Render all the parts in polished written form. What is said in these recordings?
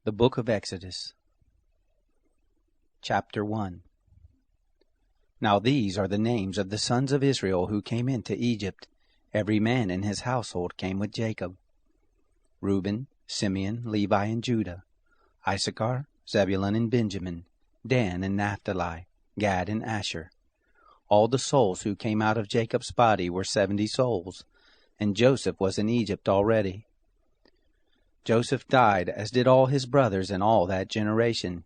The Book of Exodus, Chapter 1. Now these are the names of the sons of Israel who came into Egypt. Every man in his household came with Jacob: Reuben, Simeon, Levi, and Judah; Issachar, Zebulun, and Benjamin; Dan and Naphtali; Gad and Asher. All the souls who came out of Jacob's body were 70 souls, and Joseph was in Egypt already. Joseph died, as did all his brothers and all that generation.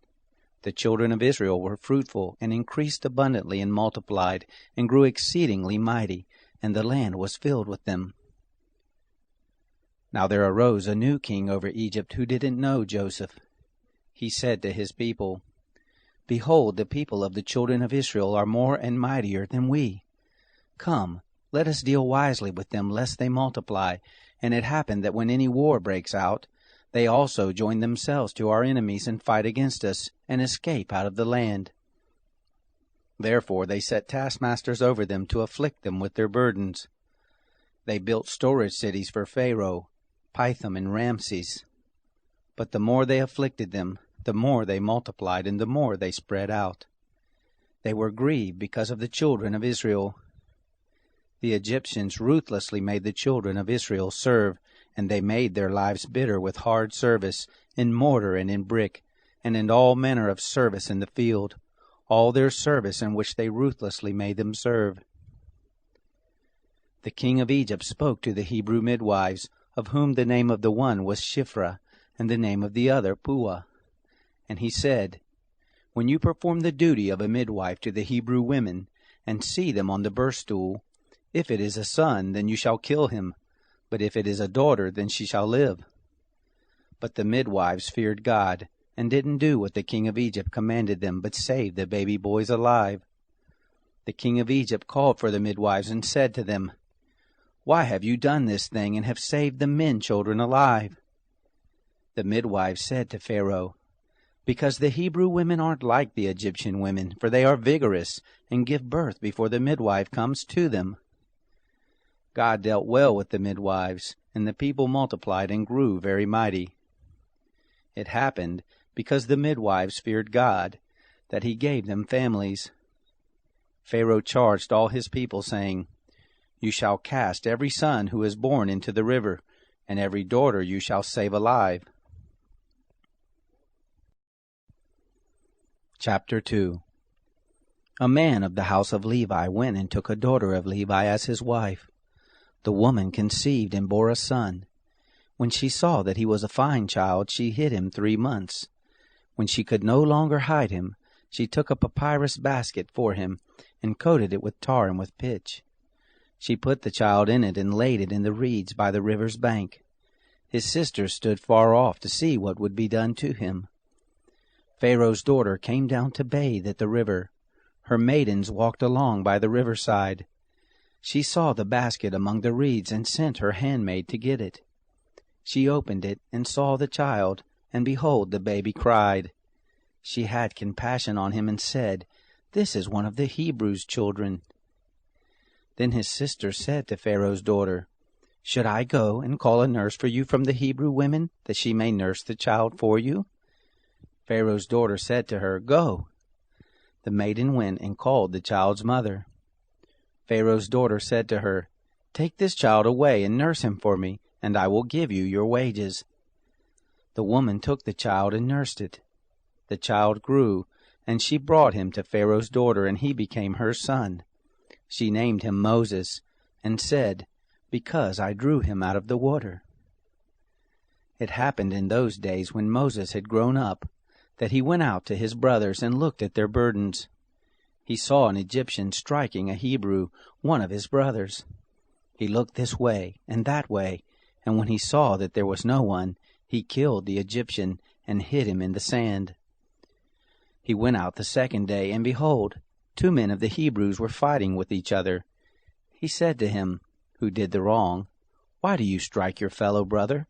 The children of Israel were fruitful, and increased abundantly, and multiplied, and grew exceedingly mighty, and the land was filled with them. Now there arose a new king over Egypt who didn't know Joseph. He said to his people, Behold, the people of the children of Israel are more and mightier than we. Come, let us deal wisely with them, lest they multiply. And it happened that when any war breaks out, they also join themselves to our enemies and fight against us, and escape out of the land. Therefore they set taskmasters over them to afflict them with their burdens. They built storage cities for Pharaoh, Pithom and Ramses. But the more they afflicted them, the more they multiplied, and the more they spread out. They were grieved because of the children of Israel. The Egyptians ruthlessly made the children of Israel serve, and they made their lives bitter with hard service, in mortar and in brick, and in all manner of service in the field, all their service in which they ruthlessly made them serve. The king of Egypt spoke to the Hebrew midwives, of whom the name of the one was Shiphrah, and the name of the other Puah. And he said, When you perform the duty of a midwife to the Hebrew women, and see them on the birth stool, if it is a son, then you shall kill him, but if it is a daughter, then she shall live. But the midwives feared God, and didn't do what the king of Egypt commanded them, but saved the baby boys alive. The king of Egypt called for the midwives and said to them, Why have you done this thing, and have saved the men children alive? The midwives said to Pharaoh, Because the Hebrew women aren't like the Egyptian women, for they are vigorous, and give birth before the midwife comes to them. God dealt well with the midwives, and the people multiplied and grew very mighty. It happened, because the midwives feared God, that he gave them families. Pharaoh charged all his people, saying, You shall cast every son who is born into the river, and every daughter you shall save alive. Chapter 2. A man of the house of Levi went and took a daughter of Levi as his wife. The woman conceived and bore a son. When she saw that he was a fine child, she hid him 3 months. When she could no longer hide him, she took a papyrus basket for him, and coated it with tar and with pitch. She put the child in it and laid it in the reeds by the river's bank. His sisters stood far off to see what would be done to him. Pharaoh's daughter came down to bathe at the river. Her maidens walked along by the riverside. She saw the basket among the reeds, and sent her handmaid to get it. She opened it, and saw the child, and behold, the baby cried. She had compassion on him, and said, This is one of the Hebrews' children. Then his sister said to Pharaoh's daughter, Should I go and call a nurse for you from the Hebrew women, that she may nurse the child for you? Pharaoh's daughter said to her, Go. The maiden went and called the child's mother. Pharaoh's daughter said to her, Take this child away and nurse him for me, and I will give you your wages. The woman took the child and nursed it. The child grew, and she brought him to Pharaoh's daughter, and he became her son. She named him Moses, and said, Because I drew him out of the water. It happened in those days, when Moses had grown up, that he went out to his brothers and looked at their burdens. He saw an Egyptian striking a Hebrew, one of his brothers. He looked this way and that way, and when he saw that there was no one, he killed the Egyptian and hid him in the sand. He went out the second day, and behold, 2 men of the Hebrews were fighting with each other. He said to him, who did the wrong, Why do you strike your fellow brother?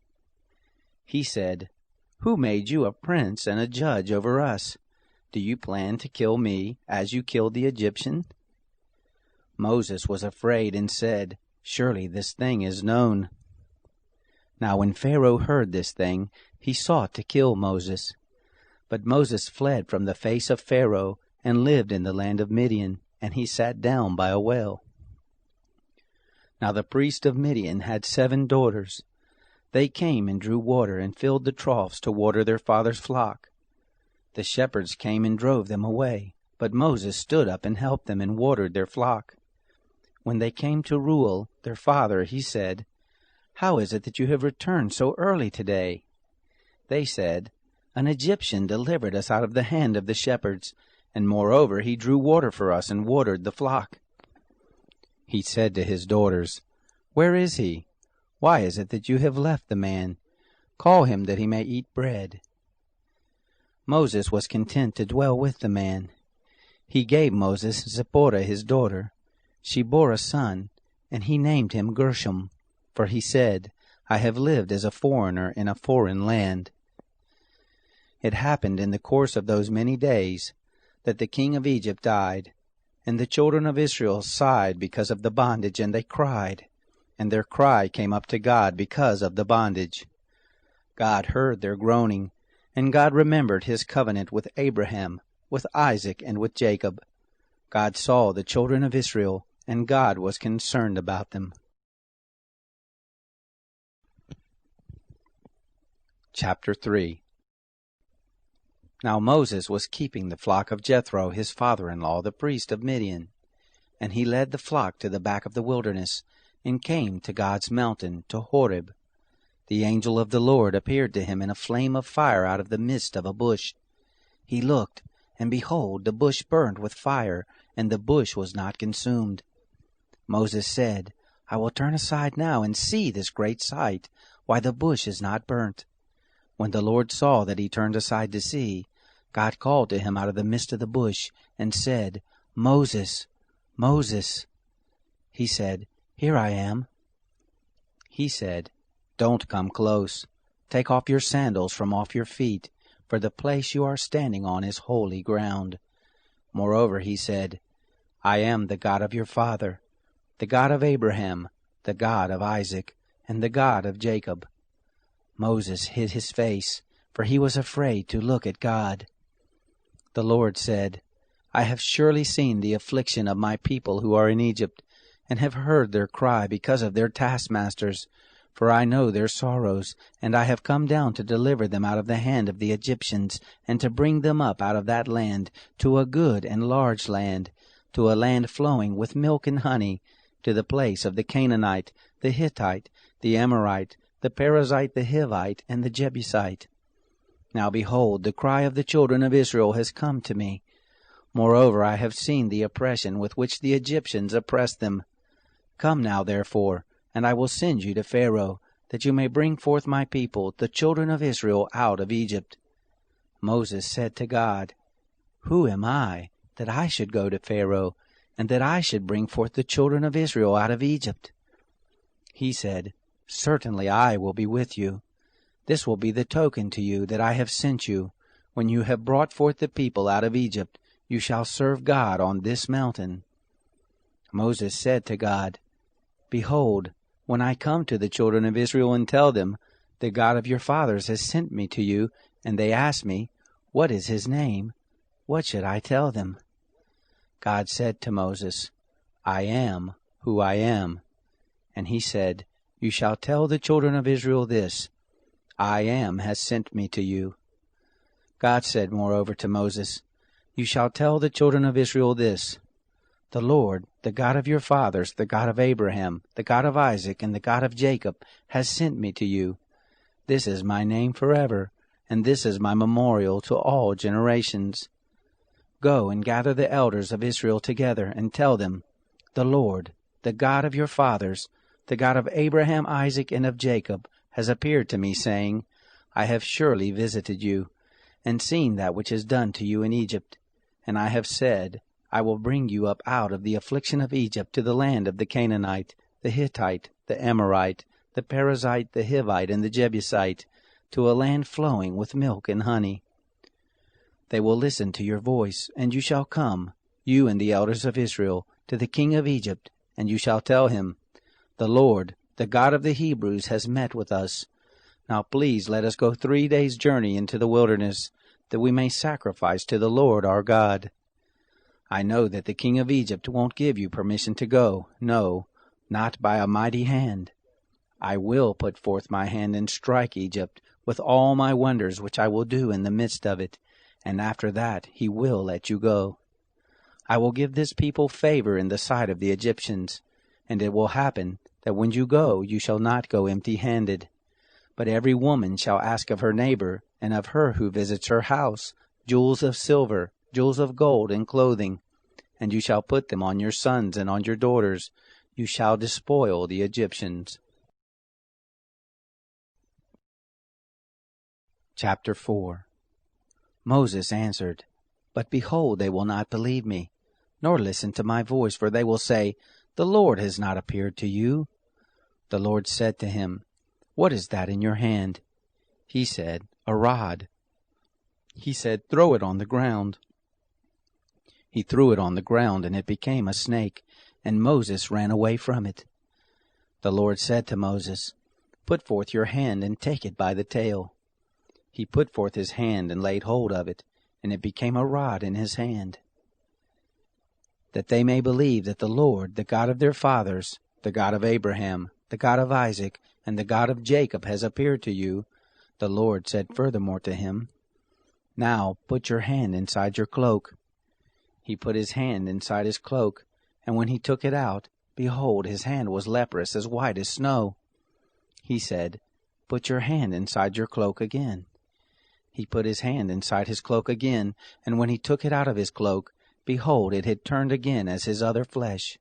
He said, Who made you a prince and a judge over us? Do you plan to kill me, as you killed the Egyptian? Moses was afraid and said, Surely this thing is known. Now when Pharaoh heard this thing, he sought to kill Moses. But Moses fled from the face of Pharaoh, and lived in the land of Midian, and he sat down by a well. Now the priest of Midian had 7 daughters. They came and drew water, and filled the troughs to water their father's flock. The shepherds came and drove them away, but Moses stood up and helped them and watered their flock. When they came to Reuel, their father, he said, "How is it that you have returned so early today?" They said, "An Egyptian delivered us out of the hand of the shepherds, and moreover he drew water for us and watered the flock." He said to his daughters, "Where is he? Why is it that you have left the man? Call him that he may eat bread." Moses was content to dwell with the man. He gave Moses Zipporah his daughter. She bore a son, and he named him Gershom, for he said, "I have lived as a foreigner in a foreign land." It happened in the course of those many days that the king of Egypt died, and the children of Israel sighed because of the bondage, and they cried, and their cry came up to God because of the bondage. God heard their groaning, and God remembered his covenant with Abraham, with Isaac, and with Jacob. God saw the children of Israel, and God was concerned about them. Chapter 3. Now Moses was keeping the flock of Jethro, his father-in-law, the priest of Midian. And he led the flock to the back of the wilderness, and came to God's mountain, to Horeb. The angel of the Lord appeared to him in a flame of fire out of the midst of a bush. He looked, and behold, the bush burned with fire, and the bush was not consumed. Moses said, "I will turn aside now and see this great sight, why the bush is not burnt." When the Lord saw that he turned aside to see, God called to him out of the midst of the bush, and said, "Moses, Moses." He said, "Here I am." He said, "Don't come close. Take off your sandals from off your feet, for the place you are standing on is holy ground." Moreover, he said, "I am the God of your father, the God of Abraham, the God of Isaac, and the God of Jacob." Moses hid his face, for he was afraid to look at God. The Lord said, "I have surely seen the affliction of my people who are in Egypt, and have heard their cry because of their taskmasters, for I know their sorrows, and I have come down to deliver them out of the hand of the Egyptians, and to bring them up out of that land to a good and large land, to a land flowing with milk and honey, to the place of the Canaanite, the Hittite, the Amorite, the Perizzite, the Hivite, and the Jebusite. Now behold, the cry of the children of Israel has come to me. Moreover, I have seen the oppression with which the Egyptians oppress them. Come now, therefore, and I will send you to Pharaoh, that you may bring forth my people, the children of Israel, out of Egypt." Moses said to God, "Who am I, that I should go to Pharaoh, and that I should bring forth the children of Israel out of Egypt?" He said, "Certainly I will be with you. This will be the token to you that I have sent you. When you have brought forth the people out of Egypt, you shall serve God on this mountain." Moses said to God, "Behold, when I come to the children of Israel and tell them, 'The God of your fathers has sent me to you,' and they ask me, 'What is his name?' what should I tell them?" God said to Moses, "I am who I am." And he said, "You shall tell the children of Israel this, 'I am has sent me to you.'" God said moreover to Moses, "You shall tell the children of Israel this, 'The Lord, the God of your fathers, the God of Abraham, the God of Isaac, and the God of Jacob, has sent me to you. This is my name forever, and this is my memorial to all generations. Go and gather the elders of Israel together, and tell them, The Lord, the God of your fathers, the God of Abraham, Isaac, and of Jacob, has appeared to me, saying, I have surely visited you, and seen that which is done to you in Egypt. And I have said, I will bring you up out of the affliction of Egypt to the land of the Canaanite, the Hittite, the Amorite, the Perizzite, the Hivite, and the Jebusite, to a land flowing with milk and honey. They will listen to your voice, and you shall come, you and the elders of Israel, to the king of Egypt, and you shall tell him, The Lord, the God of the Hebrews has met with us. Now please let us go 3 days' journey into the wilderness, that we may sacrifice to the Lord our God. I know that the king of Egypt won't give you permission to go, no, not by a mighty hand. I will put forth my hand and strike Egypt with all my wonders which I will do in the midst of it, and after that he will let you go. I will give this people favor in the sight of the Egyptians, and it will happen that when you go, you shall not go empty-handed. But every woman shall ask of her neighbor, and of her who visits her house, jewels of silver, jewels of gold, and clothing, and you shall put them on your sons and on your daughters. You shall despoil the Egyptians. Chapter 4. Moses answered, But behold, they will not believe me, nor listen to my voice, for they will say, The Lord has not appeared to you. The Lord said to him, What is that in your hand? He said, A rod. He said, Throw it on the ground. He threw it on the ground, and it became a snake, and Moses ran away from it. The Lord said to Moses, Put forth your hand and take it by the tail. He put forth his hand and laid hold of it, and it became a rod in his hand. That they may believe that the Lord, the God of their fathers, the God of Abraham, the God of Isaac, and the God of Jacob has appeared to you, the Lord said furthermore to him, Now put your hand inside your cloak. He put his hand inside his cloak, and when he took it out, behold, his hand was leprous, as white as snow. He said, Put your hand inside your cloak again. He put his hand inside his cloak again, and when he took it out of his cloak, behold, it had turned again as his other flesh.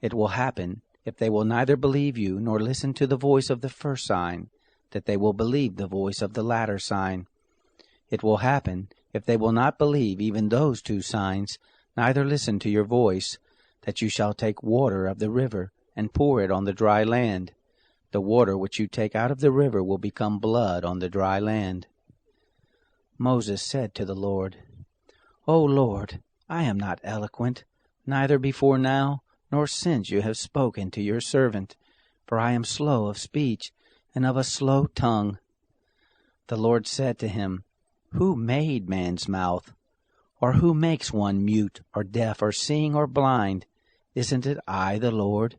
It will happen, if they will neither believe you nor listen to the voice of the first sign, that they will believe the voice of the latter sign. It will happen, if they will not believe even those 2 signs, neither listen to your voice, that you shall take water of the river, and pour it on the dry land. The water which you take out of the river will become blood on the dry land. Moses said to the Lord, O Lord, I am not eloquent, neither before now, nor since you have spoken to your servant, for I am slow of speech, and of a slow tongue. The Lord said to him, Who made man's mouth? Or who makes one mute, or deaf, or seeing, or blind? Isn't it I, the Lord?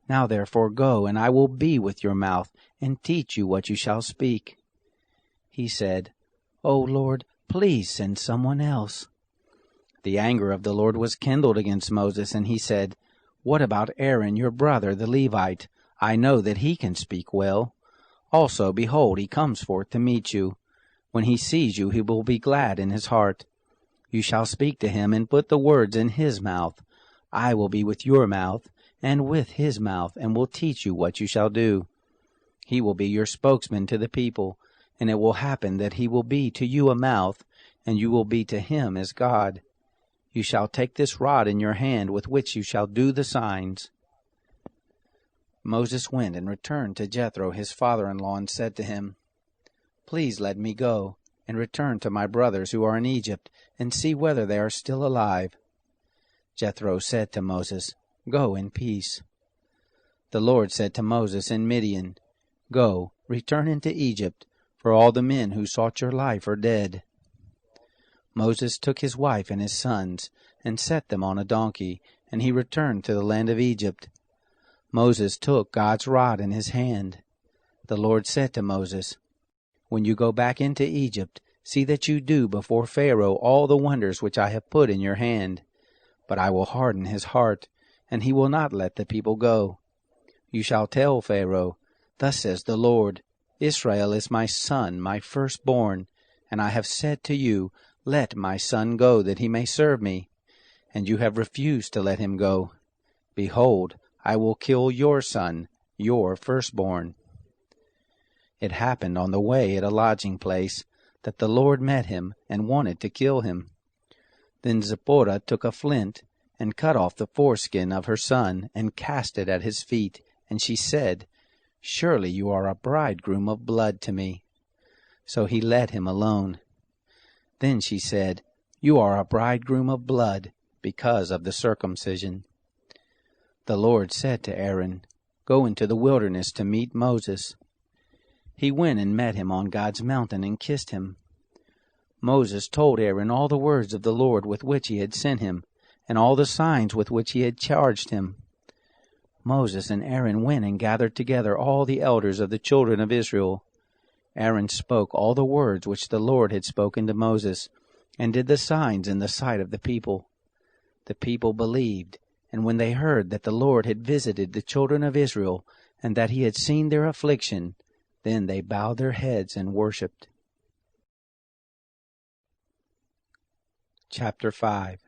Now therefore go, and I will be with your mouth, and teach you what you shall speak. He said, O Lord, please send someone else. The anger of the Lord was kindled against Moses, and he said, What about Aaron your brother, the Levite? I know that he can speak well. Also, behold, he comes forth to meet you. When he sees you, he will be glad in his heart. You shall speak to him, and put the words in his mouth. I will be with your mouth, and with his mouth, and will teach you what you shall do. He will be your spokesman to the people, and it will happen that he will be to you a mouth, and you will be to him as God. You shall take this rod in your hand with which you shall do the signs. Moses went and returned to Jethro his father-in-law, and said to him, Please let me go, and return to my brothers who are in Egypt, and see whether they are still alive. Jethro said to Moses, Go in peace. The Lord said to Moses in Midian, Go, return into Egypt, for all the men who sought your life are dead. Moses took his wife and his sons, and set them on a donkey, and he returned to the land of Egypt. Moses took God's rod in his hand. The Lord said to Moses, When you go back into Egypt, see that you do before Pharaoh all the wonders which I have put in your hand. But I will harden his heart, and he will not let the people go. You shall tell Pharaoh, Thus says the Lord, Israel is my son, my firstborn, and I have said to you, Let my son go, that he may serve me. And you have refused to let him go. Behold, I will kill your son, your firstborn. It happened on the way at a lodging place, that the Lord met him, and wanted to kill him. Then Zipporah took a flint, and cut off the foreskin of her son, and cast it at his feet, and she said, Surely you are a bridegroom of blood to me. So he let him alone. Then she said, You are a bridegroom of blood, because of the circumcision. The Lord said to Aaron, Go into the wilderness to meet Moses." He went and met him on God's mountain and kissed him. Moses told Aaron all the words of the Lord with which he had sent him, and all the signs with which he had charged him. Moses and Aaron went and gathered together all the elders of the children of Israel. Aaron spoke all the words which the Lord had spoken to Moses, and did the signs in the sight of the people. The people believed, and when they heard that the Lord had visited the children of Israel, and that he had seen their affliction, then they bowed their heads and worshipped. Chapter 5.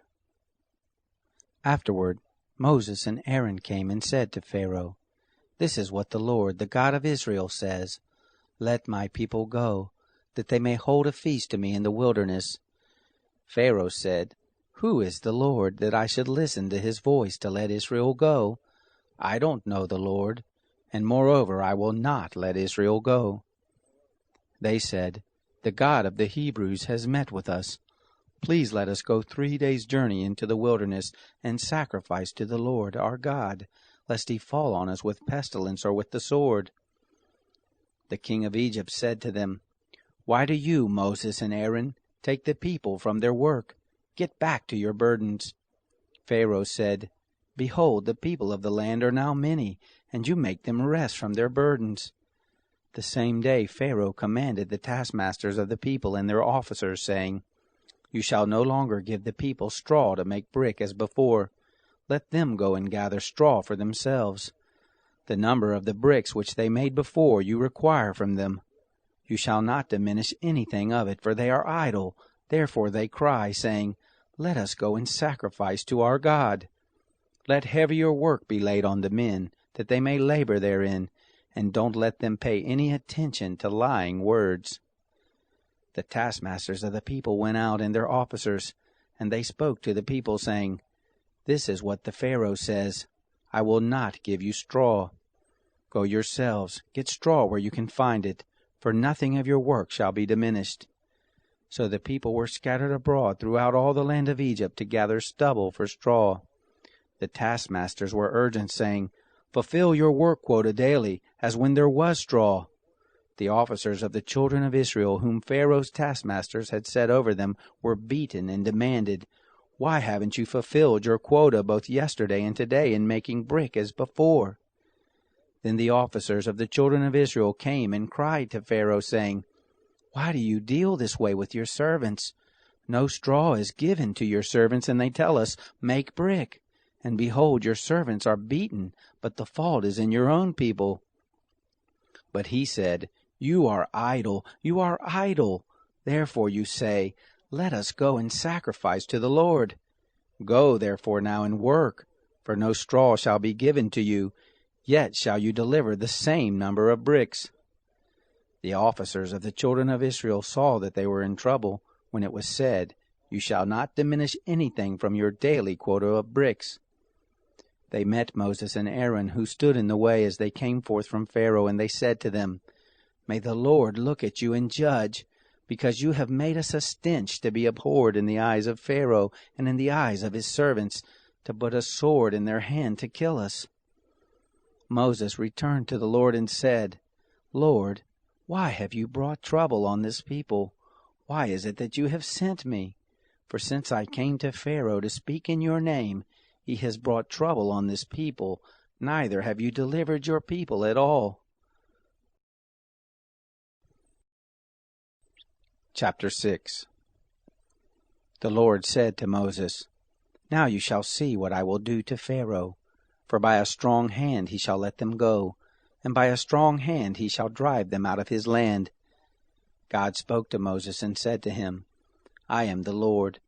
Afterward, Moses and Aaron came and said to Pharaoh, "This is what the Lord, the God of Israel, says, Let my people go, that they may hold a feast to me in the wilderness." Pharaoh said, "Who is the Lord, that I should listen to his voice to let Israel go? I don't know the Lord, and moreover I will not let Israel go." They said, "The God of the Hebrews has met with us. Please let us go 3 days' journey into the wilderness and sacrifice to the Lord our God, lest he fall on us with pestilence or with the sword." The king of Egypt said to them, "Why do you, Moses and Aaron, take the people from their work? Get back to your burdens." Pharaoh said, "Behold, the people of the land are now many, and you make them rest from their burdens." The same day Pharaoh commanded the taskmasters of the people and their officers, saying, "You shall no longer give the people straw to make brick as before. Let them go and gather straw for themselves. The number of the bricks which they made before you require from them. You shall not diminish anything of it, for they are idle. Therefore they cry, saying, 'Let us go and sacrifice to our God.' Let heavier work be laid on the men, that they may labor therein, and don't let them pay any attention to lying words." The taskmasters of the people went out and their officers, and they spoke to the people, saying, "This is what the Pharaoh says, I will not give you straw. Go yourselves, get straw where you can find it, for nothing of your work shall be diminished." So the people were scattered abroad throughout all the land of Egypt to gather stubble for straw. The taskmasters were urgent, saying, "Fulfill your work quota daily, as when there was straw." The officers of the children of Israel, whom Pharaoh's taskmasters had set over them, were beaten and demanded, "Why haven't you fulfilled your quota both yesterday and today in making brick as before?" Then the officers of the children of Israel came and cried to Pharaoh, saying, "Why do you deal this way with your servants? No straw is given to your servants, and they tell us, 'Make brick.' And behold, your servants are beaten, but the fault is in your own people." But he said, "You are idle, you are idle. Therefore you say, 'Let us go and sacrifice to the Lord.' Go therefore now and work, for no straw shall be given to you, yet shall you deliver the same number of bricks." The officers of the children of Israel saw that they were in trouble, when it was said, "You shall not diminish anything from your daily quota of bricks." They met Moses and Aaron, who stood in the way as they came forth from Pharaoh, and they said to them, "May the Lord look at you and judge, because you have made us a stench to be abhorred in the eyes of Pharaoh and in the eyes of his servants, to put a sword in their hand to kill us." Moses returned to the Lord and said, "Lord, why have you brought trouble on this people? Why is it that you have sent me? For since I came to Pharaoh to speak in your name, he has brought trouble on this people, neither have you delivered your people at all." Chapter 6. The Lord said to Moses, "Now you shall see what I will do to Pharaoh, for by a strong hand he shall let them go, and by a strong hand he shall drive them out of his land." God spoke to Moses and said to him, "I am the Lord,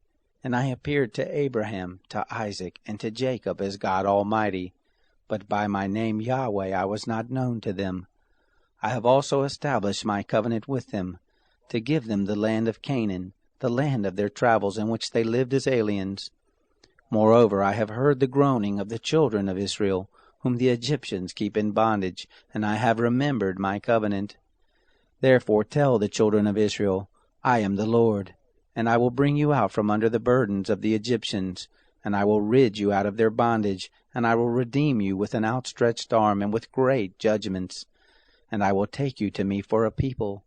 and I appeared to Abraham, to Isaac, and to Jacob as God Almighty, but by my name Yahweh I was not known to them. I have also established my covenant with them, to give them the land of Canaan, the land of their travels in which they lived as aliens. Moreover, I have heard the groaning of the children of Israel, whom the Egyptians keep in bondage, and I have remembered my covenant. Therefore tell the children of Israel, I am the Lord, and I will bring you out from under the burdens of the Egyptians, and I will rid you out of their bondage, and I will redeem you with an outstretched arm and with great judgments. And I will take you to me for a people,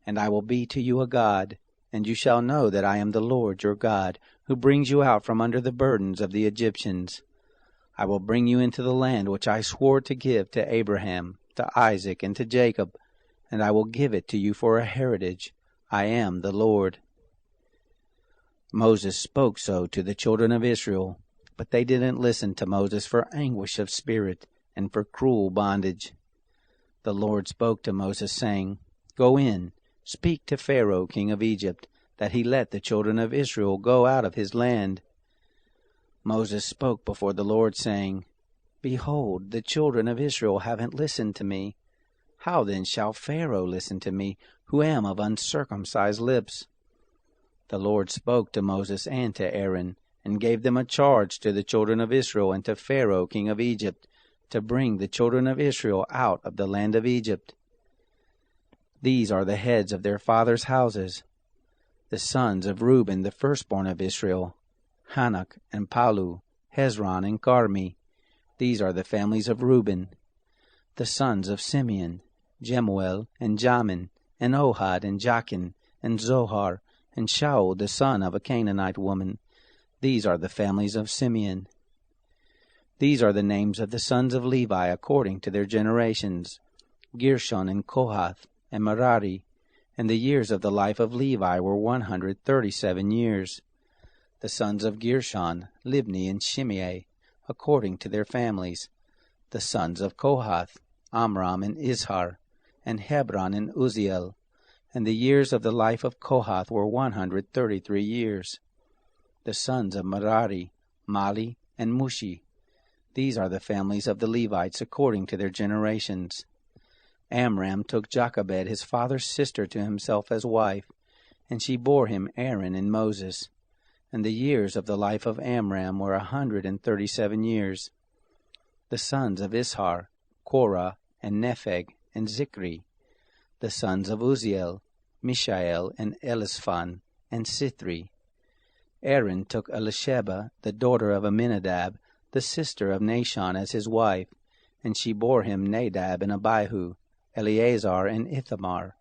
and I will be to you a God, and you shall know that I am the Lord your God, who brings you out from under the burdens of the Egyptians. I will bring you into the land which I swore to give to Abraham, to Isaac, and to Jacob, and I will give it to you for a heritage. I am the Lord." Moses spoke so to the children of Israel, but they didn't listen to Moses for anguish of spirit and for cruel bondage. The Lord spoke to Moses, saying, "Go in, speak to Pharaoh king of Egypt, that he let the children of Israel go out of his land." Moses spoke before the Lord, saying, "Behold, the children of Israel haven't listened to me. How then shall Pharaoh listen to me, who am of uncircumcised lips?" The Lord spoke to Moses and to Aaron, and gave them a charge to the children of Israel and to Pharaoh king of Egypt, to bring the children of Israel out of the land of Egypt. These are the heads of their fathers' houses. The sons of Reuben, the firstborn of Israel, Hanok and Palu, Hezron and Carmi. These are the families of Reuben. The sons of Simeon, Jemuel and Jamin, and Ohad and Jachin, and Zohar, and Shaul the son of a Canaanite woman. These are the families of Simeon. These are the names of the sons of Levi according to their generations, Gershon and Kohath and Merari. And the years of the life of Levi were 137 years. The sons of Gershon, Libni and Shimei, according to their families. The sons of Kohath, Amram and Izhar, and Hebron and Uzziel. And the years of the life of Kohath were 133 years. The sons of Merari, Mali and Mushi. These are the families of the Levites according to their generations. Amram took Jochebed his father's sister to himself as wife, and she bore him Aaron and Moses. And the years of the life of Amram were 137 years. The sons of Ishar, Korah and Nepheg and Zikri. The sons of Uzziel, Mishael and Elishphan and Sithri. Aaron took Elisheba, the daughter of Amminadab, the sister of Nahshon, as his wife, and she bore him Nadab and Abihu, Eleazar and Ithamar.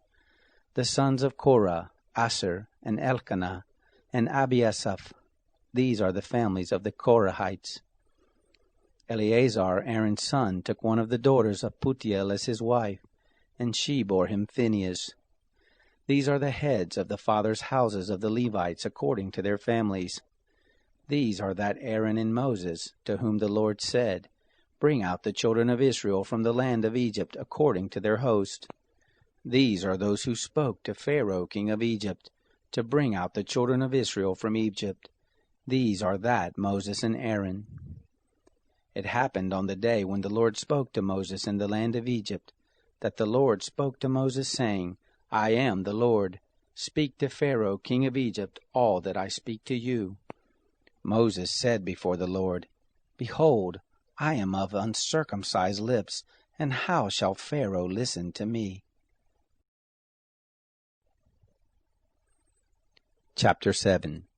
The sons of Korah, Asher and Elkanah, and Abiasaph. These are the families of the Korahites. Eleazar, Aaron's son, took one of the daughters of Putiel as his wife, and she bore him Phinehas. These are the heads of the fathers' houses of the Levites according to their families. These are that Aaron and Moses, to whom the Lord said, "Bring out the children of Israel from the land of Egypt according to their host." These are those who spoke to Pharaoh king of Egypt, to bring out the children of Israel from Egypt. These are that Moses and Aaron. It happened on the day when the Lord spoke to Moses in the land of Egypt, that the Lord spoke to Moses, saying, "I am the Lord. Speak to Pharaoh king of Egypt all that I speak to you." Moses said before the Lord, "Behold, I am of uncircumcised lips, and how shall Pharaoh listen to me?" Chapter 7.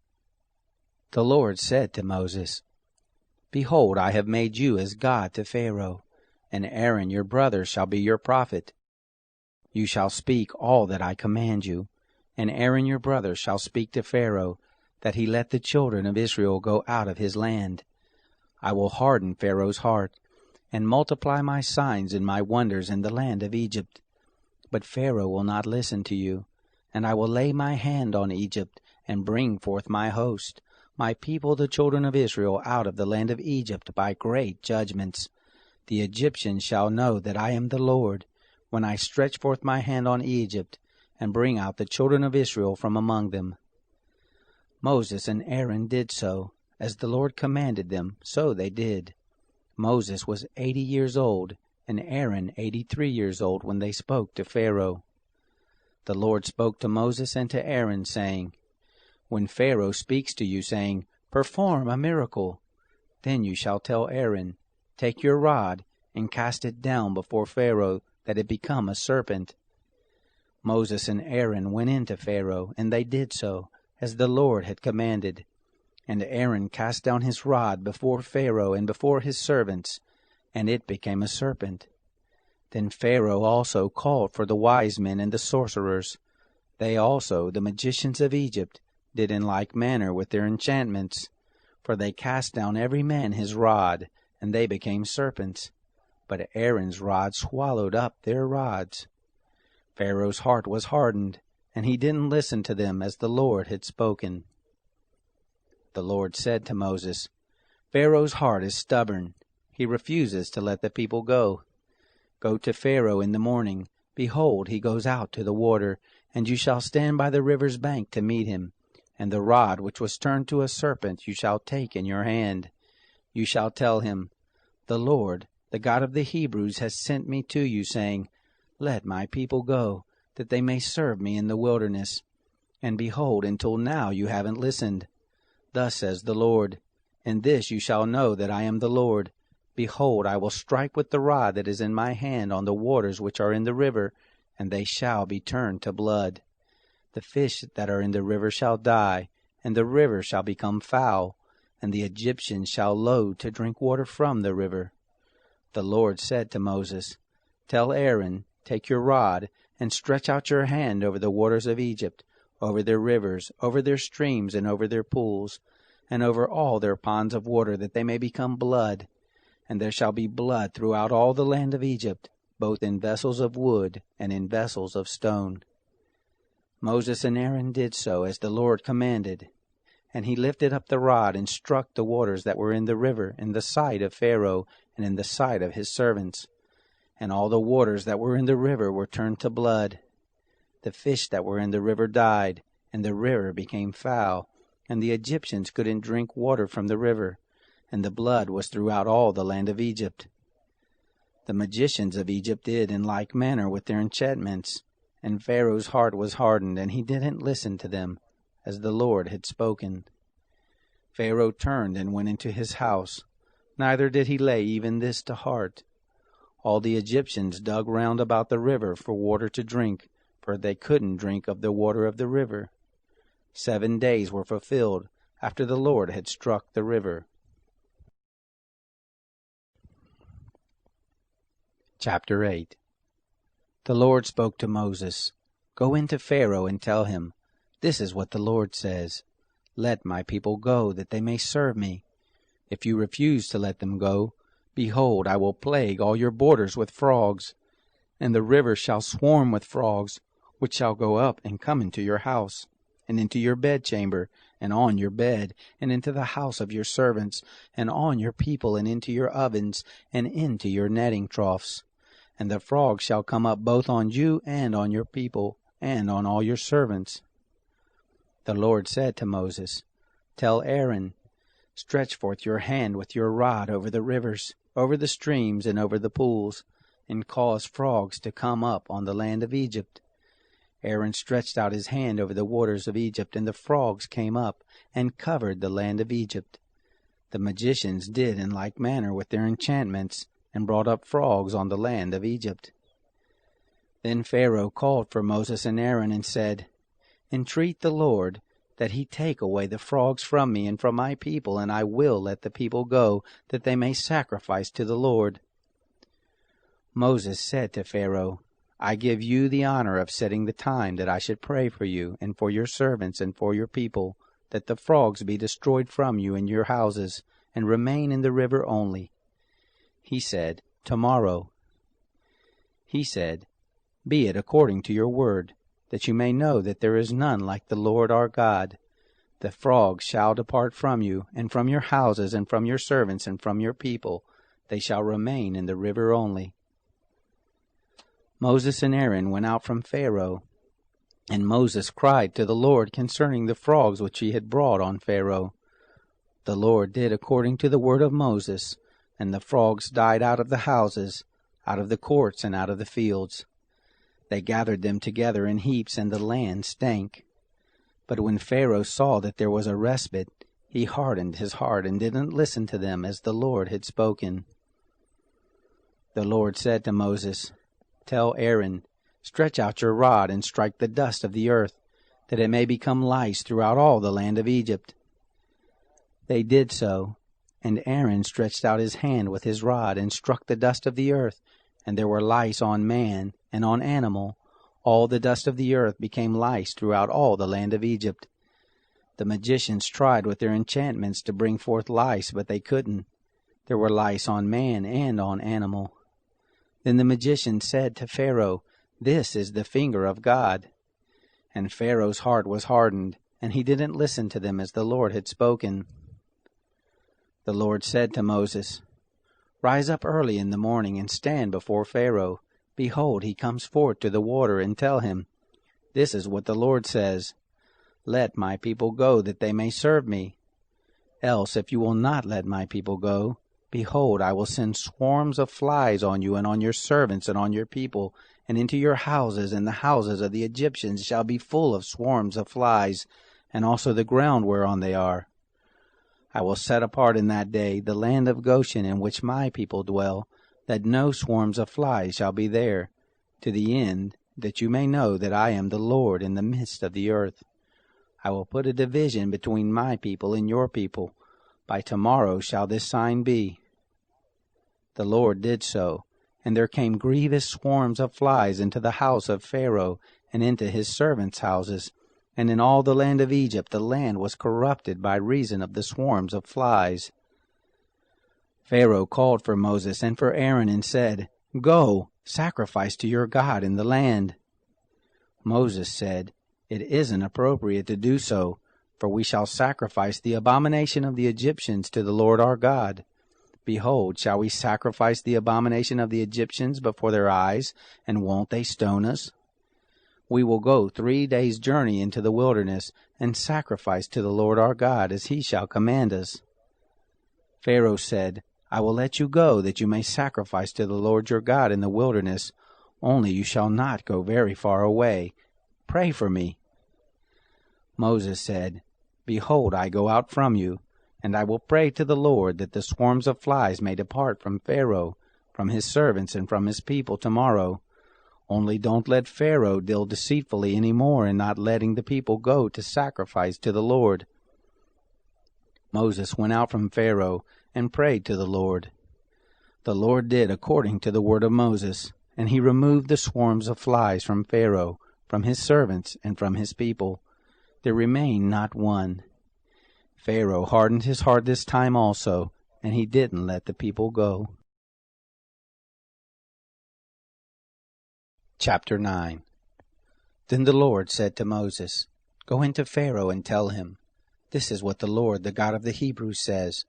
The Lord said to Moses, "Behold, I have made you as God to Pharaoh, and Aaron your brother shall be your prophet. You shall speak all that I command you, and Aaron your brother shall speak to Pharaoh, that he let the children of Israel go out of his land. I will harden Pharaoh's heart, and multiply my signs and my wonders in the land of Egypt. But Pharaoh will not listen to you, and I will lay my hand on Egypt, and bring forth my host, my people the children of Israel, out of the land of Egypt by great judgments. The Egyptians shall know that I am the Lord, when I stretch forth my hand on Egypt, and bring out the children of Israel from among them." Moses and Aaron did so, as the Lord commanded them, so they did. Moses was 80 years old, and Aaron 83 years old when they spoke to Pharaoh. The Lord spoke to Moses and to Aaron, saying, "When Pharaoh speaks to you, saying, 'Perform a miracle,' then you shall tell Aaron, 'Take your rod, and cast it down before Pharaoh, that it become a serpent.'" Moses and Aaron went in to Pharaoh, and they did so, as the Lord had commanded. And Aaron cast down his rod before Pharaoh and before his servants, and it became a serpent. Then Pharaoh also called for the wise men and the sorcerers. They also, the magicians of Egypt, did in like manner with their enchantments. For they cast down every man his rod, and they became serpents. But Aaron's rod swallowed up their rods. Pharaoh's heart was hardened, and he didn't listen to them as the Lord had spoken. The Lord said to Moses, Pharaoh's heart is stubborn. He refuses to let the people go. Go to Pharaoh in the morning. Behold, he goes out to the water, and you shall stand by the river's bank to meet him. And the rod which was turned to a serpent you shall take in your hand. You shall tell him, The Lord, the God of the Hebrews, has sent me to you, saying, Let my people go, that they may serve me in the wilderness. And behold, until now you haven't listened. Thus says the Lord, In this you shall know that I am the Lord. Behold, I will strike with the rod that is in my hand on the waters which are in the river, and they shall be turned to blood. The fish that are in the river shall die, and the river shall become foul, and the Egyptians shall loathe to drink water from the river. The Lord said to Moses, Tell Aaron, Take your rod, and stretch out your hand over the waters of Egypt, over their rivers, over their streams, and over their pools, and over all their ponds of water, that they may become blood. And there shall be blood throughout all the land of Egypt, both in vessels of wood and in vessels of stone. Moses and Aaron did so as the Lord commanded. And he lifted up the rod and struck the waters that were in the river in the sight of Pharaoh and in the sight of his servants. And all the waters that were in the river were turned to blood. The fish that were in the river died, and the river became foul, and the Egyptians couldn't drink water from the river, and the blood was throughout all the land of Egypt. The magicians of Egypt did in like manner with their enchantments, and Pharaoh's heart was hardened, and he didn't listen to them, as the Lord had spoken. Pharaoh turned and went into his house, neither did he lay even this to heart. All the Egyptians dug round about the river for water to drink, for they couldn't drink of the water of the river. 7 days were fulfilled after the Lord had struck the river. Chapter 8. The Lord spoke to Moses, Go into Pharaoh and tell him, This is what the Lord says, Let my people go, that they may serve me. If you refuse to let them go, behold, I will plague all your borders with frogs, and the river shall swarm with frogs, which shall go up and come into your house, and into your bedchamber, and on your bed, and into the house of your servants, and on your people, and into your ovens, and into your netting troughs. And the frogs shall come up both on you and on your people, and on all your servants. The Lord said to Moses, Tell Aaron, Stretch forth your hand with your rod over the rivers, over the streams, and over the pools, and cause frogs to come up on the land of Egypt. Aaron stretched out his hand over the waters of Egypt, and the frogs came up and covered the land of Egypt. The magicians did in like manner with their enchantments, and brought up frogs on the land of Egypt. Then Pharaoh called for Moses and Aaron and said, Entreat the Lord that he take away the frogs from me and from my people, and I will let the people go, that they may sacrifice to the Lord. Moses said to Pharaoh, I give you the honor of setting the time that I should pray for you, and for your servants, and for your people, that the frogs be destroyed from you and your houses, and remain in the river only. He said, Tomorrow. He said, Be it according to your word, that you may know that there is none like the Lord our God. The frogs shall depart from you, and from your houses, and from your servants, and from your people. They shall remain in the river only. Moses and Aaron went out from Pharaoh, and Moses cried to the Lord concerning the frogs which he had brought on Pharaoh. The Lord did according to the word of Moses, and the frogs died out of the houses, out of the courts, and out of the fields. They gathered them together in heaps, and the land stank. But when Pharaoh saw that there was a respite, he hardened his heart and didn't listen to them as the Lord had spoken. The Lord said to Moses, Tell Aaron, Stretch out your rod and strike the dust of the earth, that it may become lice throughout all the land of Egypt. They did so, and Aaron stretched out his hand with his rod and struck the dust of the earth, and there were lice on man and on animal. All the dust of the earth became lice throughout all the land of Egypt. The magicians tried with their enchantments to bring forth lice, but they couldn't. There were lice on man and on animal. Then the magician said to Pharaoh, "This is the finger of God." And Pharaoh's heart was hardened, and he didn't listen to them as the Lord had spoken. The Lord said to Moses, "Rise up early in the morning and stand before Pharaoh. Behold, he comes forth to the water, and tell him, 'This is what the Lord says, Let my people go, that they may serve me. Else, if you will not let my people go, behold, I will send swarms of flies on you and on your servants and on your people, and into your houses, and the houses of the Egyptians shall be full of swarms of flies, and also the ground whereon they are. I will set apart in that day the land of Goshen in which my people dwell, that no swarms of flies shall be there, to the end that you may know that I am the Lord in the midst of the earth. I will put a division between my people and your people. By tomorrow shall this sign be.' The Lord did so, and there came grievous swarms of flies into the house of Pharaoh, and into his servants' houses. And in all the land of Egypt the land was corrupted by reason of the swarms of flies. Pharaoh called for Moses and for Aaron, and said, 'Go, sacrifice to your God in the land.' Moses said, 'It isn't appropriate to do so, for we shall sacrifice the abomination of the Egyptians to the Lord our God. Behold, shall we sacrifice the abomination of the Egyptians before their eyes, and won't they stone us? We will go 3 days' journey into the wilderness, and sacrifice to the Lord our God as he shall command us.' Pharaoh said, 'I will let you go, that you may sacrifice to the Lord your God in the wilderness, only you shall not go very far away. Pray for me.' Moses said, 'Behold, I go out from you, and I will pray to the Lord that the swarms of flies may depart from Pharaoh, from his servants, and from his people tomorrow. Only don't let Pharaoh deal deceitfully any more in not letting the people go to sacrifice to the Lord.' Moses went out from Pharaoh and prayed to the Lord. The Lord did according to the word of Moses, and he removed the swarms of flies from Pharaoh, from his servants, and from his people. There remained not one. Pharaoh hardened his heart this time also, and he didn't let the people go. Chapter 9. Then the Lord said to Moses, "Go into Pharaoh and tell him, 'This is what the Lord, the God of the Hebrews, says,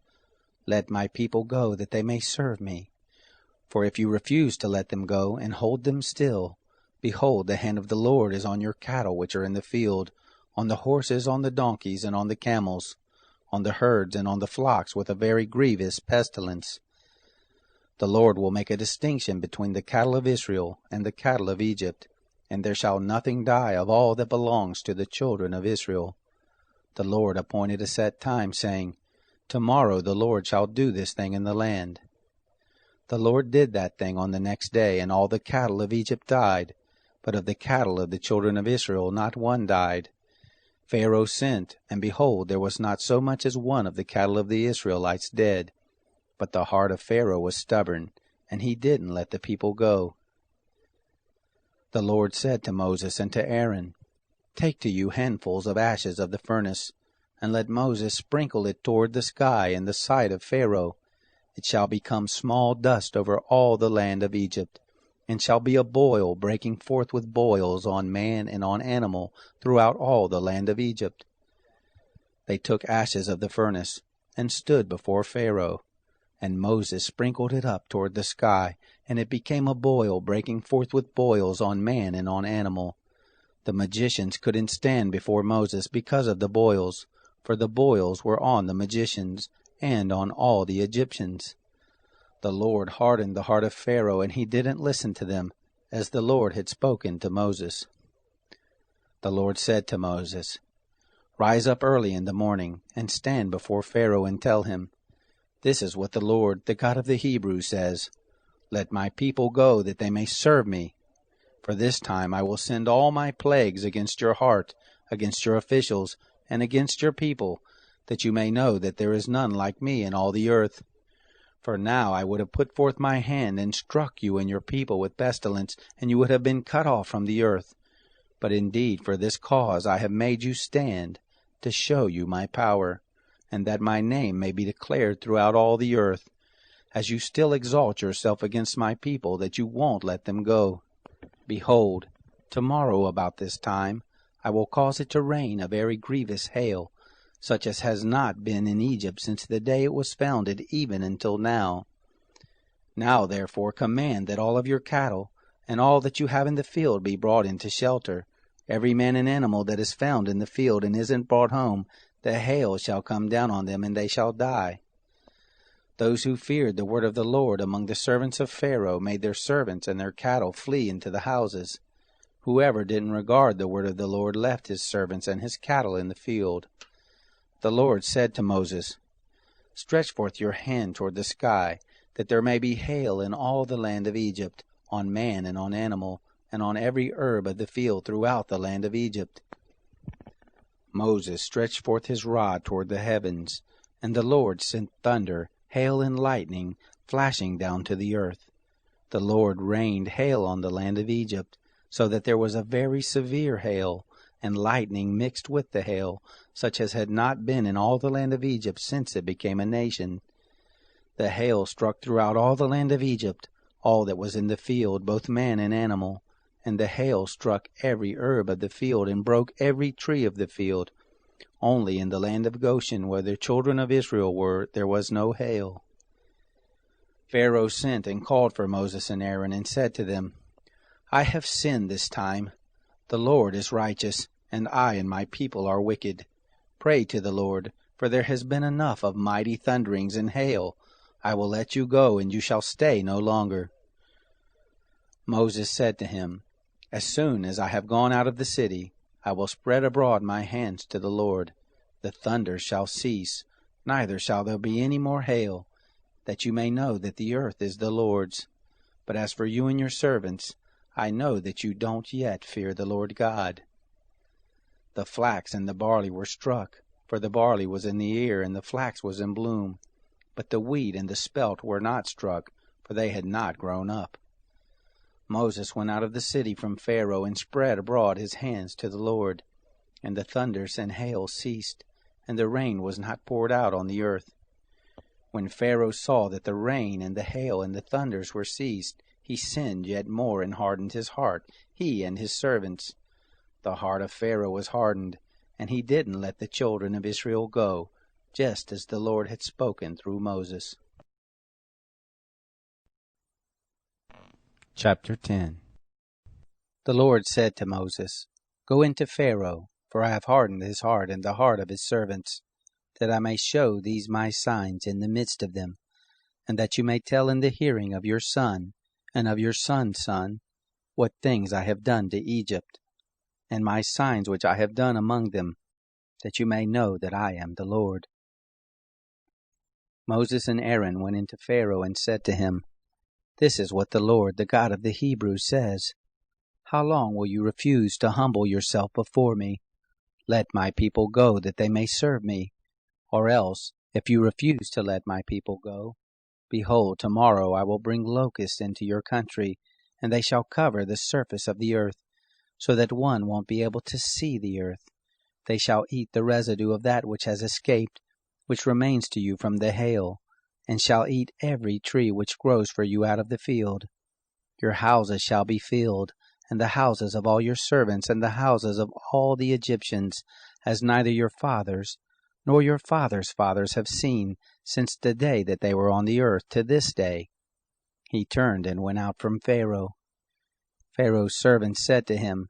Let my people go, that they may serve me. For if you refuse to let them go, and hold them still, behold, the hand of the Lord is on your cattle which are in the field, on the horses, on the donkeys, and on the camels, on the herds, and on the flocks, with a very grievous pestilence. The Lord will make a distinction between the cattle of Israel and the cattle of Egypt, and there shall nothing die of all that belongs to the children of Israel.' The Lord appointed a set time, saying, 'Tomorrow the Lord shall do this thing in the land.' The Lord did that thing on the next day, and all the cattle of Egypt died, but of the cattle of the children of Israel not one died. Pharaoh sent, and behold, there was not so much as one of the cattle of the Israelites dead. But the heart of Pharaoh was stubborn, and he didn't let the people go. The Lord said to Moses and to Aaron, 'Take to you handfuls of ashes of the furnace, and let Moses sprinkle it toward the sky in the sight of Pharaoh. It shall become small dust over all the land of Egypt, and shall be a boil breaking forth with boils on man and on animal throughout all the land of Egypt.' They took ashes of the furnace, and stood before Pharaoh. And Moses sprinkled it up toward the sky, and it became a boil breaking forth with boils on man and on animal. The magicians couldn't stand before Moses because of the boils, for the boils were on the magicians, and on all the Egyptians. The Lord hardened the heart of Pharaoh, and he didn't listen to them, as the Lord had spoken to Moses. The Lord said to Moses, "Rise up early in the morning, and stand before Pharaoh, and tell him, 'This is what the Lord, the God of the Hebrews, says, Let my people go, that they may serve me. For this time I will send all my plagues against your heart, against your officials, and against your people, that you may know that there is none like me in all the earth. For now I would have put forth my hand and struck you and your people with pestilence, and you would have been cut off from the earth. But indeed for this cause I have made you stand, to show you my power, and that my name may be declared throughout all the earth, as you still exalt yourself against my people, that you won't let them go. Behold, tomorrow about this time I will cause it to rain a very grievous hail, such as has not been in Egypt since the day it was founded, even until now. Now therefore command that all of your cattle, and all that you have in the field be brought into shelter. Every man and animal that is found in the field and isn't brought home, the hail shall come down on them, and they shall die. Those who feared the word of the Lord among the servants of Pharaoh made their servants and their cattle flee into the houses. Whoever didn't regard the word of the Lord left his servants and his cattle in the field. The Lord said to Moses, Stretch forth your hand toward the sky, that there may be hail in all the land of Egypt, on man and on animal, and on every herb of the field throughout the land of Egypt. Moses stretched forth his rod toward the heavens, and the Lord sent thunder, hail, and lightning, flashing down to the earth. The Lord rained hail on the land of Egypt, so that there was a very severe hail, and lightning mixed with the hail, such as had not been in all the land of Egypt since it became a nation. The hail struck throughout all the land of Egypt, all that was in the field, both man and animal. And the hail struck every herb of the field, and broke every tree of the field. Only in the land of Goshen, where the children of Israel were, there was no hail. Pharaoh sent and called for Moses and Aaron, and said to them, I have sinned this time. The Lord is righteous, and I and my people are wicked. Pray to the Lord, for there has been enough of mighty thunderings and hail. I will let you go, and you shall stay no longer. Moses said to him, As soon as I have gone out of the city, I will spread abroad my hands to the Lord. The thunder shall cease, neither shall there be any more hail, that you may know that the earth is the Lord's. But as for you and your servants, I know that you don't yet fear the Lord God. The flax and the barley were struck, for the barley was in the ear, and the flax was in bloom. But the wheat and the spelt were not struck, for they had not grown up. Moses went out of the city from Pharaoh, and spread abroad his hands to the Lord. And the thunders and hail ceased, and the rain was not poured out on the earth. When Pharaoh saw that the rain and the hail and the thunders were ceased, he sinned yet more and hardened his heart, he and his servants. The heart of Pharaoh was hardened, and he didn't let the children of Israel go, just as the Lord had spoken through Moses. Chapter 10. The Lord said to Moses, Go into Pharaoh, for I have hardened his heart and the heart of his servants, that I may show these my signs in the midst of them, and that you may tell in the hearing of your son, and of your son's son, what things I have done to Egypt, and my signs which I have done among them, that you may know that I am the Lord. Moses and Aaron went into Pharaoh and said to him, This is what the Lord, the God of the Hebrews, says. How long will you refuse to humble yourself before me? Let my people go, that they may serve me. Or else, if you refuse to let my people go, behold, tomorrow I will bring locusts into your country, and they shall cover the surface of the earth, so that one won't be able to see the earth. They shall eat the residue of that which has escaped, which remains to you from the hail, and shall eat every tree which grows for you out of the field. Your houses shall be filled, and the houses of all your servants, and the houses of all the Egyptians, as neither your fathers nor your fathers' fathers have seen, since the day that they were on the earth to this day. He turned and went out from Pharaoh. Pharaoh's servants said to him,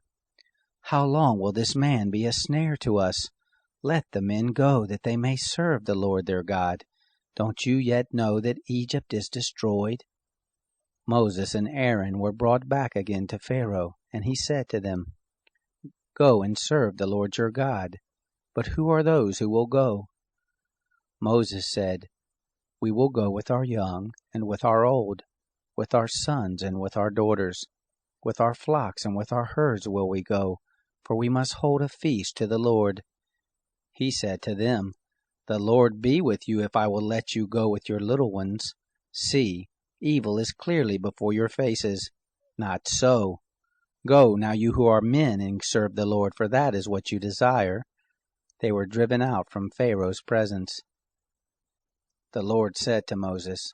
How long will this man be a snare to us? Let the men go, that they may serve the Lord their God. Don't you yet know that Egypt is destroyed? Moses and Aaron were brought back again to Pharaoh, and he said to them, Go and serve the Lord your God. But who are those who will go? Moses said, We will go with our young and with our old, with our sons and with our daughters. With our flocks and with our herds will we go, for we must hold a feast to the Lord. He said to them, The Lord be with you if I will let you go with your little ones. See, evil is clearly before your faces. Not so. Go, now you who are men, and serve the Lord, for that is what you desire." They were driven out from Pharaoh's presence. The Lord said to Moses,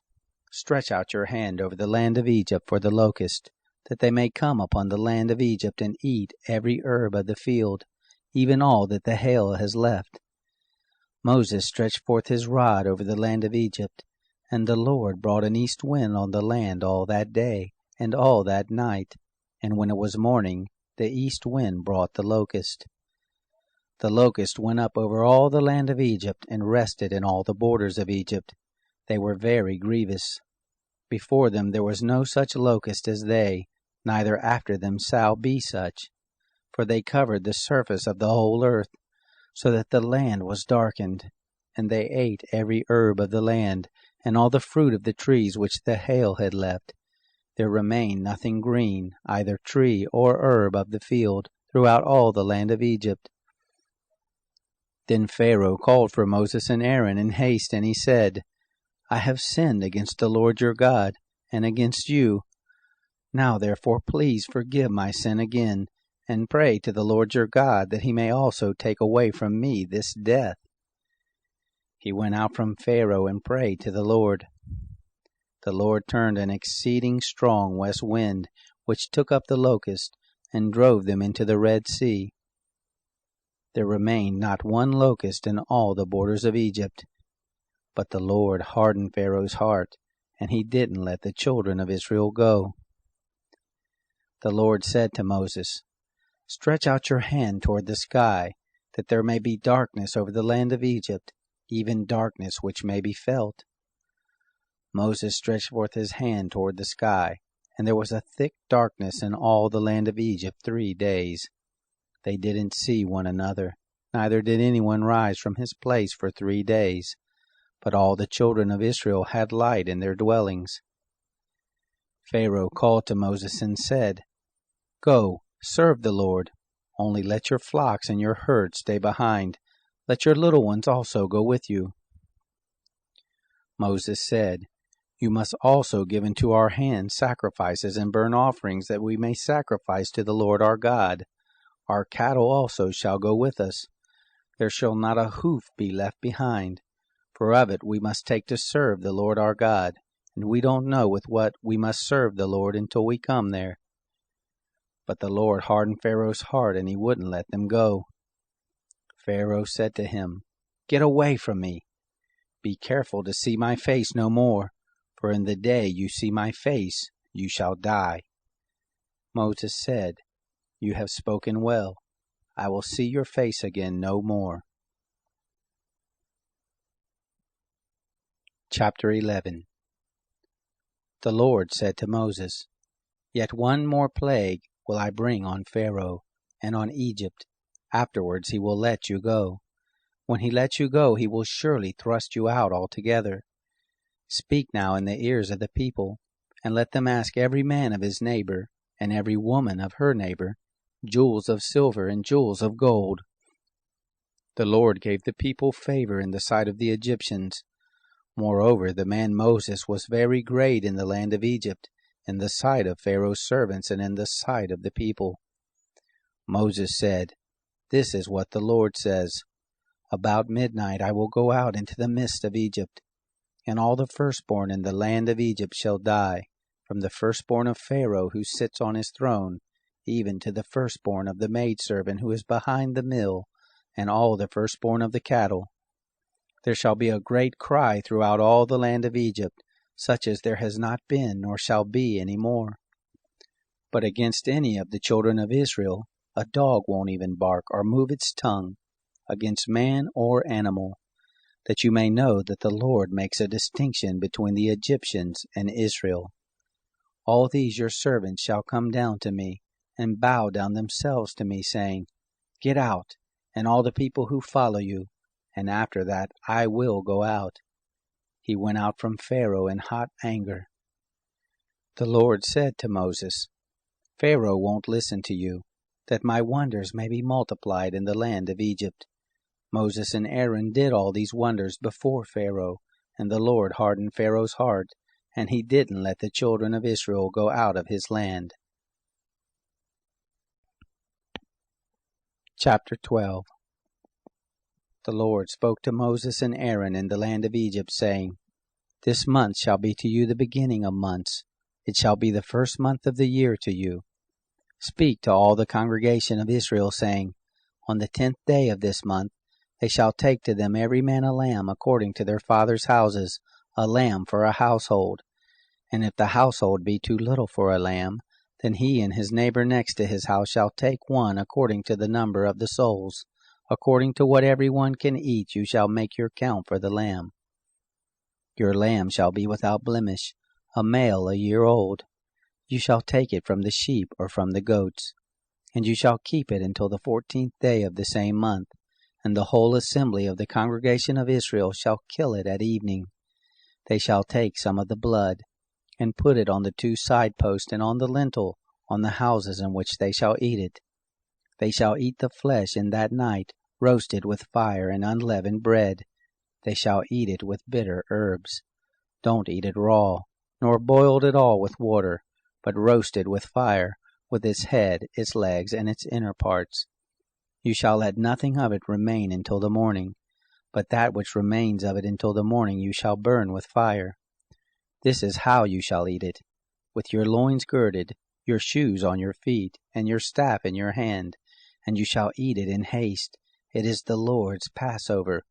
"Stretch out your hand over the land of Egypt for the locust, that they may come upon the land of Egypt and eat every herb of the field, even all that the hail has left." Moses stretched forth his rod over the land of Egypt, and the Lord brought an east wind on the land all that day and all that night, and when it was morning, the east wind brought the locust. The locust went up over all the land of Egypt, and rested in all the borders of Egypt. They were very grievous. Before them there was no such locust as they, neither after them shall be such. For they covered the surface of the whole earth, so that the land was darkened. And they ate every herb of the land, and all the fruit of the trees which the hail had left. There remained nothing green, either tree or herb of the field, throughout all the land of Egypt. Then Pharaoh called for Moses and Aaron in haste, and he said, "I have sinned against the Lord your God, and against you. Now therefore please forgive my sin again, and pray to the Lord your God, that he may also take away from me this death." He went out from Pharaoh and prayed to the Lord. The Lord turned an exceeding strong west wind, which took up the locust, and drove them into the Red Sea. There remained not one locust in all the borders of Egypt. But the Lord hardened Pharaoh's heart, and he didn't let the children of Israel go. The Lord said to Moses, "Stretch out your hand toward the sky, that there may be darkness over the land of Egypt, even darkness which may be felt." Moses stretched forth his hand toward the sky, and there was a thick darkness in all the land of Egypt 3 days. They didn't see one another, neither did anyone rise from his place for 3 days. But all the children of Israel had light in their dwellings. Pharaoh called to Moses and said, "Go, serve the Lord. Only let your flocks and your herds stay behind. Let your little ones also go with you." Moses said, "You must also give into our hands sacrifices and burnt offerings, that we may sacrifice to the Lord our God. Our cattle also shall go with us. There shall not a hoof be left behind. For of it we must take to serve the Lord our God, and we don't know with what we must serve the Lord until we come there." But the Lord hardened Pharaoh's heart, and he wouldn't let them go. Pharaoh said to him, "Get away from me. Be careful to see my face no more, for in the day you see my face, you shall die." Moses said, "You have spoken well. I will see your face again no more." Chapter 11. The Lord said to Moses, "Yet one more plague will I bring on Pharaoh and on Egypt. Afterwards he will let you go. When he lets you go, he will surely thrust you out altogether. Speak now in the ears of the people, and let them ask every man of his neighbor, and every woman of her neighbor, jewels of silver and jewels of gold." The Lord gave the people favor in the sight of the Egyptians. Moreover, the man Moses was very great in the land of Egypt, in the sight of Pharaoh's servants and in the sight of the people. Moses said, "This is what the Lord says. About midnight I will go out into the midst of Egypt, and all the firstborn in the land of Egypt shall die, from the firstborn of Pharaoh who sits on his throne, even to the firstborn of the maidservant who is behind the mill, and all the firstborn of the cattle. There shall be a great cry throughout all the land of Egypt, such as there has not been nor shall be any more. But against any of the children of Israel, a dog won't even bark or move its tongue, against man or animal, that you may know that the Lord makes a distinction between the Egyptians and Israel. All these your servants shall come down to me, and bow down themselves to me, saying, 'Get out, and all the people who follow you,' and after that I will go out." He went out from Pharaoh in hot anger. The Lord said to Moses, "Pharaoh won't listen to you, that my wonders may be multiplied in the land of Egypt. Moses and Aaron did all these wonders before Pharaoh, and the Lord hardened Pharaoh's heart, and he didn't let the children of Israel go out of his land. Chapter 12. The Lord spoke to Moses and Aaron in the land of Egypt, saying, This month shall be to you the beginning of months. It shall be the first month of the year to you. Speak to all the congregation of Israel, saying, On the 10th day of this month they shall take to them every man a lamb according to their fathers' houses, a lamb for a household. And if the household be too little for a lamb, then he and his neighbor next to his house shall take one according to the number of the souls. According to what every one can eat, you shall make your count for the lamb. Your lamb shall be without blemish, a male a year old. You shall take it from the sheep or from the goats, and you shall keep it until the 14th day of the same month, and the whole assembly of the congregation of Israel shall kill it at evening. They shall take some of the blood, and put it on the 2 side posts and on the lintel, on the houses in which they shall eat it. They shall eat the flesh in that night, roasted with fire and unleavened bread. They shall eat it with bitter herbs. Don't eat it raw, nor boiled at all with water, but roasted with fire, with its head, its legs, and its inner parts. You shall let nothing of it remain until the morning, but that which remains of it until the morning you shall burn with fire. This is how you shall eat it, with your loins girded, your shoes on your feet, and your staff in your hand, and you shall eat it in haste. It is the Lord's Passover.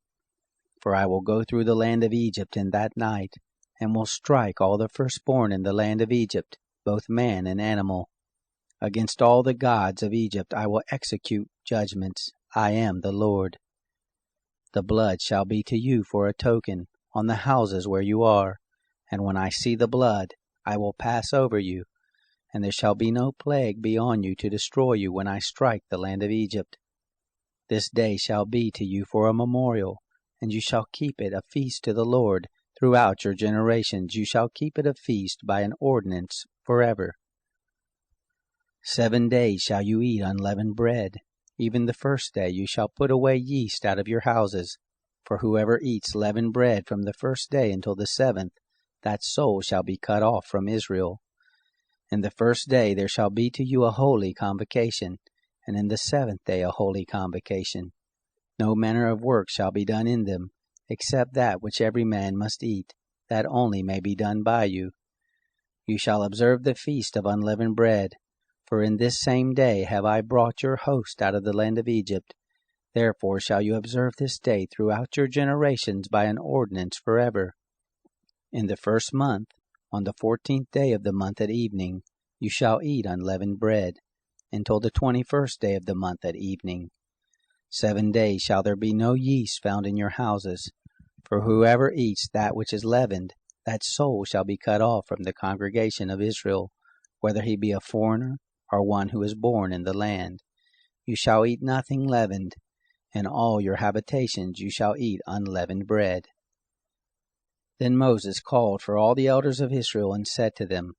For I will go through the land of Egypt in that night, and will strike all the firstborn in the land of Egypt, both man and animal. Against all the gods of Egypt I will execute judgments. I am the Lord. The blood shall be to you for a token on the houses where you are, and when I see the blood, I will pass over you, and there shall be no plague be on you to destroy you when I strike the land of Egypt. This day shall be to you for a memorial, and you shall keep it a feast to the Lord. Throughout your generations you shall keep it a feast by an ordinance forever. 7 days shall you eat unleavened bread. Even the first day you shall put away yeast out of your houses. For whoever eats leavened bread from the first day until the 7th, that soul shall be cut off from Israel. In the first day there shall be to you a holy convocation, and in the 7th day a holy convocation. No manner of work shall be done in them, except that which every man must eat, that only may be done by you. You shall observe the feast of unleavened bread, for in this same day have I brought your host out of the land of Egypt. Therefore shall you observe this day throughout your generations by an ordinance forever. In the first month, on the 14th day of the month at evening, you shall eat unleavened bread, until the 21st day of the month at evening. 7 days shall there be no yeast found in your houses, for whoever eats that which is leavened, that soul shall be cut off from the congregation of Israel, whether he be a foreigner or one who is born in the land. You shall eat nothing leavened. In all your habitations you shall eat unleavened bread. Then Moses called for all the elders of Israel and said to them,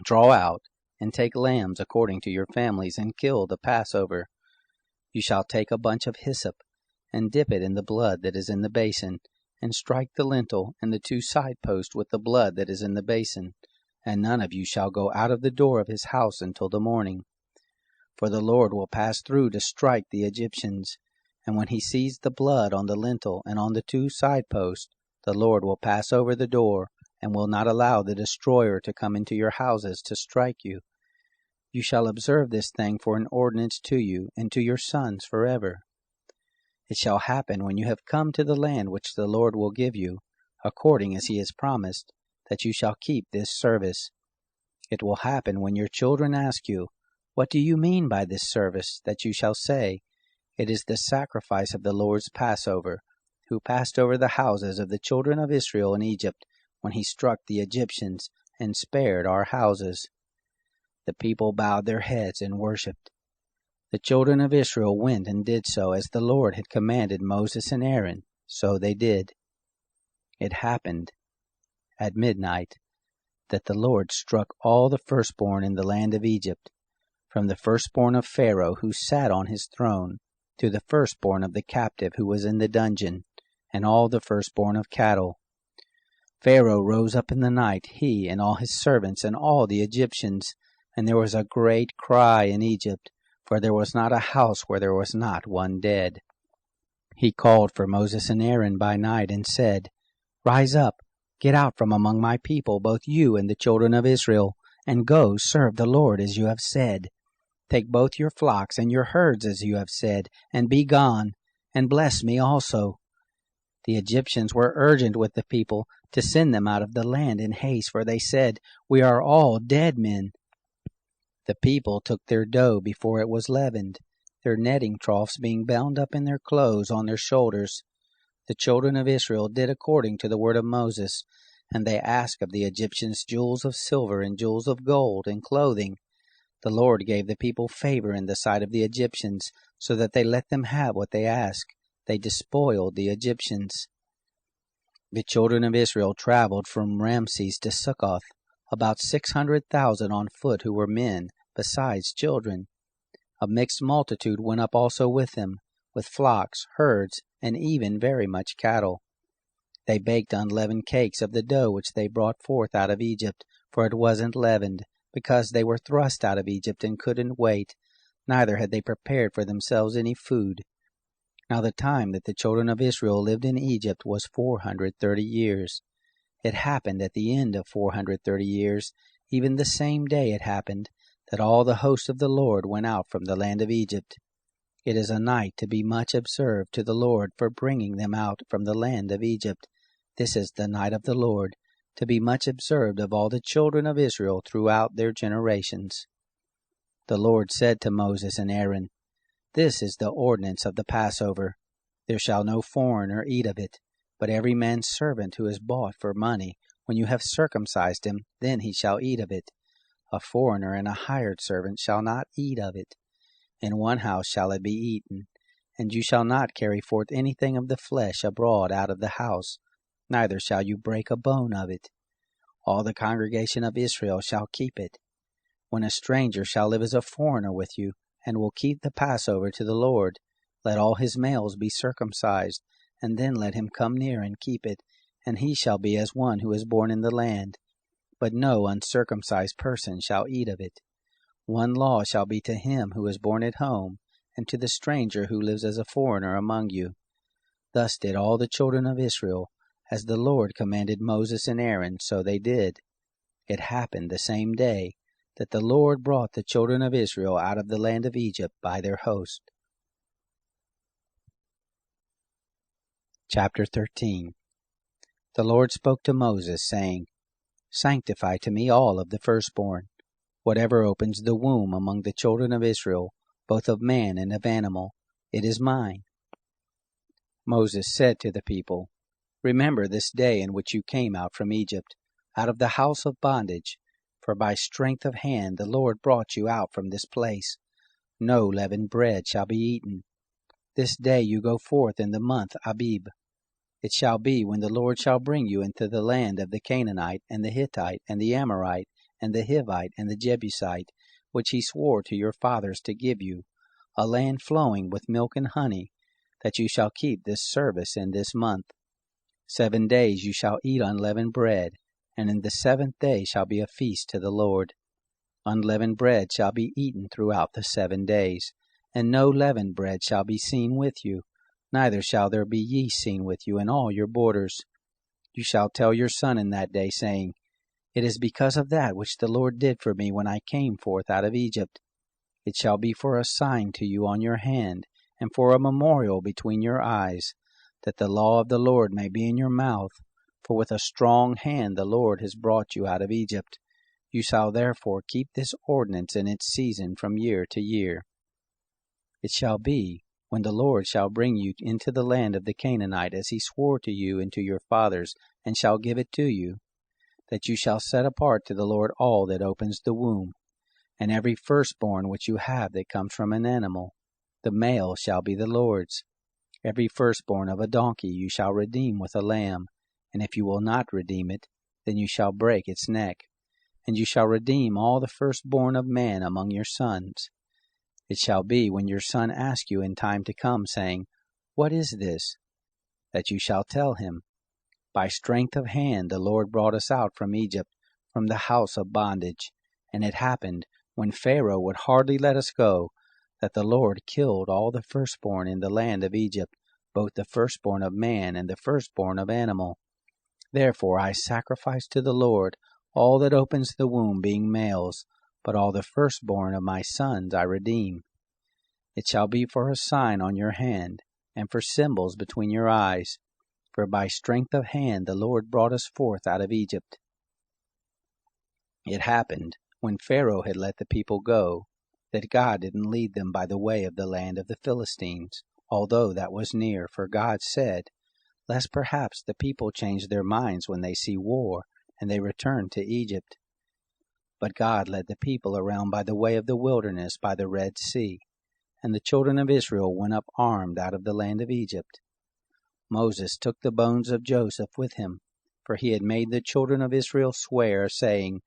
Draw out, and take lambs according to your families, and kill the Passover. You shall take a bunch of hyssop, and dip it in the blood that is in the basin, and strike the lintel and the 2 side posts with the blood that is in the basin. And none of you shall go out of the door of his house until the morning. For the Lord will pass through to strike the Egyptians, and when he sees the blood on the lintel and on the 2 side posts, the Lord will pass over the door, and will not allow the destroyer to come into your houses to strike you. You shall observe this thing for an ordinance to you and to your sons forever. It shall happen when you have come to the land which the Lord will give you, according as he has promised, that you shall keep this service. It will happen when your children ask you, What do you mean by this service? That you shall say, It is the sacrifice of the Lord's Passover, who passed over the houses of the children of Israel in Egypt, when he struck the Egyptians and spared our houses. The people bowed their heads and worshipped. The children of Israel went and did so as the Lord had commanded Moses and Aaron, so they did. It happened at midnight that the Lord struck all the firstborn in the land of Egypt, from the firstborn of Pharaoh who sat on his throne, to the firstborn of the captive who was in the dungeon, and all the firstborn of cattle. Pharaoh rose up in the night, he and all his servants and all the Egyptians, and there was a great cry in Egypt, for there was not a house where there was not one dead. He called for Moses and Aaron by night and said, Rise up, get out from among my people, both you and the children of Israel, and go serve the Lord as you have said. Take both your flocks and your herds as you have said, and be gone, and bless me also. The Egyptians were urgent with the people to send them out of the land in haste, for they said, We are all dead men. The people took their dough before it was leavened, their netting troughs being bound up in their clothes on their shoulders. The children of Israel did according to the word of Moses, and they asked of the Egyptians jewels of silver and jewels of gold and clothing. The Lord gave the people favor in the sight of the Egyptians, so that they let them have what they asked. They despoiled the Egyptians. The children of Israel traveled from Ramses to Sukkoth, about 600,000 on foot who were men, besides children. A mixed multitude went up also with them, with flocks, herds, and even very much cattle. They baked unleavened cakes of the dough which they brought forth out of Egypt, for it wasn't leavened, because they were thrust out of Egypt and couldn't wait, neither had they prepared for themselves any food. Now the time that the children of Israel lived in Egypt was 430 years. It happened at the end of 430 years, even the same day it happened, that all the host of the Lord went out from the land of Egypt. It is a night to be much observed to the Lord for bringing them out from the land of Egypt. This is the night of the Lord, to be much observed of all the children of Israel throughout their generations. The Lord said to Moses and Aaron, This is the ordinance of the Passover. There shall no foreigner eat of it, but every man's servant who is bought for money, when you have circumcised him, then he shall eat of it. A foreigner and a hired servant shall not eat of it. In one house shall it be eaten, and you shall not carry forth anything of the flesh abroad out of the house, neither shall you break a bone of it. All the congregation of Israel shall keep it. When a stranger shall live as a foreigner with you, and will keep the Passover to the Lord, let all his males be circumcised, and then let him come near and keep it, and he shall be as one who is born in the land. But no uncircumcised person shall eat of it. One law shall be to him who is born at home, and to the stranger who lives as a foreigner among you. Thus did all the children of Israel, as the Lord commanded Moses and Aaron, so they did. It happened the same day that the Lord brought the children of Israel out of the land of Egypt by their host. Chapter 13. The Lord spoke to Moses, saying, Sanctify to me all of the firstborn, whatever opens the womb among the children of Israel, both of man and of animal, it is mine. Moses said to the people, Remember this day in which you came out from Egypt, out of the house of bondage, for by strength of hand the Lord brought you out from this place. No leavened bread shall be eaten. This day you go forth in the month Abib. It shall be when the Lord shall bring you into the land of the Canaanite, and the Hittite, and the Amorite, and the Hivite, and the Jebusite, which he swore to your fathers to give you, a land flowing with milk and honey, that you shall keep this service in this month. 7 days you shall eat unleavened bread, and in the 7th day shall be a feast to the Lord. Unleavened bread shall be eaten throughout the 7 days, and no leavened bread shall be seen with you, neither shall there be yeast seen with you in all your borders. You shall tell your son in that day, saying, It is because of that which the Lord did for me when I came forth out of Egypt. It shall be for a sign to you on your hand, and for a memorial between your eyes, that the law of the Lord may be in your mouth. For with a strong hand the Lord has brought you out of Egypt. You shall therefore keep this ordinance in its season from year to year. It shall be, when the Lord shall bring you into the land of the Canaanite, as he swore to you and to your fathers, and shall give it to you, that you shall set apart to the Lord all that opens the womb, and every firstborn which you have that comes from an animal, the male shall be the Lord's. Every firstborn of a donkey you shall redeem with a lamb, and if you will not redeem it, then you shall break its neck. And you shall redeem all the firstborn of man among your sons. It shall be when your son asks you in time to come, saying, What is this? That you shall tell him, By strength of hand the Lord brought us out from Egypt, from the house of bondage. And it happened, when Pharaoh would hardly let us go, that the Lord killed all the firstborn in the land of Egypt, both the firstborn of man and the firstborn of animal. Therefore I sacrifice to the Lord all that opens the womb, being males, but all the firstborn of my sons I redeem. It shall be for a sign on your hand, and for symbols between your eyes, for by strength of hand the Lord brought us forth out of Egypt. It happened, when Pharaoh had let the people go, that God didn't lead them by the way of the land of the Philistines, although that was near, for God said, Lest perhaps the people change their minds when they see war, and they return to Egypt. But God led the people around by the way of the wilderness by the Red Sea, and the children of Israel went up armed out of the land of Egypt. Moses took the bones of Joseph with him, for he had made the children of Israel swear, saying,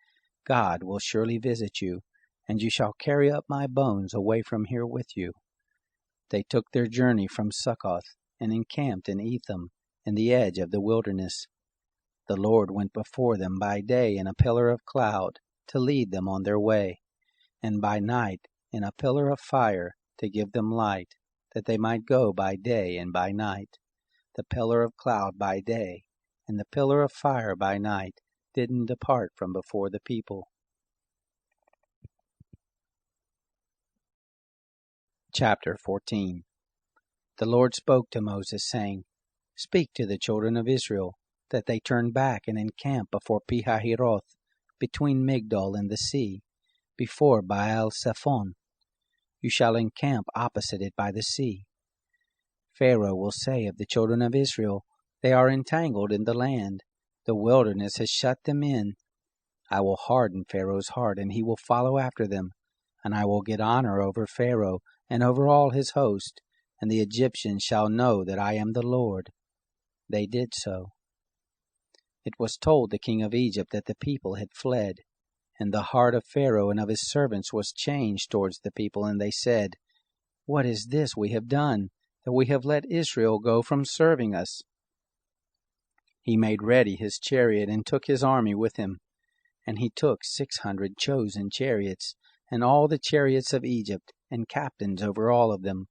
God will surely visit you, and you shall carry up my bones away from here with you. They took their journey from Sukkoth, and encamped in Etham, in the edge of the wilderness. The Lord went before them by day in a pillar of cloud, to lead them on their way, and by night in a pillar of fire, to give them light, that they might go by day and by night. The pillar of cloud by day, and the pillar of fire by night, didn't depart from before the people. Chapter 14. The Lord spoke to Moses, saying, Speak to the children of Israel, that they turn back and encamp before Pihahiroth, between Migdol and the sea, before Baal-Zephon. You shall encamp opposite it by the sea. Pharaoh will say of the children of Israel, They are entangled in the land. The wilderness has shut them in. I will harden Pharaoh's heart, and he will follow after them. And I will get honor over Pharaoh, and over all his host, and the Egyptians shall know that I am the Lord. They did so. It was told the king of Egypt that the people had fled, and the heart of Pharaoh and of his servants was changed towards the people, and they said, What is this we have done, that we have let Israel go from serving us? He made ready his chariot, and took his army with him. And he took 600 chosen chariots, and all the chariots of Egypt, and captains over all of them.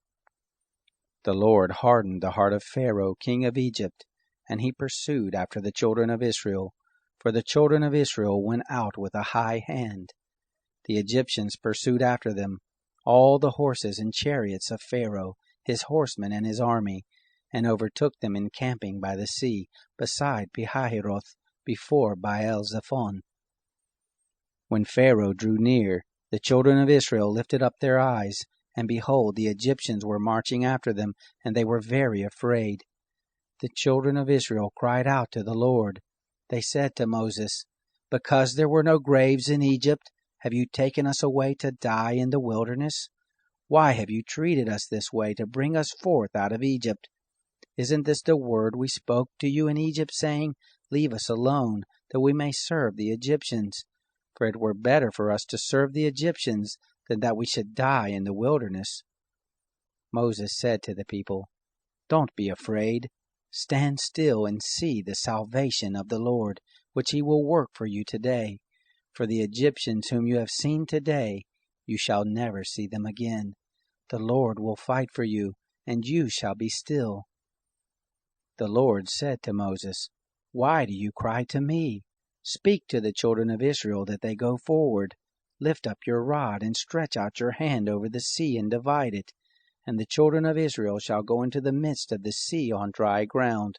The Lord hardened the heart of Pharaoh, king of Egypt, and he pursued after the children of Israel, for the children of Israel went out with a high hand. The Egyptians pursued after them, all the horses and chariots of Pharaoh, his horsemen and his army, and overtook them encamping by the sea, beside Pihahiroth, before Baal-Zephon. When Pharaoh drew near, the children of Israel lifted up their eyes, and behold, the Egyptians were marching after them, and they were very afraid. The children of Israel cried out to the Lord. They said to Moses, Because there were no graves in Egypt, have you taken us away to die in the wilderness? Why have you treated us this way to bring us forth out of Egypt? Isn't this the word we spoke to you in Egypt, saying, Leave us alone, that we may serve the Egyptians? For it were better for us to serve the Egyptians than that we should die in the wilderness. Moses said to the people, Don't be afraid. Stand still and see the salvation of the Lord, which he will work for you today. For the Egyptians whom you have seen today, you shall never see them again. The Lord will fight for you, and you shall be still. The Lord said to Moses, Why do you cry to me? Speak to the children of Israel that they go forward. Lift up your rod and stretch out your hand over the sea and divide it, and the children of Israel shall go into the midst of the sea on dry ground.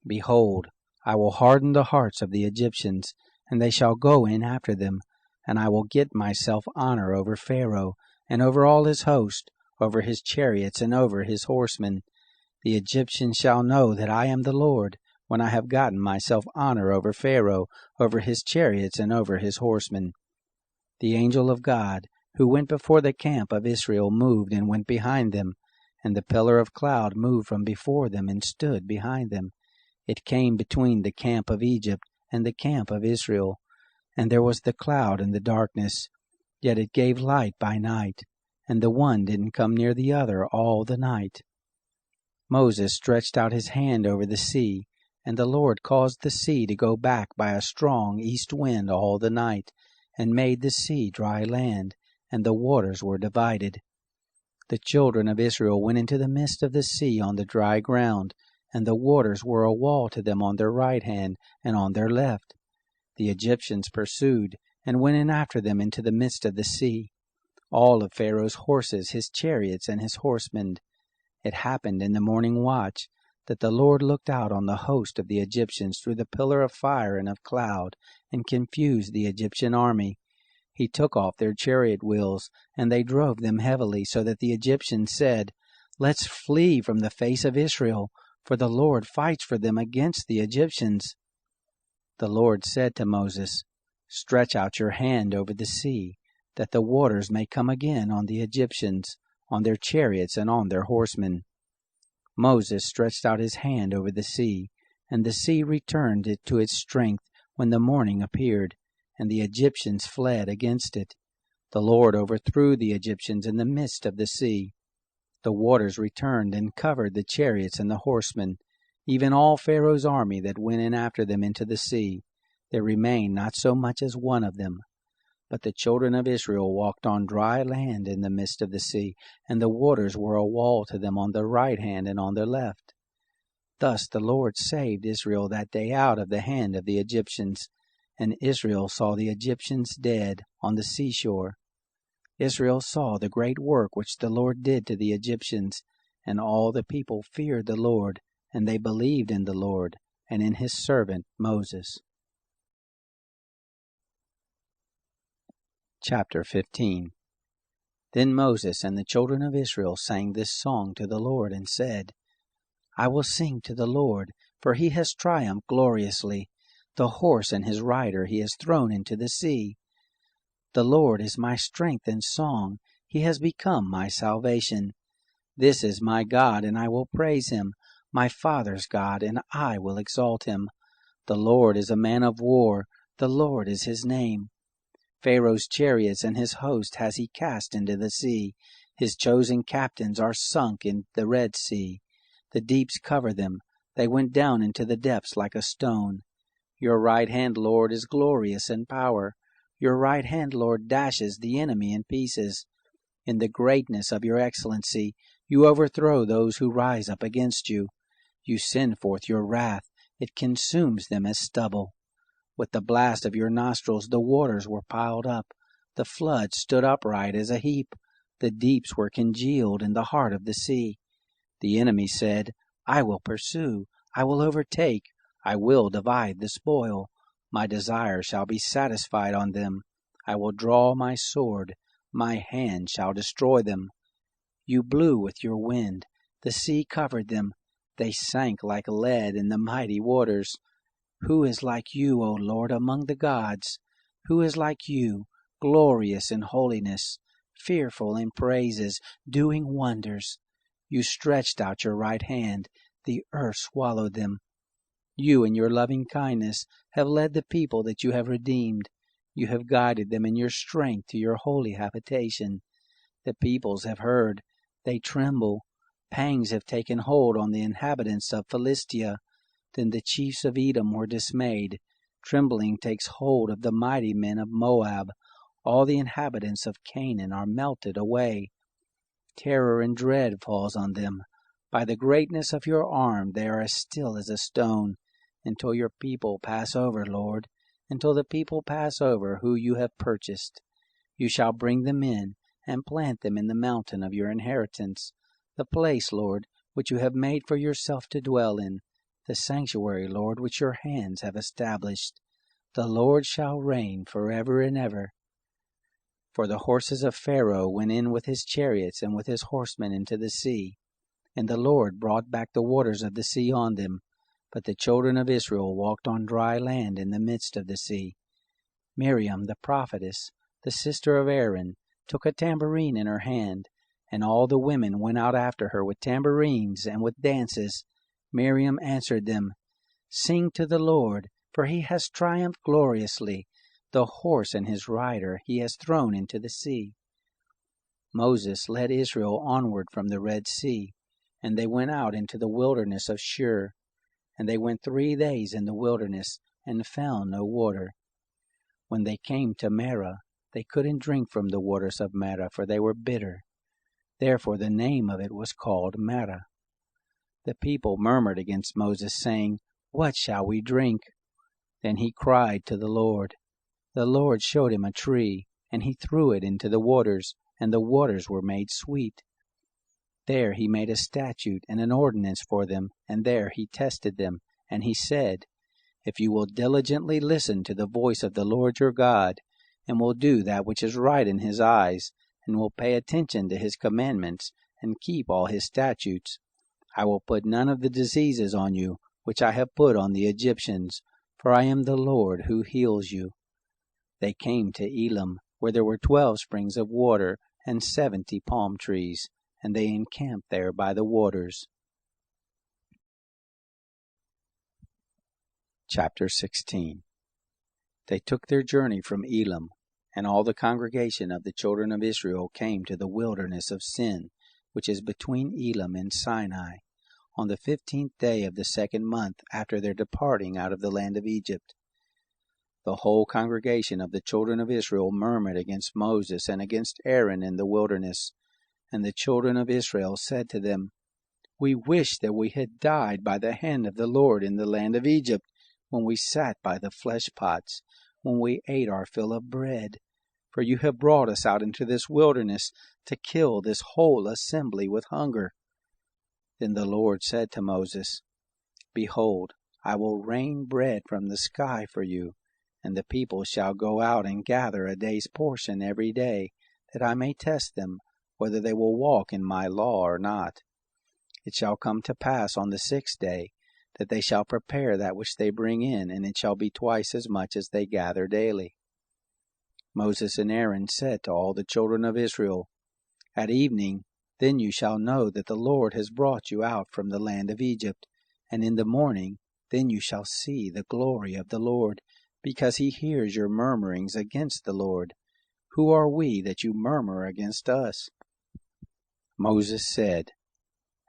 Behold, I will harden the hearts of the Egyptians, and they shall go in after them, and I will get myself honor over Pharaoh, and over all his host, over his chariots, and over his horsemen. The Egyptians shall know that I am the Lord, when I have gotten myself honor over Pharaoh, over his chariots, and over his horsemen. The angel of God, who went before the camp of Israel, moved and went behind them, and the pillar of cloud moved from before them and stood behind them. It came between the camp of Egypt and the camp of Israel, and there was the cloud and the darkness, yet it gave light by night, and the one didn't come near the other all the night. Moses stretched out his hand over the sea, and the Lord caused the sea to go back by a strong east wind all the night, and made the sea dry land, and the waters were divided. The children of Israel went into the midst of the sea on the dry ground, and the waters were a wall to them on their right hand and on their left. The Egyptians pursued, and went in after them into the midst of the sea, all of Pharaoh's horses, his chariots, and his horsemen. It happened in the morning watch that the Lord looked out on the host of the Egyptians through the pillar of fire and of cloud, and confused the Egyptian army. He took off their chariot wheels, and they drove them heavily, so that the Egyptians said, "Let's flee from the face of Israel, for the Lord fights for them against the Egyptians." The Lord said to Moses, "Stretch out your hand over the sea, that the waters may come again on the Egyptians, on their chariots and on their horsemen." Moses stretched out his hand over the sea, and the sea returned to its strength when the morning appeared, and the Egyptians fled against it. The Lord overthrew the Egyptians in the midst of the sea. The waters returned and covered the chariots and the horsemen, even all Pharaoh's army that went in after them into the sea. There remained not so much as one of them. But the children of Israel walked on dry land in the midst of the sea, and the waters were a wall to them on their right hand and on their left. Thus the Lord saved Israel that day out of the hand of the Egyptians, and Israel saw the Egyptians dead on the seashore. Israel saw the great work which the Lord did to the Egyptians, and all the people feared the Lord, and they believed in the Lord and in his servant Moses. Chapter 15. Then Moses and the children of Israel sang this song to the Lord, and said, "I will sing to the Lord, for he has triumphed gloriously. The horse and his rider he has thrown into the sea. The Lord is my strength and song. He has become my salvation. This is my God, and I will praise him, my father's God, and I will exalt him. The Lord is a man of war. The Lord is his name. Pharaoh's chariots and his host has he cast into the sea. His chosen captains are sunk in the Red Sea. The deeps cover them. They went down into the depths like a stone. Your right hand, Lord, is glorious in power. Your right hand, Lord, dashes the enemy in pieces. In the greatness of your excellency, you overthrow those who rise up against you. You send forth your wrath. It consumes them as stubble. With the blast of your nostrils the waters were piled up. The flood stood upright as a heap. The deeps were congealed in the heart of the sea. The enemy said, I will pursue, I will overtake, I will divide the spoil. My desire shall be satisfied on them. I will draw my sword, my hand shall destroy them. You blew with your wind, the sea covered them. They sank like lead in the mighty waters. Who is like you, O Lord, among the gods? Who is like you, glorious in holiness, fearful in praises, doing wonders? You stretched out your right hand, the earth swallowed them. You in your loving kindness have led the people that you have redeemed. You have guided them in your strength to your holy habitation. The peoples have heard, they tremble. Pangs have taken hold on the inhabitants of Philistia. Then the chiefs of Edom were dismayed. Trembling takes hold of the mighty men of Moab. All the inhabitants of Canaan are melted away. Terror and dread falls on them. By the greatness of your arm they are as still as a stone, until your people pass over, Lord, until the people pass over who you have purchased. You shall bring them in and plant them in the mountain of your inheritance, the place, Lord, which you have made for yourself to dwell in, the sanctuary, Lord, which your hands have established. The Lord shall reign forever and ever. For the horses of Pharaoh went in with his chariots and with his horsemen into the sea, and the Lord brought back the waters of the sea on them. But the children of Israel walked on dry land in the midst of the sea. Miriam the prophetess, the sister of Aaron, took a tambourine in her hand, and all the women went out after her with tambourines and with dances. Miriam answered them, Sing to the Lord, for he has triumphed gloriously. The horse and his rider he has thrown into the sea. Moses led Israel onward from the Red Sea, and they went out into the wilderness of Shur. And they went 3 days in the wilderness, and found no water. When they came to Marah, they couldn't drink from the waters of Marah, for they were bitter. Therefore the name of it was called Marah. The people murmured against Moses, saying, "What shall we drink?" Then he cried to the Lord. The Lord showed him a tree, and he threw it into the waters, and the waters were made sweet. There he made a statute and an ordinance for them, and there he tested them. And he said, "If you will diligently listen to the voice of the Lord your God, and will do that which is right in his eyes, and will pay attention to his commandments, and keep all his statutes, I will put none of the diseases on you, which I have put on the Egyptians, for I am the Lord who heals you." They came to Elim, where there were 12 springs of water, and 70 palm trees, and they encamped there by the waters. Chapter 16. They took their journey from Elim, and all the congregation of the children of Israel came to the wilderness of Sin, which is between Elim and Sinai, on the 15th day of the 2nd month after their departing out of the land of Egypt. The whole congregation of the children of Israel murmured against Moses and against Aaron in the wilderness. And the children of Israel said to them, "We wish that we had died by the hand of the Lord in the land of Egypt, when we sat by the flesh pots, when we ate our fill of bread. For you have brought us out into this wilderness to kill this whole assembly with hunger." Then the Lord said to Moses, "Behold, I will rain bread from the sky for you, and the people shall go out and gather a day's portion every day, that I may test them, whether they will walk in my law or not. It shall come to pass on the 6th day, that they shall prepare that which they bring in, and it shall be twice as much as they gather daily." Moses and Aaron said to all the children of Israel, "At evening, then you shall know that the Lord has brought you out from the land of Egypt, and in the morning, then you shall see the glory of the Lord, because he hears your murmurings against the Lord. Who are we that you murmur against us?" Moses said,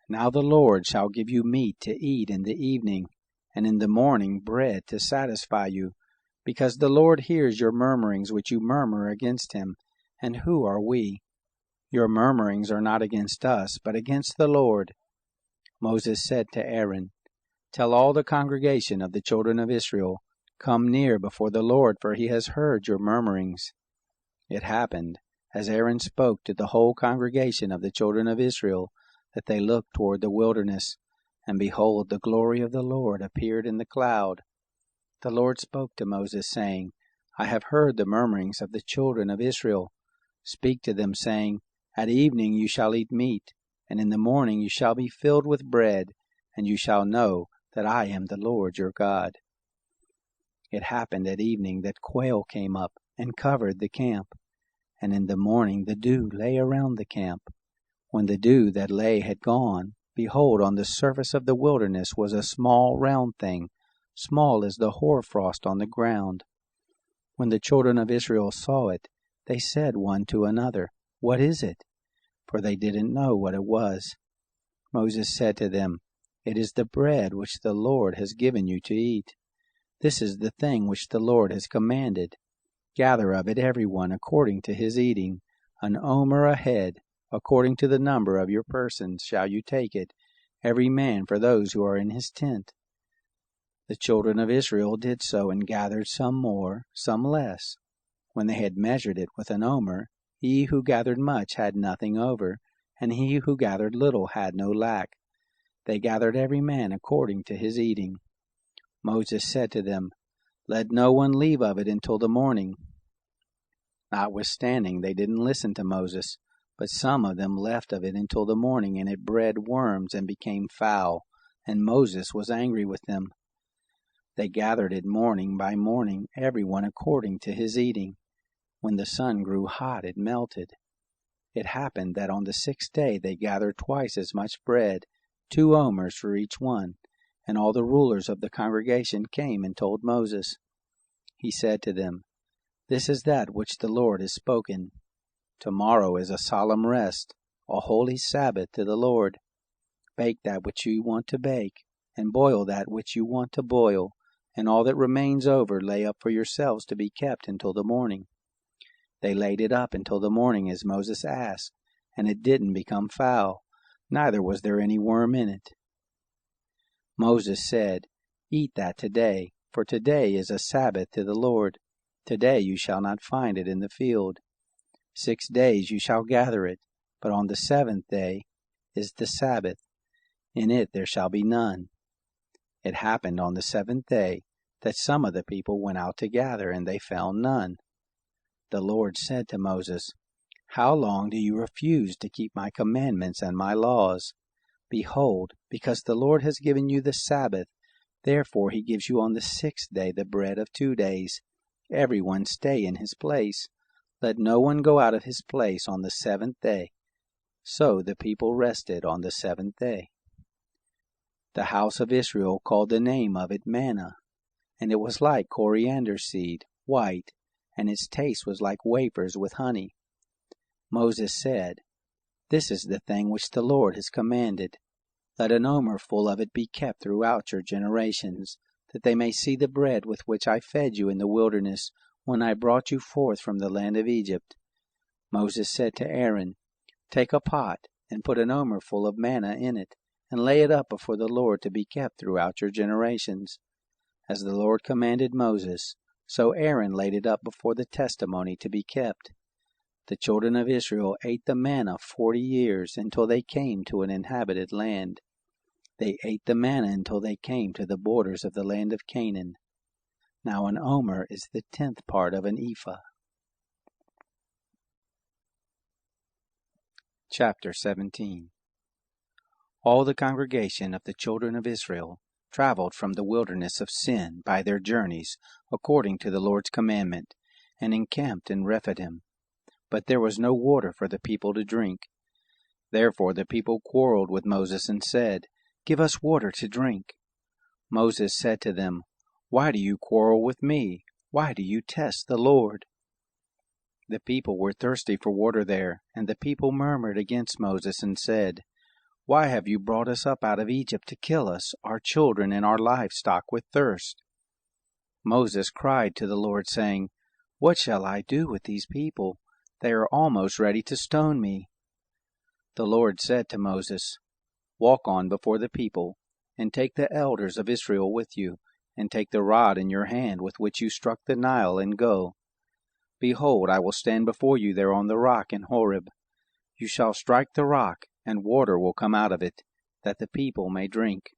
"Now the Lord shall give you meat to eat in the evening, and in the morning bread to satisfy you, because the Lord hears your murmurings which you murmur against him. And who are we? Your murmurings are not against us, but against the Lord." Moses said to Aaron, "Tell all the congregation of the children of Israel, come near before the Lord, for he has heard your murmurings." It happened, as Aaron spoke to the whole congregation of the children of Israel, that they looked toward the wilderness, and behold, the glory of the Lord appeared in the cloud. The Lord spoke to Moses, saying, "I have heard the murmurings of the children of Israel. Speak to them, saying, At evening you shall eat meat, and in the morning you shall be filled with bread, and you shall know that I am the Lord your God." It happened at evening that quail came up and covered the camp, and in the morning the dew lay around the camp. When the dew that lay had gone, behold, on the surface of the wilderness was a small round thing, small as the hoarfrost on the ground. When the children of Israel saw it, they said one to another, "What is it?" For they didn't know what it was. Moses said to them, "It is the bread which the Lord has given you to eat. This is the thing which the Lord has commanded. Gather of it every one according to his eating, an omer a head, according to the number of your persons shall you take it, every man for those who are in his tent." The children of Israel did so, and gathered some more, some less. When they had measured it with an omer, he who gathered much had nothing over, and he who gathered little had no lack. They gathered every man according to his eating. Moses said to them, "Let no one leave of it until the morning." Notwithstanding, they didn't listen to Moses, but some of them left of it until the morning, and it bred worms and became foul, and Moses was angry with them. They gathered it morning by morning, every one according to his eating. When the sun grew hot, it melted. It happened that on the 6th day they gathered twice as much bread, 2 omers for each one. And all the rulers of the congregation came and told Moses. He said to them, "This is that which the Lord has spoken. Tomorrow is a solemn rest, a holy Sabbath to the Lord. Bake that which you want to bake, and boil that which you want to boil, and all that remains over lay up for yourselves to be kept until the morning. They laid it up until the morning as Moses asked, and it didn't become foul, neither was there any worm in it. Moses said, Eat that today, for today is a Sabbath to the Lord. Today you shall not find it in the field. 6 days you shall gather it, but on the 7th day is the Sabbath. In it there shall be none. It happened on the 7th day that some of the people went out to gather, and they found none. The Lord said to Moses, How long do you refuse to keep my commandments and my laws? Behold, because the Lord has given you the Sabbath, therefore he gives you on the 6th day the bread of 2 days. Every one stay in his place. Let no one go out of his place on the 7th day. So the people rested on the 7th day. The house of Israel called the name of it manna, and it was like coriander seed, white, and its taste was like wafers with honey. Moses said, This is the thing which the Lord has commanded. Let an omer full of it be kept throughout your generations, that they may see the bread with which I fed you in the wilderness when I brought you forth from the land of Egypt. Moses said to Aaron, Take a pot, and put an omer full of manna in it, and lay it up before the Lord to be kept throughout your generations. As the Lord commanded Moses, so Aaron laid it up before the testimony to be kept. The children of Israel ate the manna 40 years, until they came to an inhabited land. They ate the manna until they came to the borders of the land of Canaan. Now an omer is the 10th part of an ephah. Chapter 17. All the congregation of the children of Israel traveled from the wilderness of Sin by their journeys, according to the Lord's commandment, and encamped in Rephidim. But there was no water for the people to drink. Therefore the people quarreled with Moses and said, Give us water to drink. Moses said to them, Why do you quarrel with me? Why do you test the Lord? The people were thirsty for water there, and the people murmured against Moses and said, Why have you brought us up out of Egypt to kill us, our children, and our livestock with thirst? Moses cried to the Lord, saying, What shall I do with these people? They are almost ready to stone me. The Lord said to Moses, Walk on before the people, and take the elders of Israel with you, and take the rod in your hand with which you struck the Nile, and go. Behold, I will stand before you there on the rock in Horeb. You shall strike the rock, and water will come out of it, that the people may drink.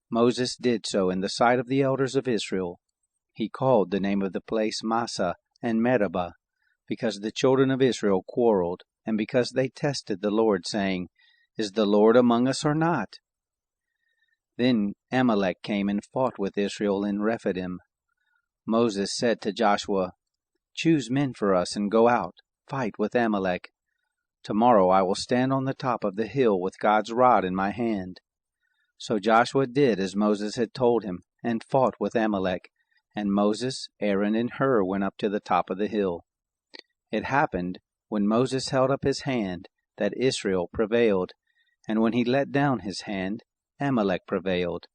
Moses did so in the sight of the elders of Israel. He called the name of the place Massah and Meribah, because the children of Israel quarreled, and because they tested the Lord, saying, Is the Lord among us or not? Then Amalek came and fought with Israel in Rephidim. Moses said to Joshua, Choose men for us and go out, fight with Amalek. Tomorrow I will stand on the top of the hill with God's rod in my hand. So Joshua did as Moses had told him, and fought with Amalek, and Moses, Aaron, and Hur went up to the top of the hill. It happened, when Moses held up his hand, that Israel prevailed, and when he let down his hand, Amalek prevailed.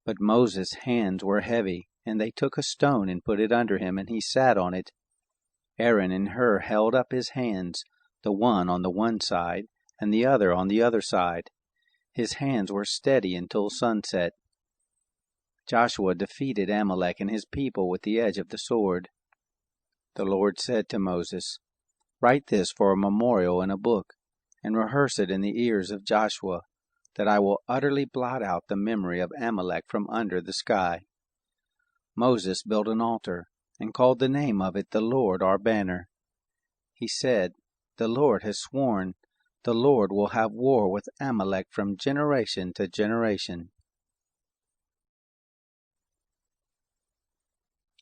But Moses' hands were heavy, and they took a stone and put it under him, and he sat on it. Aaron and Hur held up his hands, the one on the one side, and the other on the other side. His hands were steady until sunset. Joshua defeated Amalek and his people with the edge of the sword. The Lord said to Moses, Write this for a memorial in a book, and rehearse it in the ears of Joshua, that I will utterly blot out the memory of Amalek from under the sky. Moses built an altar, and called the name of it the Lord our banner. He said, The Lord has sworn, the Lord will have war with Amalek from generation to generation.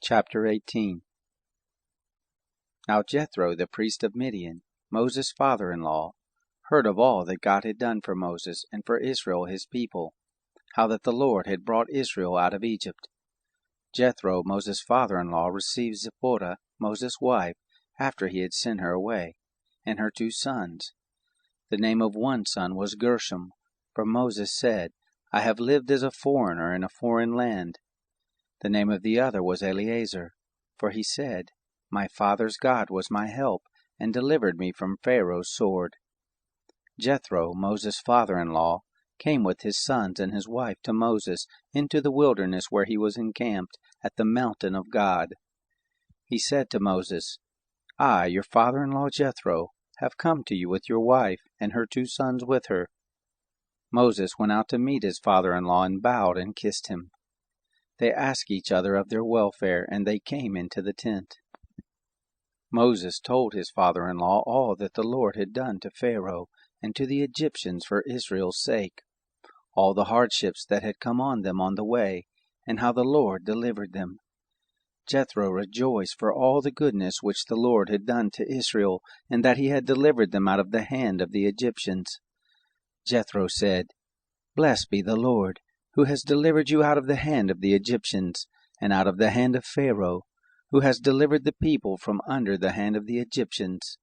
Chapter 18. Now Jethro, the priest of Midian, Moses' father-in-law, heard of all that God had done for Moses and for Israel his people, how that the Lord had brought Israel out of Egypt. Jethro, Moses' father-in-law, received Zipporah, Moses' wife, after he had sent her away, and her 2 sons. The name of one son was Gershom, for Moses said, I have lived as a foreigner in a foreign land. The name of the other was Eleazar, for he said, My father's God was my help, and delivered me from Pharaoh's sword. Jethro, Moses' father-in-law, came with his sons and his wife to Moses into the wilderness where he was encamped at the mountain of God. He said to Moses, I, your father-in-law Jethro, have come to you with your wife and her 2 sons with her. Moses went out to meet his father-in-law and bowed and kissed him. They asked each other of their welfare, and they came into the tent. Moses told his father-in-law all that the Lord had done to Pharaoh and to the Egyptians for Israel's sake, all the hardships that had come on them on the way, and how the Lord delivered them. Jethro rejoiced for all the goodness which the Lord had done to Israel, and that he had delivered them out of the hand of the Egyptians. Jethro said, Blessed be the Lord, who has delivered you out of the hand of the Egyptians, and out of the hand of Pharaoh, who has delivered the people from under the hand of the Egyptians.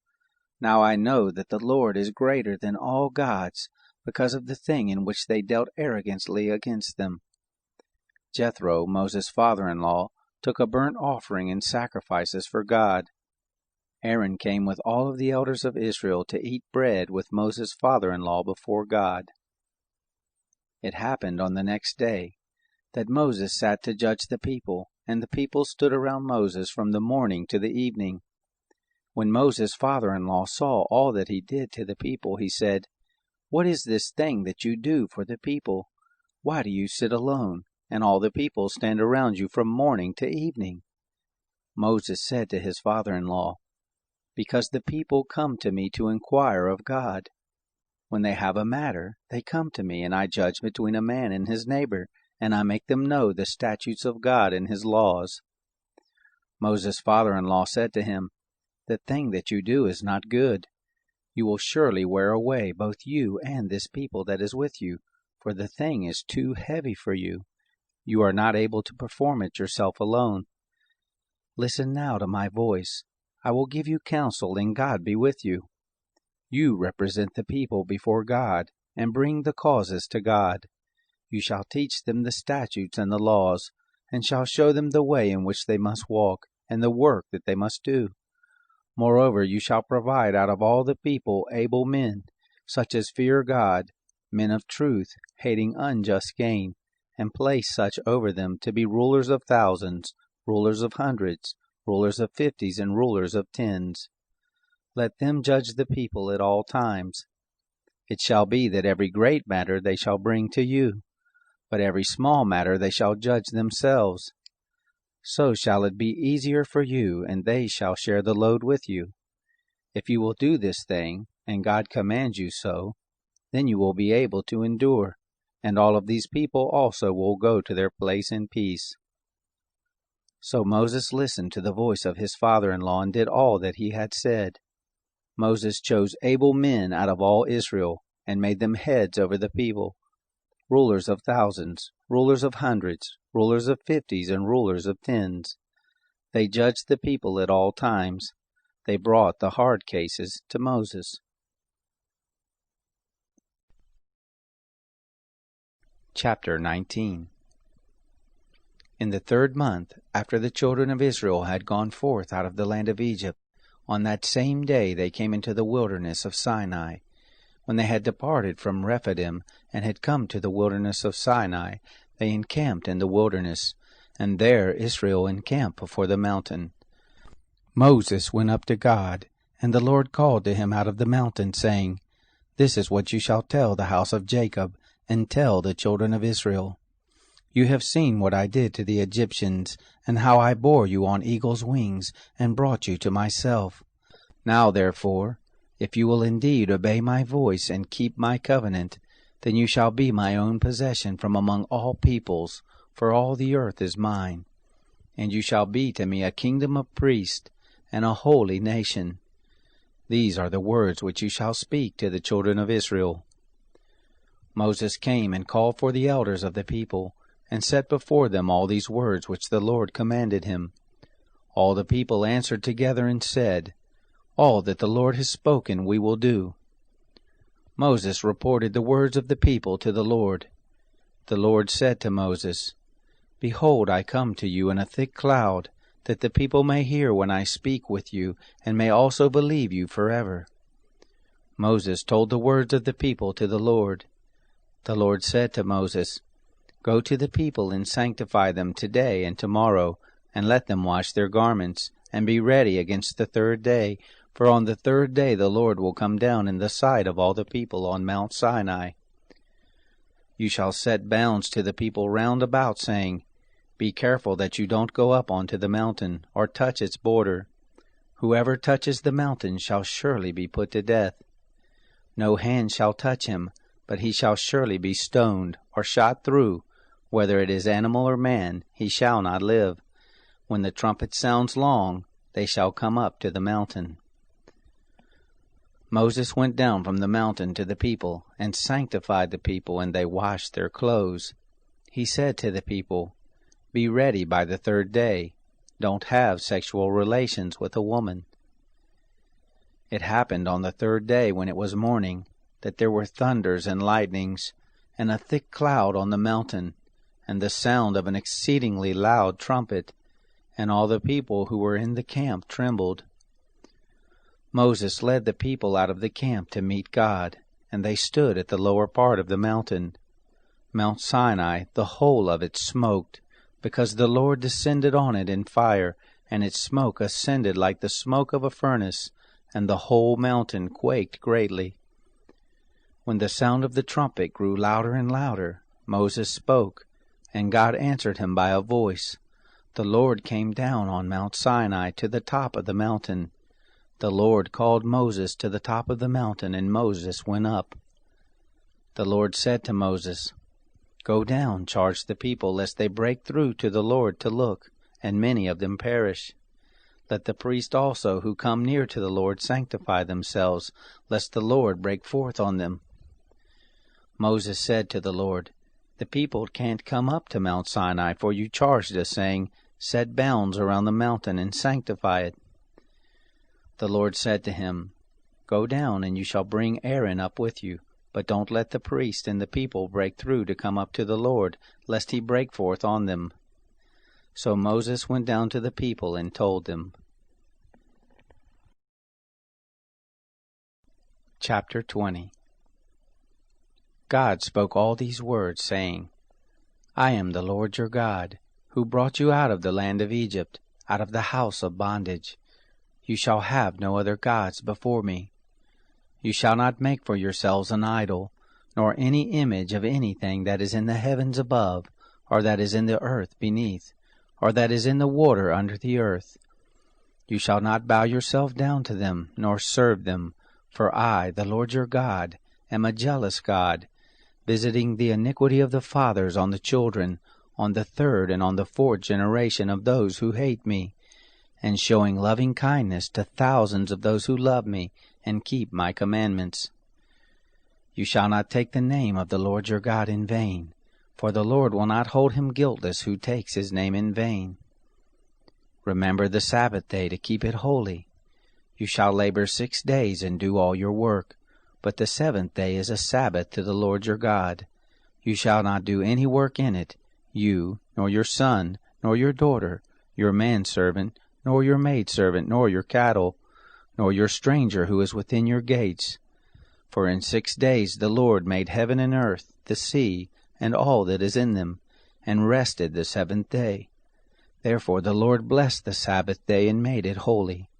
Now I know that the Lord is greater than all gods, because of the thing in which they dealt arrogantly against them. Jethro, Moses' father-in-law, took a burnt offering and sacrifices for God. Aaron came with all of the elders of Israel to eat bread with Moses' father-in-law before God. It happened on the next day that Moses sat to judge the people, and the people stood around Moses from the morning to the evening. When Moses' father-in-law saw all that he did to the people, he said, What is this thing that you do for the people? Why do you sit alone, and all the people stand around you from morning to evening? Moses said to his father-in-law, Because the people come to me to inquire of God. When they have a matter, they come to me, and I judge between a man and his neighbor, and I make them know the statutes of God and his laws. Moses' father-in-law said to him, The thing that you do is not good. You will surely wear away both you and this people that is with you, for the thing is too heavy for you. You are not able to perform it yourself alone. Listen now to my voice. I will give you counsel, and God be with you. You represent the people before God, and bring the causes to God. You shall teach them the statutes and the laws, and shall show them the way in which they must walk, and the work that they must do. Moreover, you shall provide out of all the people able men, such as fear God, men of truth, hating unjust gain, and place such over them to be rulers of thousands, rulers of hundreds, rulers of 50s, and rulers of 10s. Let them judge the people at all times. It shall be that every great matter they shall bring to you, but every small matter they shall judge themselves. So shall it be easier for you, and they shall share the load with you. If you will do this thing, and God commands you so, then you will be able to endure, and all of these people also will go to their place in peace. So Moses listened to the voice of his father-in-law and did all that he had said. Moses chose able men out of all Israel, and made them heads over the people, rulers of thousands, rulers of hundreds, rulers of 50s, and rulers of 10s. They judged the people at all times. They brought the hard cases to Moses. Chapter 19. In the 3rd month, after the children of Israel had gone forth out of the land of Egypt, on that same day they came into the wilderness of Sinai. When they had departed from Rephidim, and had come to the wilderness of Sinai, they encamped in the wilderness, and there Israel encamped before the mountain. Moses went up to God, and the Lord called to him out of the mountain, saying, This is what you shall tell the house of Jacob, and tell the children of Israel. You have seen what I did to the Egyptians, and how I bore you on eagle's wings, and brought you to myself. Now therefore, if you will indeed obey my voice and keep my covenant, then you shall be my own possession from among all peoples, for all the earth is mine. And you shall be to me a kingdom of priests, and a holy nation. These are the words which you shall speak to the children of Israel. Moses came and called for the elders of the people, and set before them all these words which the Lord commanded him. All the people answered together and said, All that the Lord has spoken we will do." Moses reported the words of the people to the Lord. The Lord said to Moses, "Behold, I come to you in a thick cloud, that the people may hear when I speak with you, and may also believe you forever." Moses told the words of the people to the Lord. The Lord said to Moses, "Go to the people and sanctify them today and tomorrow, and let them wash their garments, and be ready against the third day, for on the third day the Lord will come down in the sight of all the people on Mount Sinai. You shall set bounds to the people round about, saying, Be careful that you don't go up onto the mountain, or touch its border. Whoever touches the mountain shall surely be put to death. No hand shall touch him, but he shall surely be stoned, or shot through. Whether it is animal or man, he shall not live. When the trumpet sounds long, they shall come up to the mountain." Moses went down from the mountain to the people, and sanctified the people, and they washed their clothes. He said to the people, "Be ready by the third day. Don't have sexual relations with a woman." It happened on the third day, when it was morning, that there were thunders and lightnings, and a thick cloud on the mountain, and the sound of an exceedingly loud trumpet, and all the people who were in the camp trembled. Moses led the people out of the camp to meet God, and they stood at the lower part of the mountain. Mount Sinai, the whole of it smoked, because the Lord descended on it in fire, and its smoke ascended like the smoke of a furnace, and the whole mountain quaked greatly. When the sound of the trumpet grew louder and louder, Moses spoke, and God answered him by a voice. The Lord came down on Mount Sinai to the top of the mountain. The Lord called Moses to the top of the mountain, and Moses went up. The Lord said to Moses, "Go down, charge the people, lest they break through to the Lord to look, and many of them perish. Let the priests also who come near to the Lord sanctify themselves, lest the Lord break forth on them." Moses said to the Lord, "The people can't come up to Mount Sinai, for you charged us, saying, 'Set bounds around the mountain and sanctify it.'" The Lord said to him, "Go down, and you shall bring Aaron up with you, but don't let the priest and the people break through to come up to the Lord, lest he break forth on them." So Moses went down to the people and told them. Chapter 20. God spoke all these words, saying, "I am the Lord your God, who brought you out of the land of Egypt, out of the house of bondage. You shall have no other gods before me. You shall not make for yourselves an idol, nor any image of anything that is in the heavens above, or that is in the earth beneath, or that is in the water under the earth. You shall not bow yourself down to them, nor serve them, for I, the Lord your God, am a jealous God, visiting the iniquity of the fathers on the children, on the third and on the fourth generation of those who hate me, and showing loving kindness to thousands of those who love me and keep my commandments. You shall not take the name of the Lord your God in vain, for the Lord will not hold him guiltless who takes his name in vain. Remember the Sabbath day to keep it holy. You shall labor 6 days and do all your work, but the seventh day is a Sabbath to the Lord your God. You shall not do any work in it, you, nor your son, nor your daughter, your manservant, nor your maidservant, nor your cattle, nor your stranger who is within your gates. For in 6 days the Lord made heaven and earth, the sea, and all that is in them, and rested the seventh day. Therefore the Lord blessed the Sabbath day and made it holy.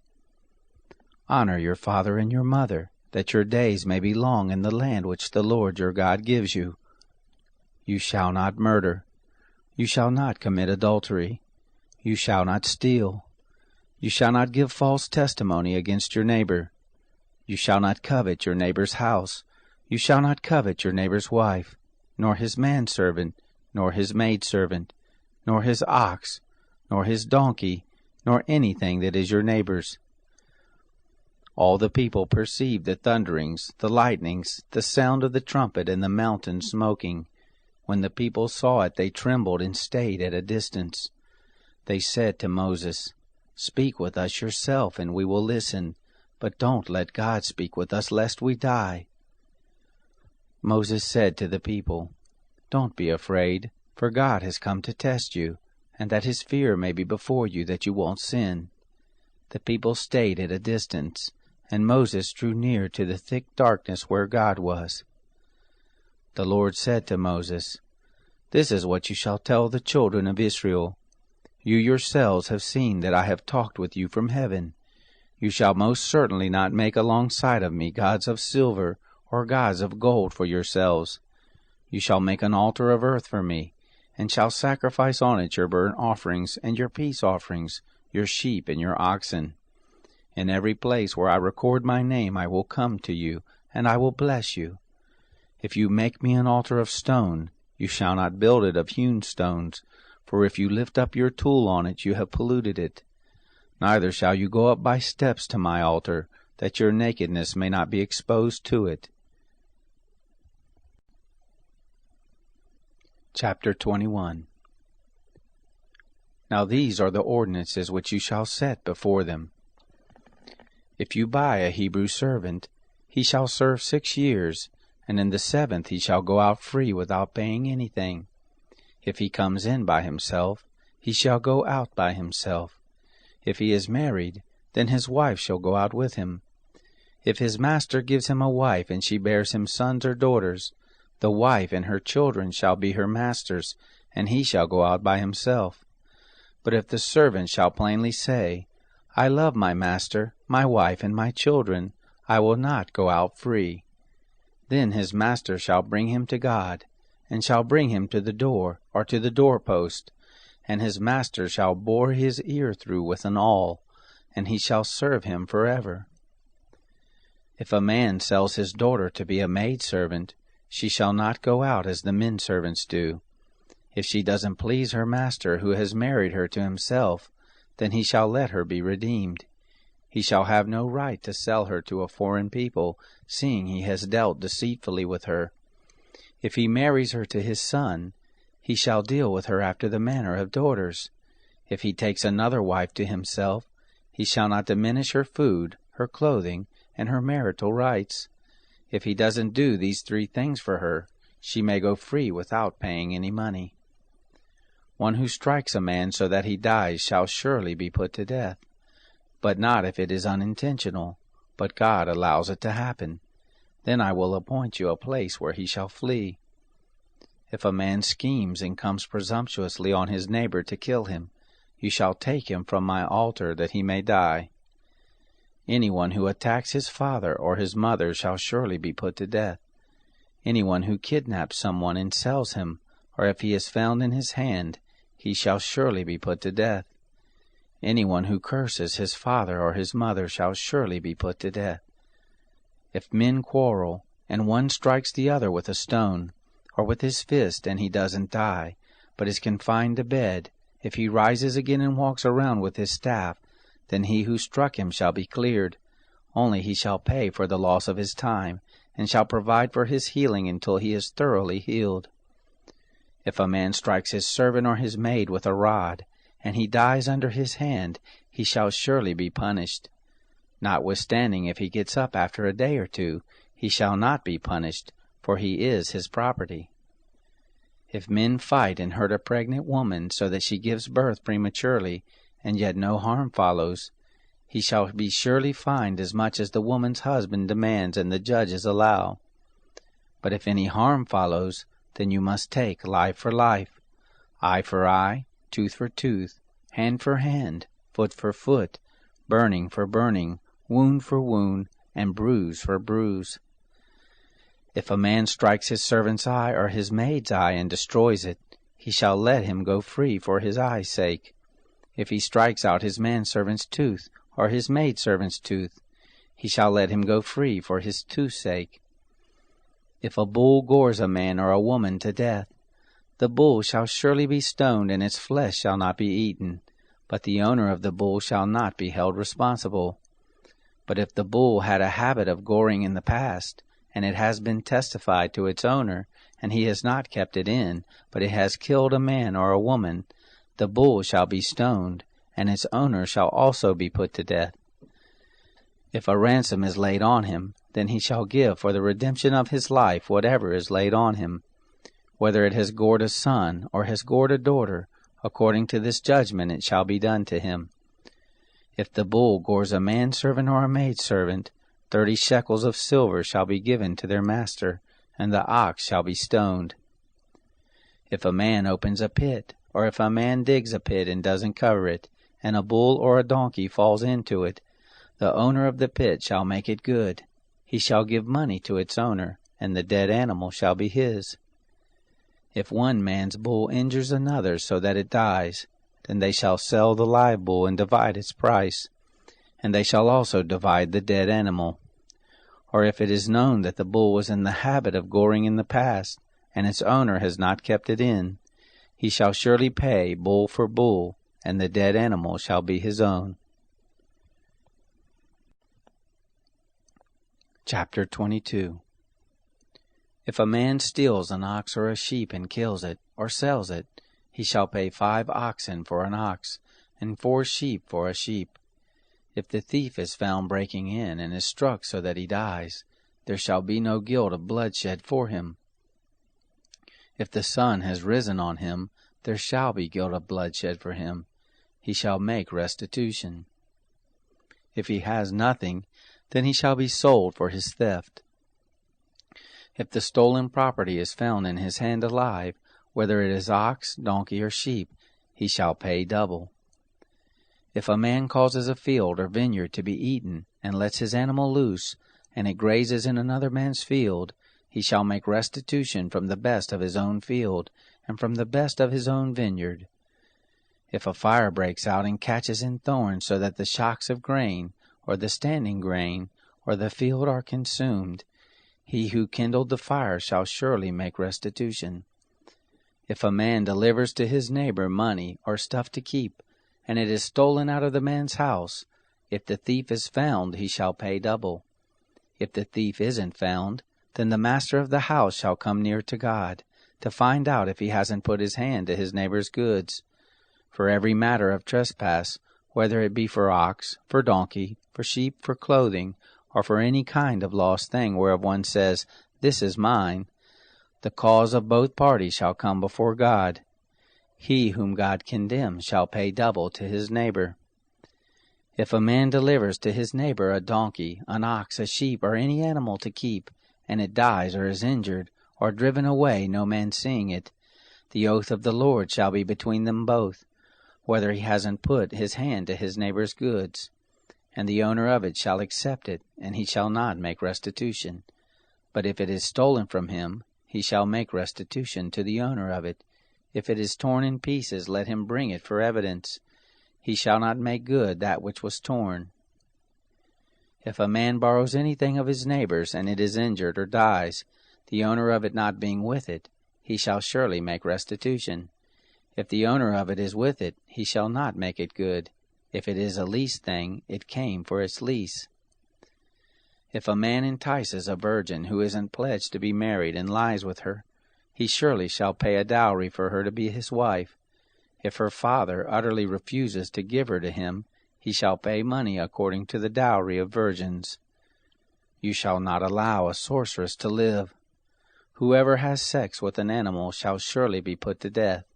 Honor your father and your mother, that your days may be long in the land which the Lord your God gives you. You shall not murder. You shall not commit adultery. You shall not steal. You shall not give false testimony against your neighbor. You shall not covet your neighbor's house. You shall not covet your neighbor's wife, nor his manservant, nor his maidservant, nor his ox, nor his donkey, nor anything that is your neighbor's. All the people perceived the thunderings, the lightnings, the sound of the trumpet, and the mountain smoking. When the people saw it, they trembled and stayed at a distance. They said to Moses, "Speak with us yourself, and we will listen. but don't let God speak with us lest we die." Moses said to the people, "Don't be afraid, for God has come to test you, and that his fear may be before you, that you won't sin." The people stayed at a distance, and Moses drew near to the thick darkness where God was. The Lord said to Moses, "This is what you shall tell the children of Israel. You yourselves have seen that I have talked with you from heaven. You shall most certainly not make alongside of me gods of silver or gods of gold for yourselves. You shall make an altar of earth for me, and shall sacrifice on it your burnt offerings and your peace offerings, your sheep and your oxen. In every place where I record my name I will come to you, and I will bless you. If you make me an altar of stone, you shall not build it of hewn stones, for if you lift up your tool on it, you have polluted it. Neither shall you go up by steps to my altar, that your nakedness may not be exposed to it." Chapter 21. Now these are the ordinances which you shall set before them. If you buy a Hebrew servant, he shall serve 6 years, and in the 7th he shall go out free without paying anything. If he comes in by himself, he shall go out by himself. If he is married, then his wife shall go out with him. If his master gives him a wife, and she bears him sons or daughters, the wife and her children shall be her master's, and he shall go out by himself. But if the servant shall plainly say, "I love my master, my wife, and my children, I will not go out free," then his master shall bring him to God, and shall bring him to the door, or to the doorpost, and his master shall bore his ear through with an awl, and he shall serve him forever. If a man sells his daughter to be a maidservant, she shall not go out as the men servants do. If she doesn't please her master who has married her to himself, then he shall let her be redeemed. He shall have no right to sell her to a foreign people, seeing he has dealt deceitfully with her. If he marries her to his son, he shall deal with her after the manner of daughters. If he takes another wife to himself, he shall not diminish her food, her clothing, and her marital rights. If he doesn't do these 3 things for her, she may go free without paying any money. One who strikes a man so that he dies shall surely be put to death, but not if it is unintentional, but God allows it to happen. Then I will appoint you a place where he shall flee. If a man schemes and comes presumptuously on his neighbor to kill him, you shall take him from my altar that he may die. Anyone who attacks his father or his mother shall surely be put to death. Anyone who kidnaps someone and sells him, or if he is found in his hand, he shall surely be put to death. Anyone who curses his father or his mother shall surely be put to death. If men quarrel, and one strikes the other with a stone, or with his fist, and he doesn't die, but is confined to bed, if he rises again and walks around with his staff, then he who struck him shall be cleared. Only he shall pay for the loss of his time, and shall provide for his healing until he is thoroughly healed. If a man strikes his servant or his maid with a rod, and he dies under his hand, he shall surely be punished. Notwithstanding, if he gets up after a day or 2, he shall not be punished, for he is his property. If men fight and hurt a pregnant woman so that she gives birth prematurely, and yet no harm follows, he shall be surely fined as much as the woman's husband demands and the judges allow. But if any harm follows, then you must take life for life, eye for eye, tooth for tooth, hand for hand, foot for foot, burning for burning, wound for wound, and bruise for bruise. If a man strikes his servant's eye or his maid's eye and destroys it, he shall let him go free for his eye's sake. If he strikes out his manservant's tooth or his maidservant's tooth, he shall let him go free for his tooth's sake. If a bull gores a man or a woman to death, the bull shall surely be stoned, and its flesh shall not be eaten, but the owner of the bull shall not be held responsible. But if the bull had a habit of goring in the past, and it has been testified to its owner, and he has not kept it in, but it has killed a man or a woman, the bull shall be stoned, and its owner shall also be put to death. If a ransom is laid on him, then he shall give for the redemption of his life whatever is laid on him, whether it has gored a son or has gored a daughter. According to this judgment it shall be done to him. If the bull gores a manservant or a maidservant, 30 shekels of silver shall be given to their master, and the ox shall be stoned. If a man opens a pit, or if a man digs a pit and doesn't cover it, and a bull or a donkey falls into it, the owner of the pit shall make it good. He shall give money to its owner, and the dead animal shall be his. If one man's bull injures another so that it dies, then they shall sell the live bull and divide its price, and they shall also divide the dead animal. Or if it is known that the bull was in the habit of goring in the past, and its owner has not kept it in, he shall surely pay bull for bull, and the dead animal shall be his own. Chapter 22. If a man steals an ox or a sheep and kills it, or sells it, he shall pay 5 oxen for an ox, and 4 sheep for a sheep. If the thief is found breaking in, and is struck so that he dies, there shall be no guilt of bloodshed for him. If the sun has risen on him, there shall be guilt of bloodshed for him. He shall make restitution. If he has nothing, then he shall be sold for his theft. If the stolen property is found in his hand alive, whether it is ox, donkey, or sheep, he shall pay double. If a man causes a field or vineyard to be eaten, and lets his animal loose, and it grazes in another man's field, he shall make restitution from the best of his own field, and from the best of his own vineyard. If a fire breaks out and catches in thorns, so that the shocks of grain, or the standing grain, or the field are consumed, he who kindled the fire shall surely make restitution. If a man delivers to his neighbor money or stuff to keep, and it is stolen out of the man's house, if the thief is found, he shall pay double. If the thief isn't found, then the master of the house shall come near to God, to find out if he hasn't put his hand to his neighbor's goods. For every matter of trespass, whether it be for ox, for donkey, for sheep, for clothing, or for any kind of lost thing whereof one says, "This is mine," the cause of both parties shall come before God. He whom God condemns shall pay double to his neighbor. If a man delivers to his neighbor a donkey, an ox, a sheep, or any animal to keep, and it dies or is injured, or driven away, no man seeing it, the oath of the Lord shall be between them both, whether he hasn't put his hand to his neighbor's goods. And the owner of it shall accept it, and he shall not make restitution. But if it is stolen from him, he shall make restitution to the owner of it. If it is torn in pieces, let him bring it for evidence. He shall not make good that which was torn. If a man borrows anything of his neighbor's, and it is injured or dies, the owner of it not being with it, he shall surely make restitution. If the owner of it is with it, he shall not make it good. If it is a leased thing, it came for its lease. If a man entices a virgin who isn't pledged to be married and lies with her, he surely shall pay a dowry for her to be his wife. If her father utterly refuses to give her to him, he shall pay money according to the dowry of virgins. You shall not allow a sorceress to live. Whoever has sex with an animal shall surely be put to death.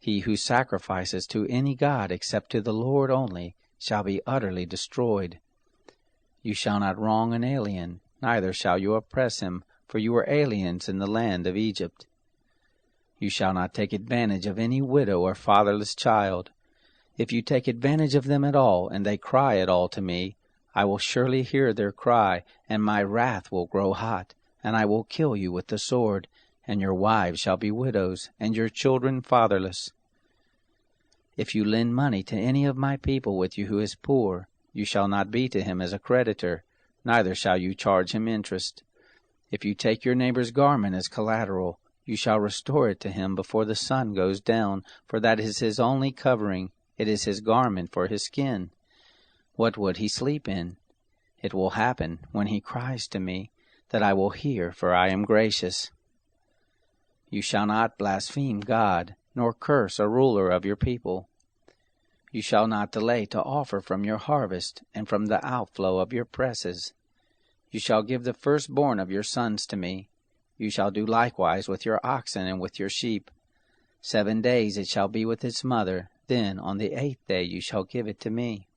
He who sacrifices to any god except to the Lord only shall be utterly destroyed. You shall not wrong an alien, neither shall you oppress him, for you were aliens in the land of Egypt. You shall not take advantage of any widow or fatherless child. If you take advantage of them at all, and they cry at all to me, I will surely hear their cry, and my wrath will grow hot, and I will kill you with the sword, and your wives shall be widows, and your children fatherless. If you lend money to any of my people with you who is poor, you shall not be to him as a creditor, neither shall you charge him interest. If you take your neighbor's garment as collateral, you shall restore it to him before the sun goes down, for that is his only covering, it is his garment for his skin. What would he sleep in? It will happen, when he cries to me, that I will hear, for I am gracious. You shall not blaspheme God, nor curse a ruler of your people. You shall not delay to offer from your harvest, and from the outflow of your presses. You shall give the firstborn of your sons to me. You shall do likewise with your oxen and with your sheep. 7 days it shall be with its mother, then on the 8th day you shall give it to me.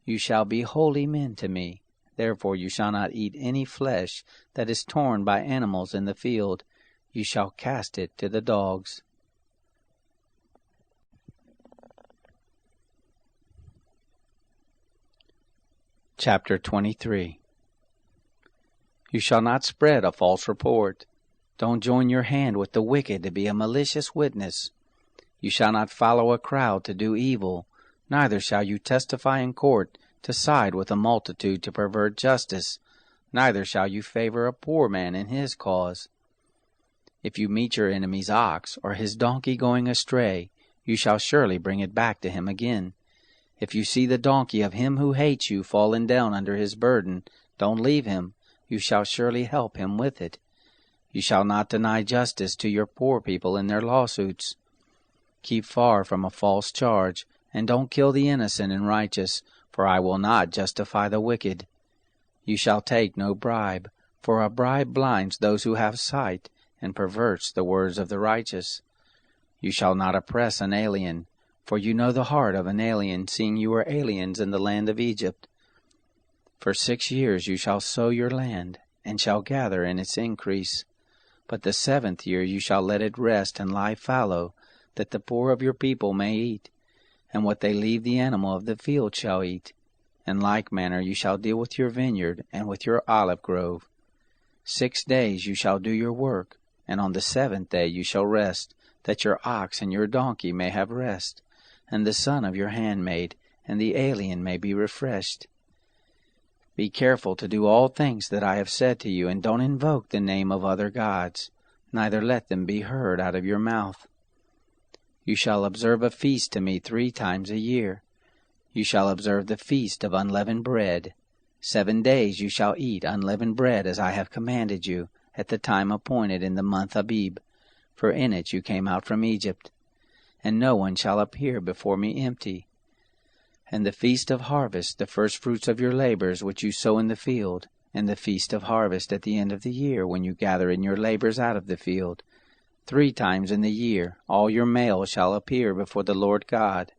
You shall be holy men to me. Therefore you shall not eat any flesh that is torn by animals in the field. You shall cast it to the dogs. Chapter 23. You shall not spread a false report. Don't join your hand with the wicked to be a malicious witness. You shall not follow a crowd to do evil, neither shall you testify in court to side with a multitude to pervert justice, neither shall you favor a poor man in his cause. If you meet your enemy's ox or his donkey going astray, you shall surely bring it back to him again. If you see the donkey of him who hates you fallen down under his burden, don't leave him. You shall surely help him with it. You shall not deny justice to your poor people in their lawsuits. Keep far from a false charge, and don't kill the innocent and righteous, for I will not justify the wicked. You shall take no bribe, for a bribe blinds those who have sight, and perverts the words of the righteous. You shall not oppress an alien, for you know the heart of an alien, seeing you were aliens in the land of Egypt. For 6 years you shall sow your land, and shall gather in its increase. But the 7th year you shall let it rest and lie fallow, that the poor of your people may eat, and what they leave the animal of the field shall eat. In like manner you shall deal with your vineyard and with your olive grove. 6 days you shall do your work, and on the 7th day you shall rest, that your ox and your donkey may have rest, and the son of your handmaid, and the alien may be refreshed. Be careful to do all things that I have said to you, and don't invoke the name of other gods, neither let them be heard out of your mouth. You shall observe a feast to me 3 times a year. You shall observe the feast of unleavened bread. 7 days you shall eat unleavened bread as I have commanded you, at the time appointed in the month Abib, for in it you came out from Egypt. And no one shall appear before me empty. And the feast of harvest, the firstfruits of your labors which you sow in the field, and the feast of harvest at the end of the year, when you gather in your labors out of the field. 3 times in the year all your males shall appear before the Lord God.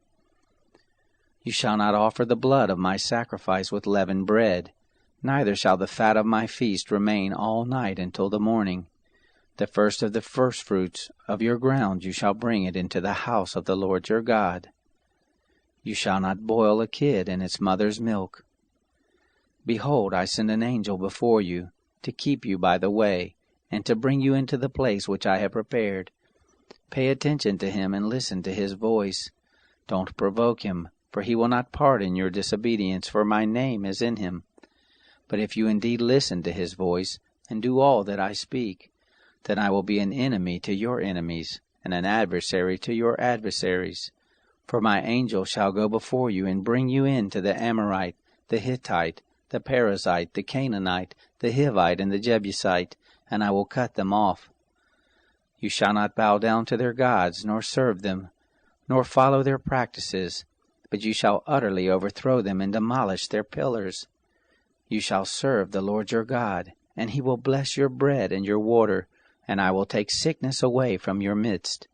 You shall not offer the blood of my sacrifice with leavened bread, neither shall the fat of my feast remain all night until the morning. The first of the firstfruits of your ground you shall bring it into the house of the Lord your God. You shall not boil a kid in its mother's milk. Behold, I send an angel before you, to keep you by the way, and to bring you into the place which I have prepared. Pay attention to him and listen to his voice. Don't provoke him, for he will not pardon your disobedience, for my name is in him. But if you indeed listen to his voice, and do all that I speak, then I will be an enemy to your enemies, and an adversary to your adversaries. For my angel shall go before you, and bring you in to the Amorite, the Hittite, the Perizzite, the Canaanite, the Hivite, and the Jebusite, and I will cut them off. You shall not bow down to their gods, nor serve them, nor follow their practices, but you shall utterly overthrow them and demolish their pillars. You shall serve the Lord your God, and he will bless your bread and your water, and I will take sickness away from your midst.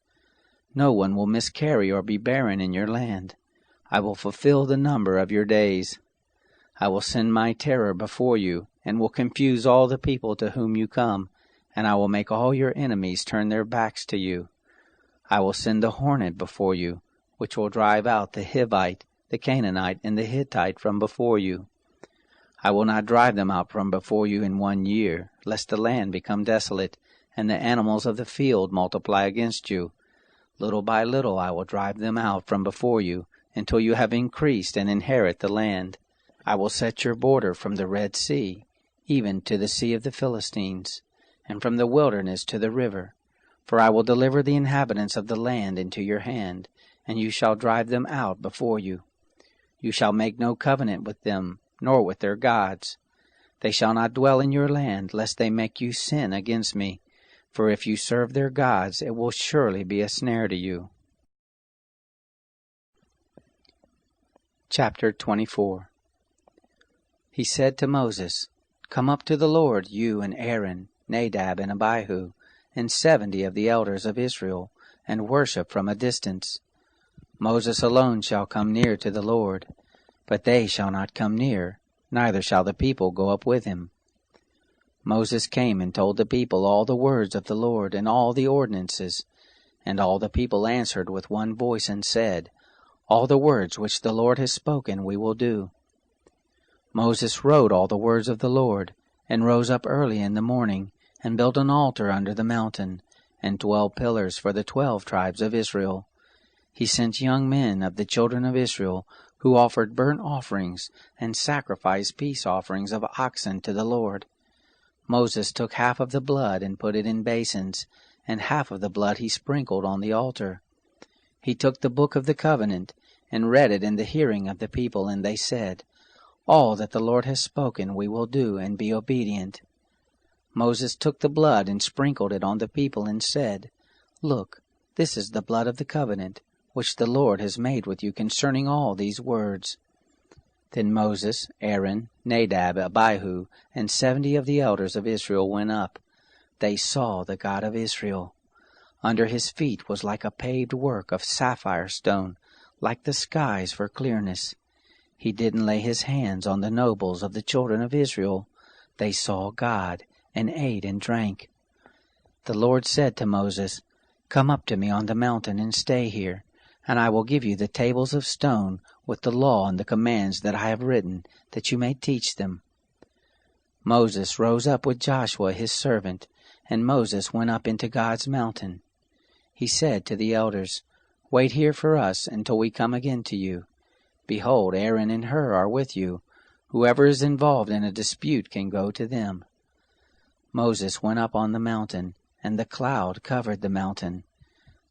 No one will miscarry or be barren in your land. I will fulfill the number of your days. I will send my terror before you, and will confuse all the people to whom you come, and I will make all your enemies turn their backs to you. I will send the hornet before you, which will drive out the Hivite, the Canaanite, and the Hittite from before you. I will not drive them out from before you in 1 year, lest the land become desolate, and the animals of the field multiply against you. Little by little I will drive them out from before you, until you have increased and inherit the land. I will set your border from the Red Sea, even to the sea of the Philistines, and from the wilderness to the river. For I will deliver the inhabitants of the land into your hand, and you shall drive them out before you. You shall make no covenant with them, nor with their gods. They shall not dwell in your land, lest they make you sin against me. For if you serve their gods, it will surely be a snare to you. Chapter 24. He said to Moses, Come up to the Lord, you and Aaron, Nadab and Abihu, and 70 of the elders of Israel, and worship from a distance. Moses alone shall come near to the Lord, but they shall not come near, neither shall the people go up with him. Moses came and told the people all the words of the Lord and all the ordinances. And all the people answered with one voice and said, All the words which the Lord has spoken we will do. Moses wrote all the words of the Lord, and rose up early in the morning, and built an altar under the mountain, and 12 pillars for the 12 tribes of Israel. He sent young men of the children of Israel, who offered burnt offerings, and sacrificed peace offerings of oxen to the Lord. Moses took half of the blood and put it in basins, and half of the blood he sprinkled on the altar. He took the book of the covenant, and read it in the hearing of the people, and they said, All that the Lord has spoken we will do, and be obedient. Moses took the blood and sprinkled it on the people, and said, Look, this is the blood of the covenant, which the Lord has made with you concerning all these words. Then Moses, Aaron, Nadab, Abihu, and 70 of the elders of Israel went up. They saw the God of Israel. Under his feet was like a paved work of sapphire stone, like the skies for clearness. He didn't lay his hands on the nobles of the children of Israel. They saw God, and ate and drank. The Lord said to Moses, Come up to me on the mountain and stay here, and I will give you the tables of stone with the law and the commands that I have written, that you may teach them. Moses rose up with Joshua his servant, and Moses went up into God's mountain. He said to the elders, Wait here for us until we come again to you. Behold, Aaron and Hur are with you. Whoever is involved in a dispute can go to them. Moses went up on the mountain, and the cloud covered the mountain.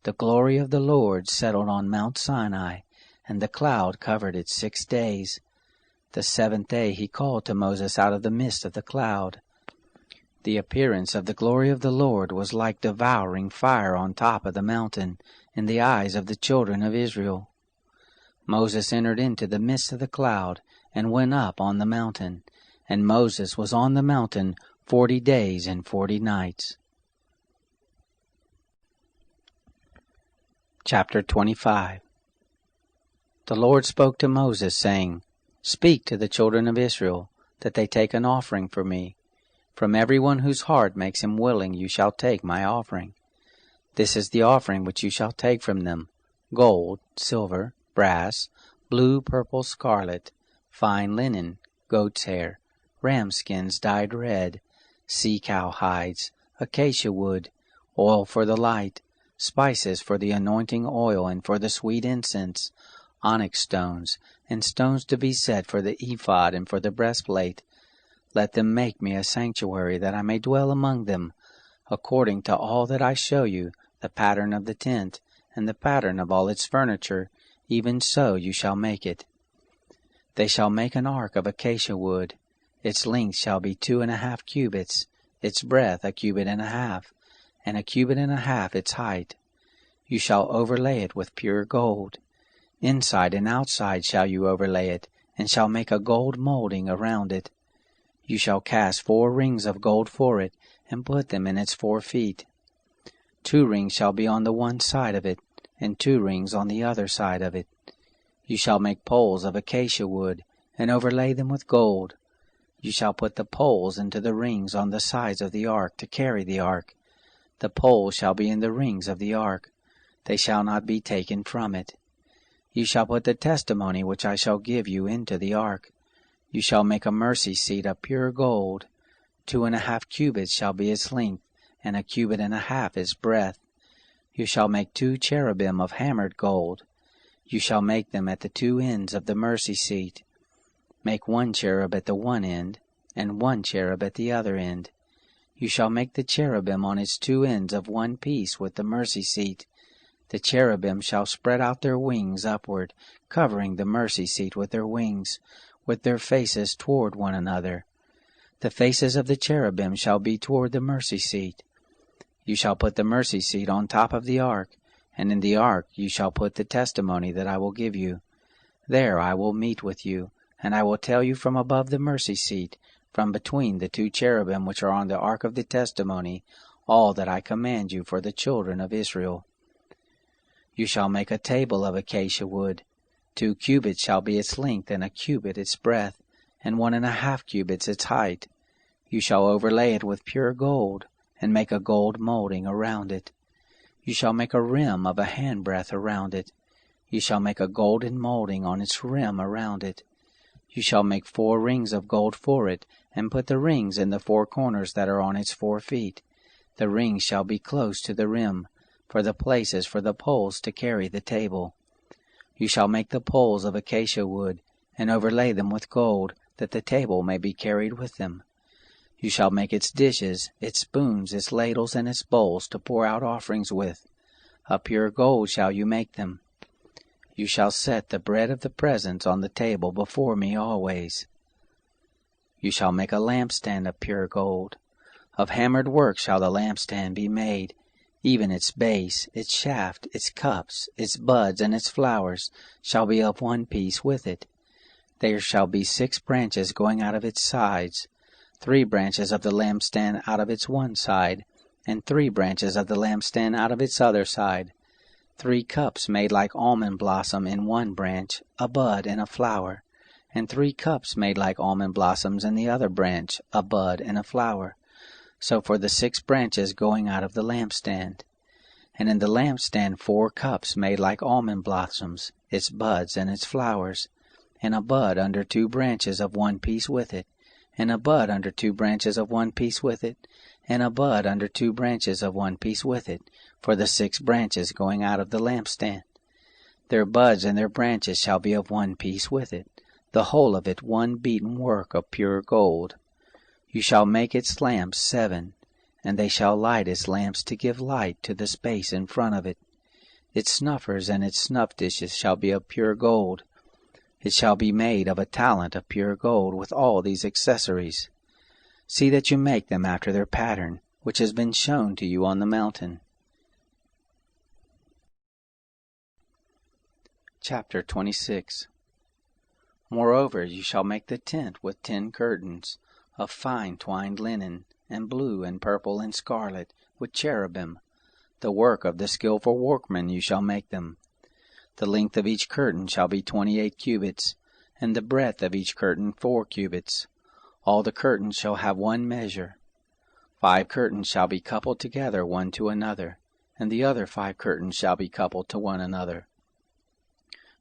The glory of the Lord settled on Mount Sinai, and the cloud covered it 6 days. The 7th day he called to Moses out of the midst of the cloud. The appearance of the glory of the Lord was like devouring fire on top of the mountain in the eyes of the children of Israel. Moses entered into the midst of the cloud and went up on the mountain, and Moses was on the mountain 40 days and 40 nights. Chapter 25. The Lord spoke to Moses, saying, Speak to the children of Israel, that they take an offering for me. From everyone whose heart makes him willing you shall take my offering. This is the offering which you shall take from them: gold, silver, brass, blue, purple, scarlet, fine linen, goat's hair, ram skins dyed red, sea-cow hides, acacia wood, oil for the light, spices for the anointing oil and for the sweet incense, onyx stones, and stones to be set for the ephod and for the breastplate. Let them make me a sanctuary, that I may dwell among them, according to all that I show you, the pattern of the tent, and the pattern of all its furniture, even so you shall make it. They shall make an ark of acacia wood. Its length shall be 2.5 cubits, its breadth 1.5 cubits, and 1.5 cubits its height. You shall overlay it with pure gold. Inside and outside shall you overlay it, and shall make a gold molding around it. You shall cast 4 rings of gold for it, and put them in its 4 feet. 2 rings shall be on the one side of it, and 2 rings on the other side of it. You shall make poles of acacia wood, and overlay them with gold. You shall put the poles into the rings on the sides of the ark to carry the ark. The poles shall be in the rings of the ark. They shall not be taken from it. You shall put the testimony which I shall give you into the ark. You shall make a mercy seat of pure gold. 2.5 cubits shall be its length, and 1.5 cubits its breadth. You shall make 2 cherubim of hammered gold. You shall make them at the 2 ends of the mercy seat. Make 1 cherub at the one end, and 1 cherub at the other end. You shall make the cherubim on its 2 ends of one piece with the mercy seat. The cherubim shall spread out their wings upward, covering the mercy seat with their wings, with their faces toward one another. The faces of the cherubim shall be toward the mercy seat. You shall put the mercy seat on top of the ark, and in the ark you shall put the testimony that I will give you. There I will meet with you, and I will tell you from above the mercy seat, from between the two cherubim which are on the ark of the testimony, all that I command you for the children of Israel. You shall make a table of acacia wood. 2 cubits shall be its length, and a cubit its breadth, and 1.5 cubits its height. You shall overlay it with pure gold, and make a gold molding around it. You shall make a rim of a handbreadth around it. You shall make a golden molding on its rim around it. You shall make 4 rings of gold for it, and put the rings in the 4 corners that are on its 4 feet. The rings shall be close to the rim, for the places for the poles to carry the table. You shall make the poles of acacia wood, and overlay them with gold, that the table may be carried with them. You shall make its dishes, its spoons, its ladles, and its bowls to pour out offerings with. Of pure gold shall you make them. You shall set the bread of the presence on the table before me always. You shall make a lampstand of pure gold. Of hammered work shall the lampstand be made, even its base, its shaft, its cups, its buds, and its flowers shall be of one piece with it. There shall be 6 branches going out of its sides, 3 branches of the lampstand out of its one side, and 3 branches of the lampstand out of its other side. 3 cups made like almond blossom in one branch, a bud and a flower, and 3 cups made like almond blossoms in the other branch, a bud and a flower. So for the 6 branches going out of the lampstand. And in the lampstand 4 cups made like almond blossoms, its buds and its flowers, and a bud under 2 branches of one piece with it, and a bud under 2 branches of one piece with it, and a bud under 2 branches of one piece with it, for the 6 branches going out of the lampstand. Their buds and their branches shall be of one piece with it, the whole of it one beaten work of pure gold. You shall make its lamps 7, and they shall light its lamps to give light to the space in front of it. Its snuffers and its snuff dishes shall be of pure gold. It shall be made of a talent of pure gold with all these accessories. See that you make them after their pattern, which has been shown to you on the mountain. Chapter 26. Moreover, you shall make the tent with 10 curtains, of fine twined linen, and blue and purple and scarlet, with cherubim. The work of the skillful workman you shall make them. The length of each curtain shall be 28 cubits, and the breadth of each curtain 4 cubits. All the curtains shall have one measure. 5 curtains shall be coupled together one to another, and the other 5 curtains shall be coupled to one another.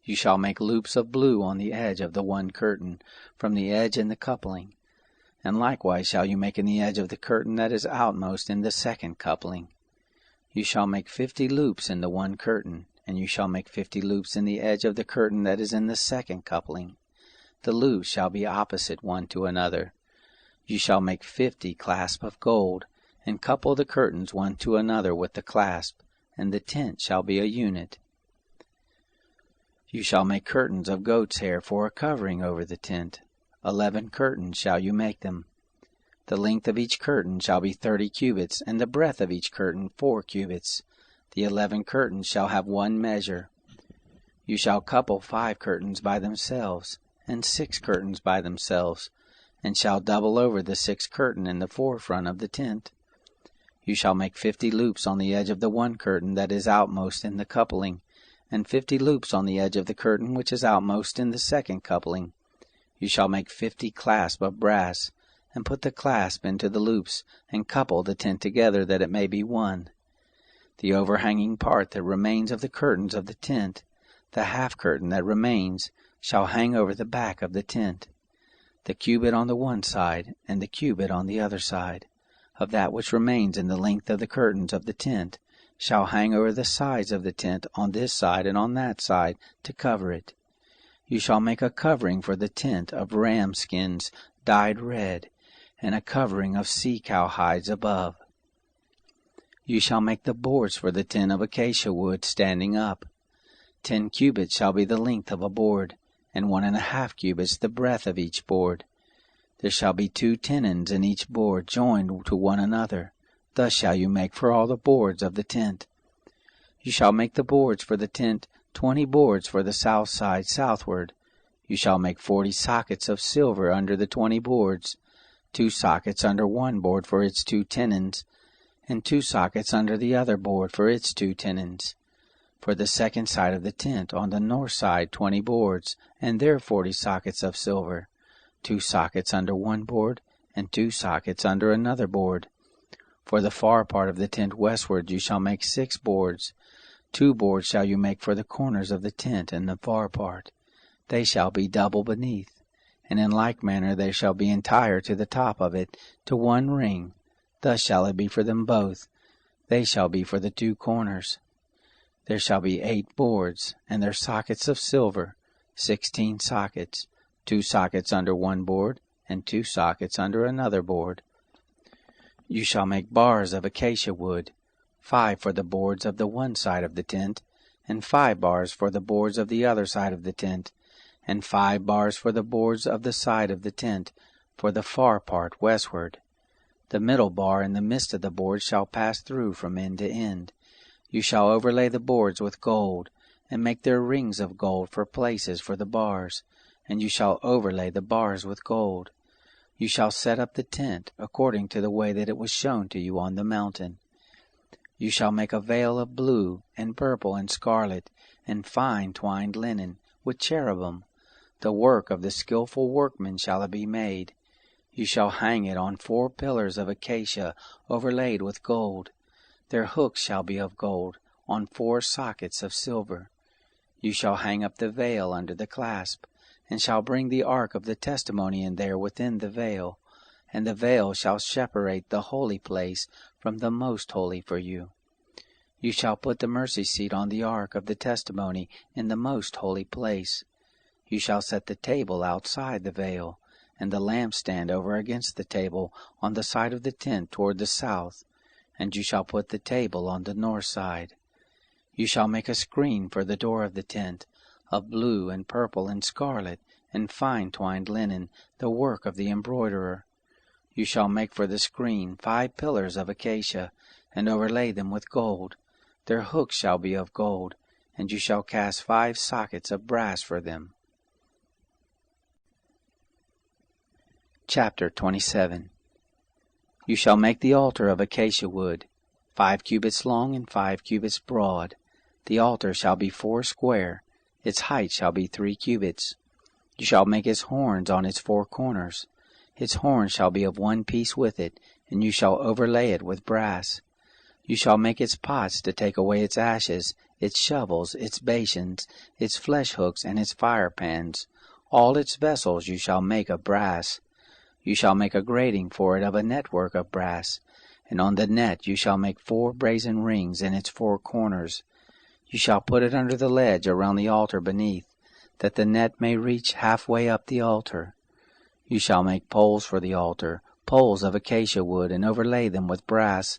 You shall make loops of blue on the edge of the one curtain, from the edge in the coupling. And likewise shall you make in the edge of the curtain that is outmost in the second coupling. You shall make 50 loops in the one curtain, and you shall make 50 loops in the edge of the curtain that is in the second coupling. The loops shall be opposite one to another. You shall make 50 clasps of gold, and couple the curtains one to another with the clasp, and the tent shall be a unit. You shall make curtains of goat's hair for a covering over the tent. 11 curtains shall you make them. The length of each curtain shall be 30 cubits, and the breadth of each curtain 4 cubits. The 11 curtains shall have one measure. You shall couple 5 curtains by themselves, and 6 curtains by themselves, and shall double over the 6th curtain in the forefront of the tent. You shall make 50 loops on the edge of the one curtain that is outmost in the coupling, and 50 loops on the edge of the curtain which is outmost in the second coupling. You shall make 50 clasps of brass, and put the clasp into the loops, and couple the tent together that it may be one. The overhanging part that remains of the curtains of the tent, the half curtain that remains, shall hang over the back of the tent. The cubit on the one side, and the cubit on the other side, of that which remains in the length of the curtains of the tent, shall hang over the sides of the tent on this side and on that side, to cover it. You shall make a covering for the tent of ram skins dyed red, and a covering of sea-cow hides above. You shall make the boards for the tent of acacia wood standing up. 10 cubits shall be the length of a board, and 1.5 cubits the breadth of each board. There shall be 2 tenons in each board joined to one another. Thus shall you make for all the boards of the tent. You shall make the boards for the tent 20 boards for the south side southward. You shall make 40 sockets of silver under the 20 boards, 2 sockets under one board for its 2 tenons, and 2 sockets under the other board for its 2 tenons. For the second side of the tent, on the north side, 20 boards, and their 40 sockets of silver, 2 sockets under one board, and 2 sockets under another board. For the far part of the tent westward you shall make 6 boards. 2 boards shall you make for the corners of the tent in the far part. They shall be double beneath, and in like manner they shall be entire to the top of it, to one ring. Thus shall it be for them both. They shall be for the 2 corners. There shall be 8 boards, and their sockets of silver, 16 sockets, 2 sockets under one board, and 2 sockets under another board. You shall make bars of acacia wood, 5 for the boards of the one side of the tent, and 5 bars for the boards of the other side of the tent, and 5 bars for the boards of the side of the tent, for the far part westward. The middle bar in the midst of the boards shall pass through from end to end. You shall overlay the boards with gold, and make their rings of gold for places for the bars, and you shall overlay the bars with gold. You shall set up the tent according to the way that it was shown to you on the mountain. You shall make a veil of blue, and purple, and scarlet, and fine twined linen, with cherubim. The work of the skillful workman shall it be made. You shall hang it on 4 pillars of acacia, overlaid with gold. Their hooks shall be of gold, on 4 sockets of silver. You shall hang up the veil under the clasp, and shall bring the ark of the testimony in there within the veil, and the veil shall separate the holy place from the most holy for you. You shall put the mercy seat on the ark of the testimony in the most holy place. You shall set the table outside the veil, and the lampstand over against the table on the side of the tent toward the south, and you shall put the table on the north side. You shall make a screen for the door of the tent, of blue and purple and scarlet, and fine twined linen, the work of the embroiderer. You shall make for the screen 5 pillars of acacia, and overlay them with gold. Their hooks shall be of gold, and you shall cast 5 sockets of brass for them. Chapter 27. You shall make the altar of acacia wood, 5 cubits long and 5 cubits broad. The altar shall be 4 square, its height shall be 3 cubits. You shall make its horns on its 4 corners. Its horns shall be of one piece with it, and you shall overlay it with brass. You shall make its pots to take away its ashes, its shovels, its basins, its flesh hooks, and its fire pans. All its vessels you shall make of brass. You shall make a grating for it of a network of brass, and on the net you shall make 4 brazen rings in its 4 corners. You shall put it under the ledge around the altar beneath, that the net may reach halfway up the altar. You shall make poles for the altar, poles of acacia wood, and overlay them with brass.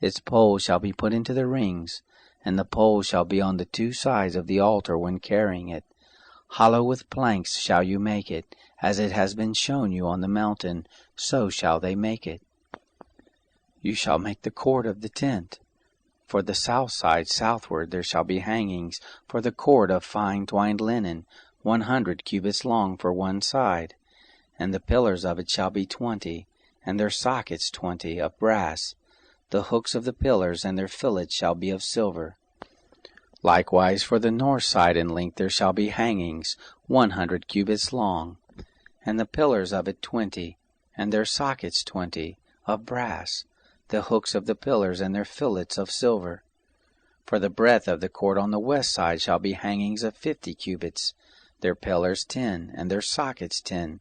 Its poles shall be put into the rings, and the poles shall be on the 2 sides of the altar when carrying it. Hollow with planks shall you make it, as it has been shown you on the mountain, so shall they make it. You shall make the cord of the tent. For the south side southward there shall be hangings for the cord of fine twined linen, 100 cubits long for one side. And the pillars of it shall be 20, and their sockets 20, of brass. The hooks of the pillars and their fillets shall be of silver. Likewise for the north side in length there shall be hangings, 100 cubits long, and the pillars of it 20, and their sockets 20, of brass. The hooks of the pillars and their fillets of silver. For the breadth of the court on the west side shall be hangings of 50 cubits, their pillars 10, and their sockets 10.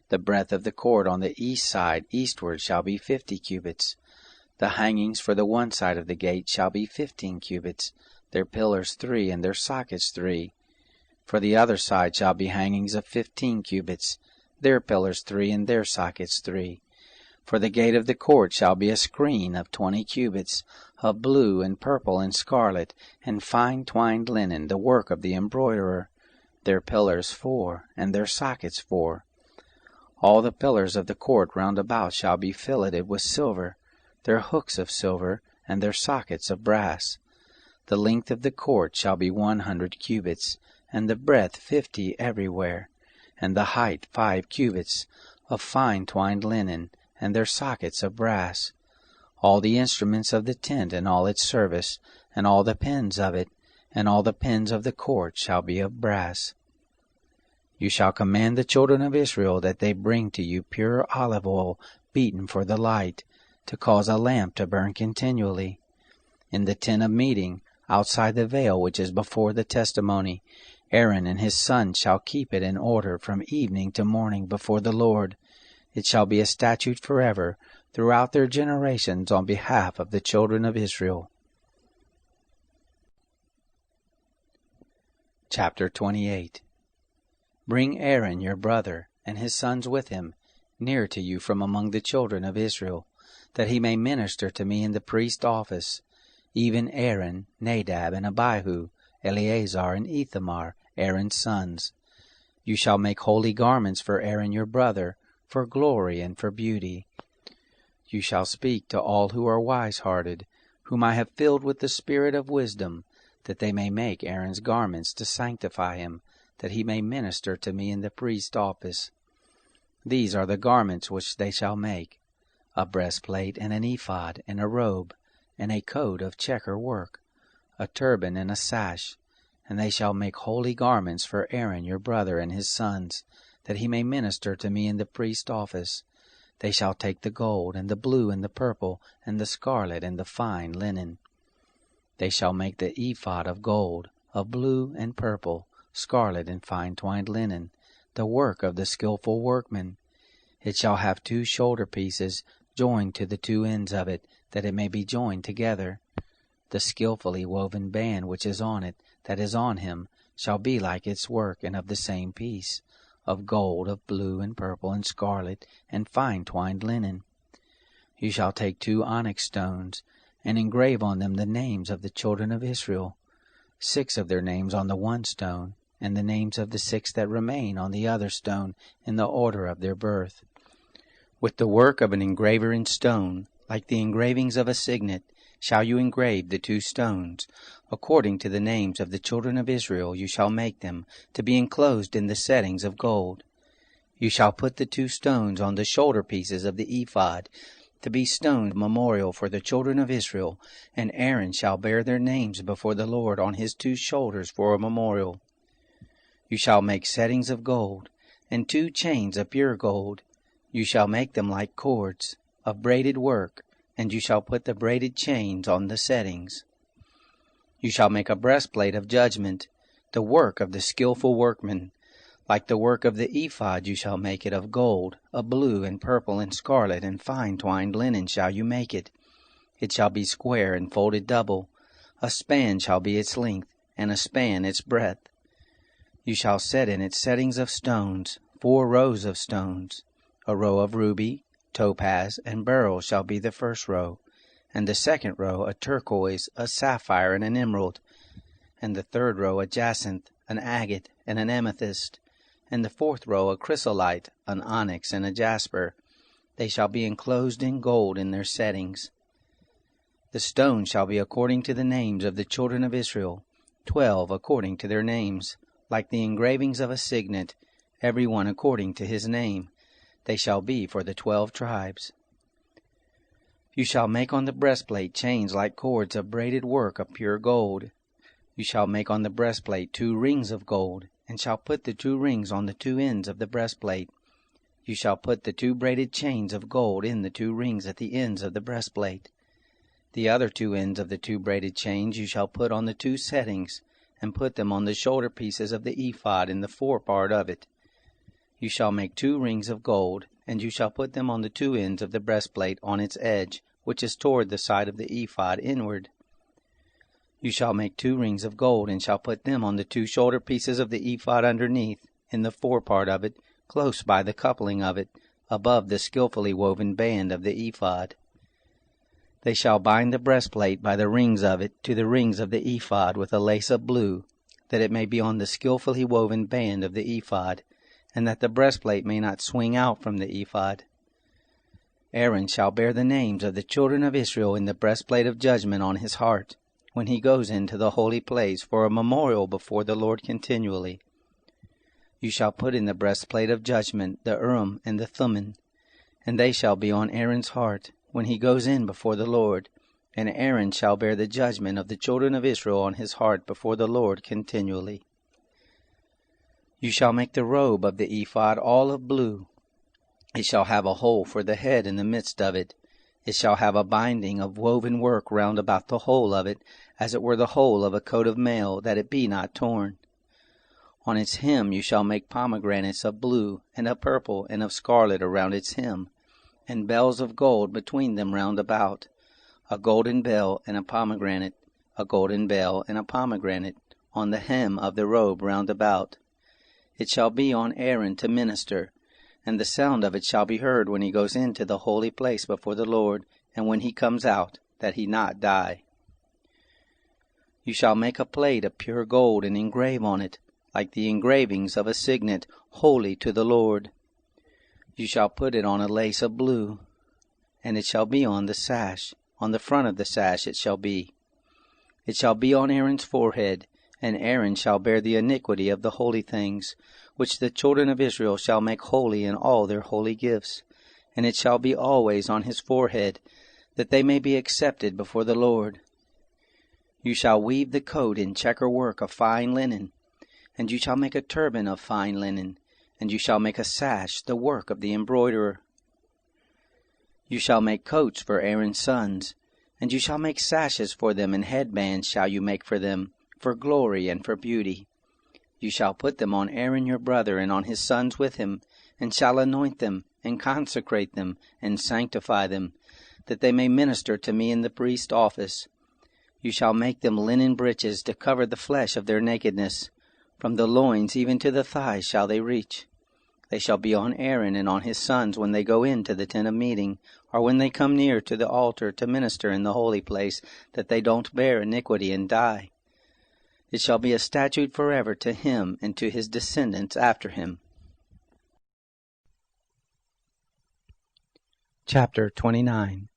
The breadth of the court on the east side eastward shall be 50 cubits. The hangings for the one side of the gate shall be 15 cubits, their pillars 3, and their sockets 3. For the other side shall be hangings of 15 cubits, their pillars 3, and their sockets 3. For the gate of the court shall be a screen of 20 cubits, of blue and purple and scarlet, and fine twined linen, the work of the embroiderer. Their pillars 4, and their sockets 4. All the pillars of the court round about shall be filleted with silver, their hooks of silver, and their sockets of brass. The length of the court shall be 100 cubits, and the breadth 50 everywhere, and the height 5 cubits, of fine twined linen, and their sockets of brass. All the instruments of the tent and all its service, and all the pins of it, and all the pins of the court shall be of brass. You shall command the children of Israel that they bring to you pure olive oil beaten for the light, to cause a lamp to burn continually. In the tent of meeting, outside the veil which is before the testimony, Aaron and his sons shall keep it in order from evening to morning before the Lord. It shall be a statute forever throughout their generations on behalf of the children of Israel. Chapter 28. Bring Aaron your brother, and his sons with him, near to you from among the children of Israel, that he may minister to me in the priest's office, even Aaron, Nadab, and Abihu, Eleazar, and Ithamar, Aaron's sons. You shall make holy garments for Aaron your brother, for glory and for beauty. You shall speak to all who are wise-hearted, whom I have filled with the spirit of wisdom, that they may make Aaron's garments to sanctify him, that he may minister to me in the priest's office. These are the garments which they shall make: a breastplate and an ephod and a robe, and a coat of checker work, a turban and a sash. And they shall make holy garments for Aaron your brother and his sons, that he may minister to me in the priest's office. They shall take the gold, and the blue, and the purple, and the scarlet, and the fine linen. They shall make the ephod of gold, of blue and purple, scarlet and fine twined linen, the work of the skillful workman. It shall have 2 shoulder pieces, joined to the 2 ends of it, that it may be joined together. The skillfully woven band which is on it, that is on him, shall be like its work, and of the same piece, of gold, of blue, and purple, and scarlet, and fine twined linen. You shall take 2 onyx stones, and engrave on them the names of the children of Israel, 6 of their names on the one stone, and the names of the 6 that remain on the other stone, in the order of their birth. With the work of an engraver in stone, like the engravings of a signet, shall you engrave the 2 stones. According to the names of the children of Israel you shall make them, to be enclosed in the settings of gold. You shall put the 2 stones on the shoulder pieces of the ephod, to be stone memorial for the children of Israel, and Aaron shall bear their names before the Lord on his 2 shoulders for a memorial. You shall make settings of gold, and 2 chains of pure gold. You shall make them like cords, of braided work, and you shall put the braided chains on the settings. You shall make a breastplate of judgment, the work of the skillful workman. Like the work of the ephod you shall make it of gold, of blue, and purple, and scarlet, and fine twined linen shall you make it. It shall be square and folded double. A span shall be its length, and a span its breadth. You shall set in its settings of stones, 4 rows of stones. A row of ruby, topaz, and beryl shall be the first row, and the second row a turquoise, a sapphire, and an emerald, and the third row a jacinth, an agate, and an amethyst, and the 4th row a chrysolite, an onyx, and a jasper. They shall be enclosed in gold in their settings. The stones shall be according to the names of the children of Israel, 12 according to their names, like the engravings of a signet, every one according to his name. They shall be for the 12 tribes. You shall make on the breastplate chains like cords of braided work of pure gold. You shall make on the breastplate 2 rings of gold, and shall put the 2 rings on the 2 ends of the breastplate. You shall put the 2 braided chains of gold in the 2 rings at the ends of the breastplate. The other 2 ends of the 2 braided chains you shall put on the 2 settings, and put them on the shoulder pieces of the ephod in the forepart of it. You shall make 2 rings of gold, and you shall put them on the 2 ends of the breastplate on its edge, which is toward the side of the ephod inward. You shall make 2 rings of gold, and shall put them on the 2 shoulder pieces of the ephod underneath, in the forepart of it, close by the coupling of it, above the skillfully woven band of the ephod. They shall bind the breastplate by the rings of it to the rings of the ephod with a lace of blue, that it may be on the skillfully woven band of the ephod, and that the breastplate may not swing out from the ephod. Aaron shall bear the names of the children of Israel in the breastplate of judgment on his heart, when he goes into the holy place, for a memorial before the Lord continually. You shall put in the breastplate of judgment, the Urim and the Thummim, and they shall be on Aaron's heart, when he goes in before the Lord, and Aaron shall bear the judgment of the children of Israel on his heart before the Lord continually. You shall make the robe of the ephod all of blue. It shall have a hole for the head in the midst of it. It shall have a binding of woven work round about the whole of it, as it were the whole of a coat of mail, that it be not torn. On its hem you shall make pomegranates of blue, and of purple, and of scarlet around its hem, and bells of gold between them round about, a golden bell and a pomegranate, a golden bell and a pomegranate, on the hem of the robe round about. It shall be on Aaron to minister, and the sound of it shall be heard when he goes into the holy place before the Lord, and when he comes out, that he not die. You shall make a plate of pure gold, and engrave on it, like the engravings of a signet, holy to the Lord. You shall put it on a lace of blue, and it shall be on the sash. On the front of the sash it shall be. It shall be on Aaron's forehead, and Aaron shall bear the iniquity of the holy things, which the children of Israel shall make holy in all their holy gifts. And it shall be always on his forehead, that they may be accepted before the Lord. You shall weave the coat in checker work of fine linen, and you shall make a turban of fine linen, and you shall make a sash, the work of the embroiderer. You shall make coats for Aaron's sons, and you shall make sashes for them, and headbands shall you make for them, for glory and for beauty. You shall put them on Aaron your brother, and on his sons with him, and shall anoint them, and consecrate them, and sanctify them, that they may minister to me in the priest's office. You shall make them linen breeches to cover the flesh of their nakedness. From the loins even to the thighs shall they reach. They shall be on Aaron and on his sons when they go into the tent of meeting, or when they come near to the altar to minister in the holy place, that they don't bear iniquity and die. It shall be a statute forever to him and to his descendants after him. Chapter 29.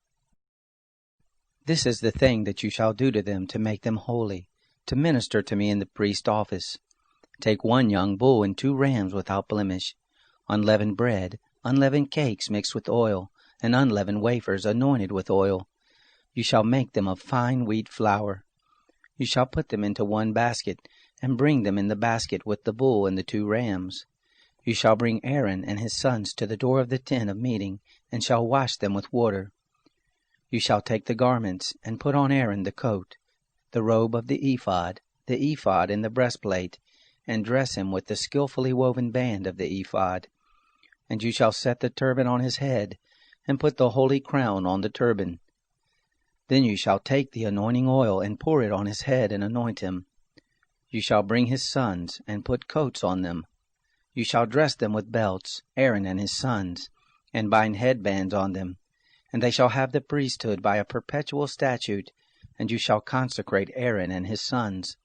This is the thing that you shall do to them to make them holy, to minister to me in the priest's office. Take 1 young bull and 2 rams without blemish, unleavened bread, unleavened cakes mixed with oil, and unleavened wafers anointed with oil. You shall make them of fine wheat flour. You shall put them into 1 basket, and bring them in the basket with the bull and the 2 rams. You shall bring Aaron and his sons to the door of the tent of meeting, and shall wash them with water. You shall take the garments, and put on Aaron the coat, the robe of the ephod and the breastplate, and dress him with the skillfully woven band of the ephod. And you shall set the turban on his head, and put the holy crown on the turban. Then you shall take the anointing oil, and pour it on his head, and anoint him. You shall bring his sons, and put coats on them. You shall dress them with belts, Aaron and his sons, and bind headbands on them. And they shall have the priesthood by a perpetual statute, and you shall consecrate Aaron and his sons.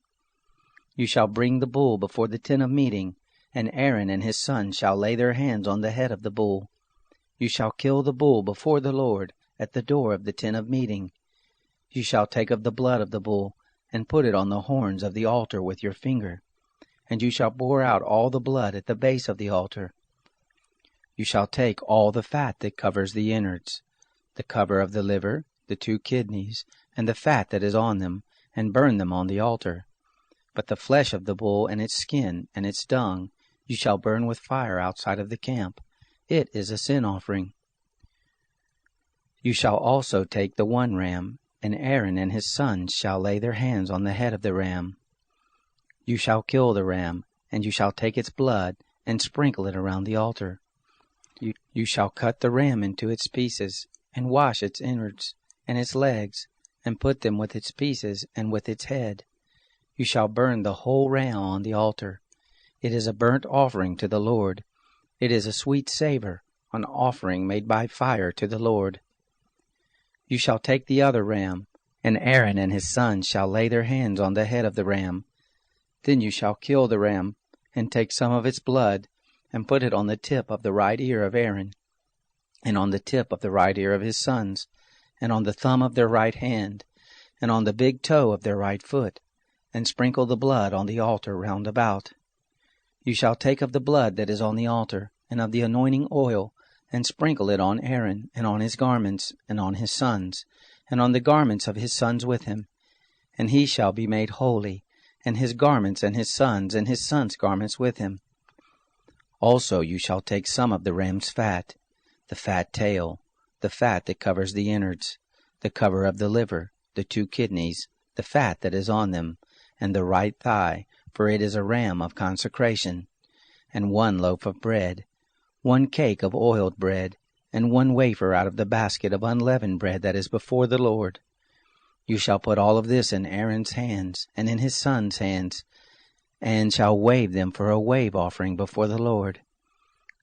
You shall bring the bull before the tent of meeting, and Aaron and his sons shall lay their hands on the head of the bull. You shall kill the bull before the Lord at the door of the tent of meeting. You shall take of the blood of the bull, and put it on the horns of the altar with your finger, and you shall pour out all the blood at the base of the altar. You shall take all the fat that covers the innards, the cover of the liver, the 2 kidneys, and the fat that is on them, and burn them on the altar. But the flesh of the bull and its skin and its dung you shall burn with fire outside of the camp. It is a sin offering. You shall also take the 1 ram, and Aaron and his sons shall lay their hands on the head of the ram. You shall kill the ram, and you shall take its blood, and sprinkle it around the altar. You shall cut the ram into its pieces, and wash its innards, and its legs, and put them with its pieces, and with its head. You shall burn the whole ram on the altar. It is a burnt offering to the Lord. It is a sweet savor, an offering made by fire to the Lord. You shall take the other ram, and Aaron and his sons shall lay their hands on the head of the ram. Then you shall kill the ram, and take some of its blood, and put it on the tip of the right ear of Aaron, and on the tip of the right ear of his sons, and on the thumb of their right hand, and on the big toe of their right foot, and sprinkle the blood on the altar round about. You shall take of the blood that is on the altar, and of the anointing oil, and sprinkle it on Aaron, and on his garments, and on his sons, and on the garments of his sons with him. And he shall be made holy, and his garments, and his sons' garments with him. Also you shall take some of the ram's fat, the fat tail, the fat that covers the innards, the cover of the liver, the 2 kidneys, the fat that is on them, and the right thigh, for it is a ram of consecration, and 1 loaf of bread, 1 cake of oiled bread, and 1 wafer out of the basket of unleavened bread that is before the Lord. You shall put all of this in Aaron's hands, and in his sons' hands, and shall wave them for a wave offering before the Lord.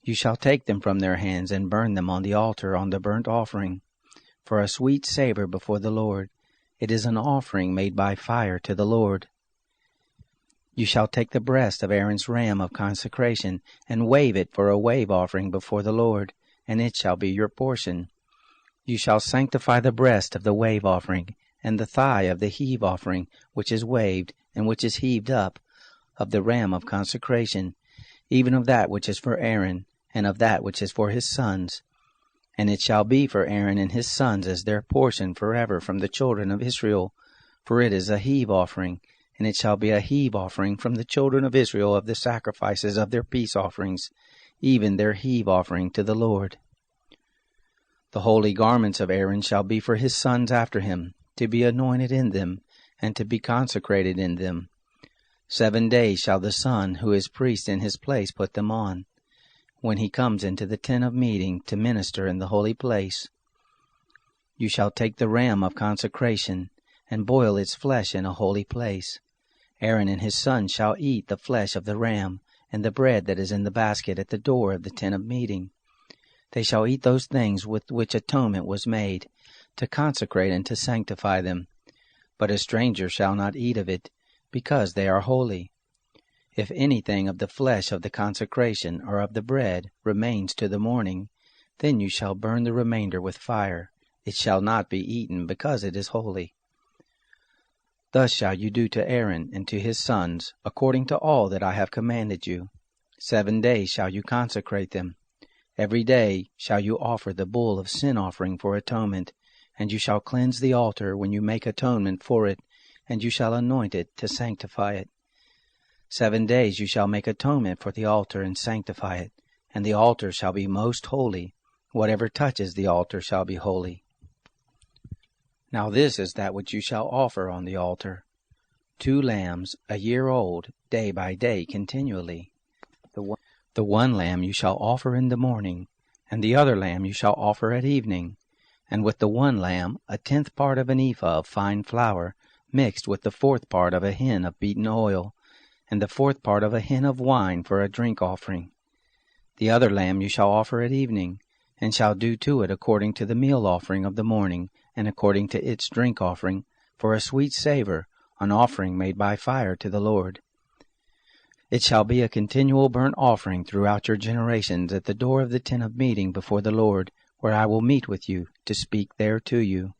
You shall take them from their hands, and burn them on the altar on the burnt offering, for a sweet savor before the Lord. It is an offering made by fire to the Lord. You shall take the breast of Aaron's ram of consecration, and wave it for a wave offering before the Lord, and it shall be your portion. You shall sanctify the breast of the wave offering, and the thigh of the heave offering, which is waved, and which is heaved up, of the ram of consecration, even of that which is for Aaron, and of that which is for his sons. And it shall be for Aaron and his sons as their portion forever from the children of Israel, for it is a heave offering, and it shall be a heave offering from the children of Israel of the sacrifices of their peace offerings, even their heave offering to the Lord. The holy garments of Aaron shall be for his sons after him, to be anointed in them, and to be consecrated in them. 7 days shall the son who is priest in his place put them on, when he comes into the tent of meeting to minister in the holy place. You shall take the ram of consecration, and boil its flesh in a holy place. Aaron and his sons shall eat the flesh of the ram, and the bread that is in the basket at the door of the tent of meeting. They shall eat those things with which atonement was made, to consecrate and to sanctify them. But a stranger shall not eat of it, because they are holy. If anything of the flesh of the consecration or of the bread remains to the morning, then you shall burn the remainder with fire. It shall not be eaten, because it is holy. Thus shall you do to Aaron and to his sons, according to all that I have commanded you. 7 days shall you consecrate them. Every day shall you offer the bull of sin offering for atonement, and you shall cleanse the altar when you make atonement for it, and you shall anoint it to sanctify it. 7 days you shall make atonement for the altar and sanctify it, and the altar shall be most holy. Whatever touches the altar shall be holy. Now this is that which you shall offer on the altar: 2 lambs, a year old, day by day continually. The one lamb you shall offer in the morning, and the other lamb you shall offer at evening. And with the one lamb 1/10 part of an ephah of fine flour, mixed with the 4th part of a hin of beaten oil, and the 4th part of a hin of wine for a drink offering. The other lamb you shall offer at evening, and shall do to it according to the meal offering of the morning, and according to its drink offering, for a sweet savor, an offering made by fire to the Lord. It shall be a continual burnt offering throughout your generations at the door of the tent of meeting before the Lord, where I will meet with you, to speak there to you.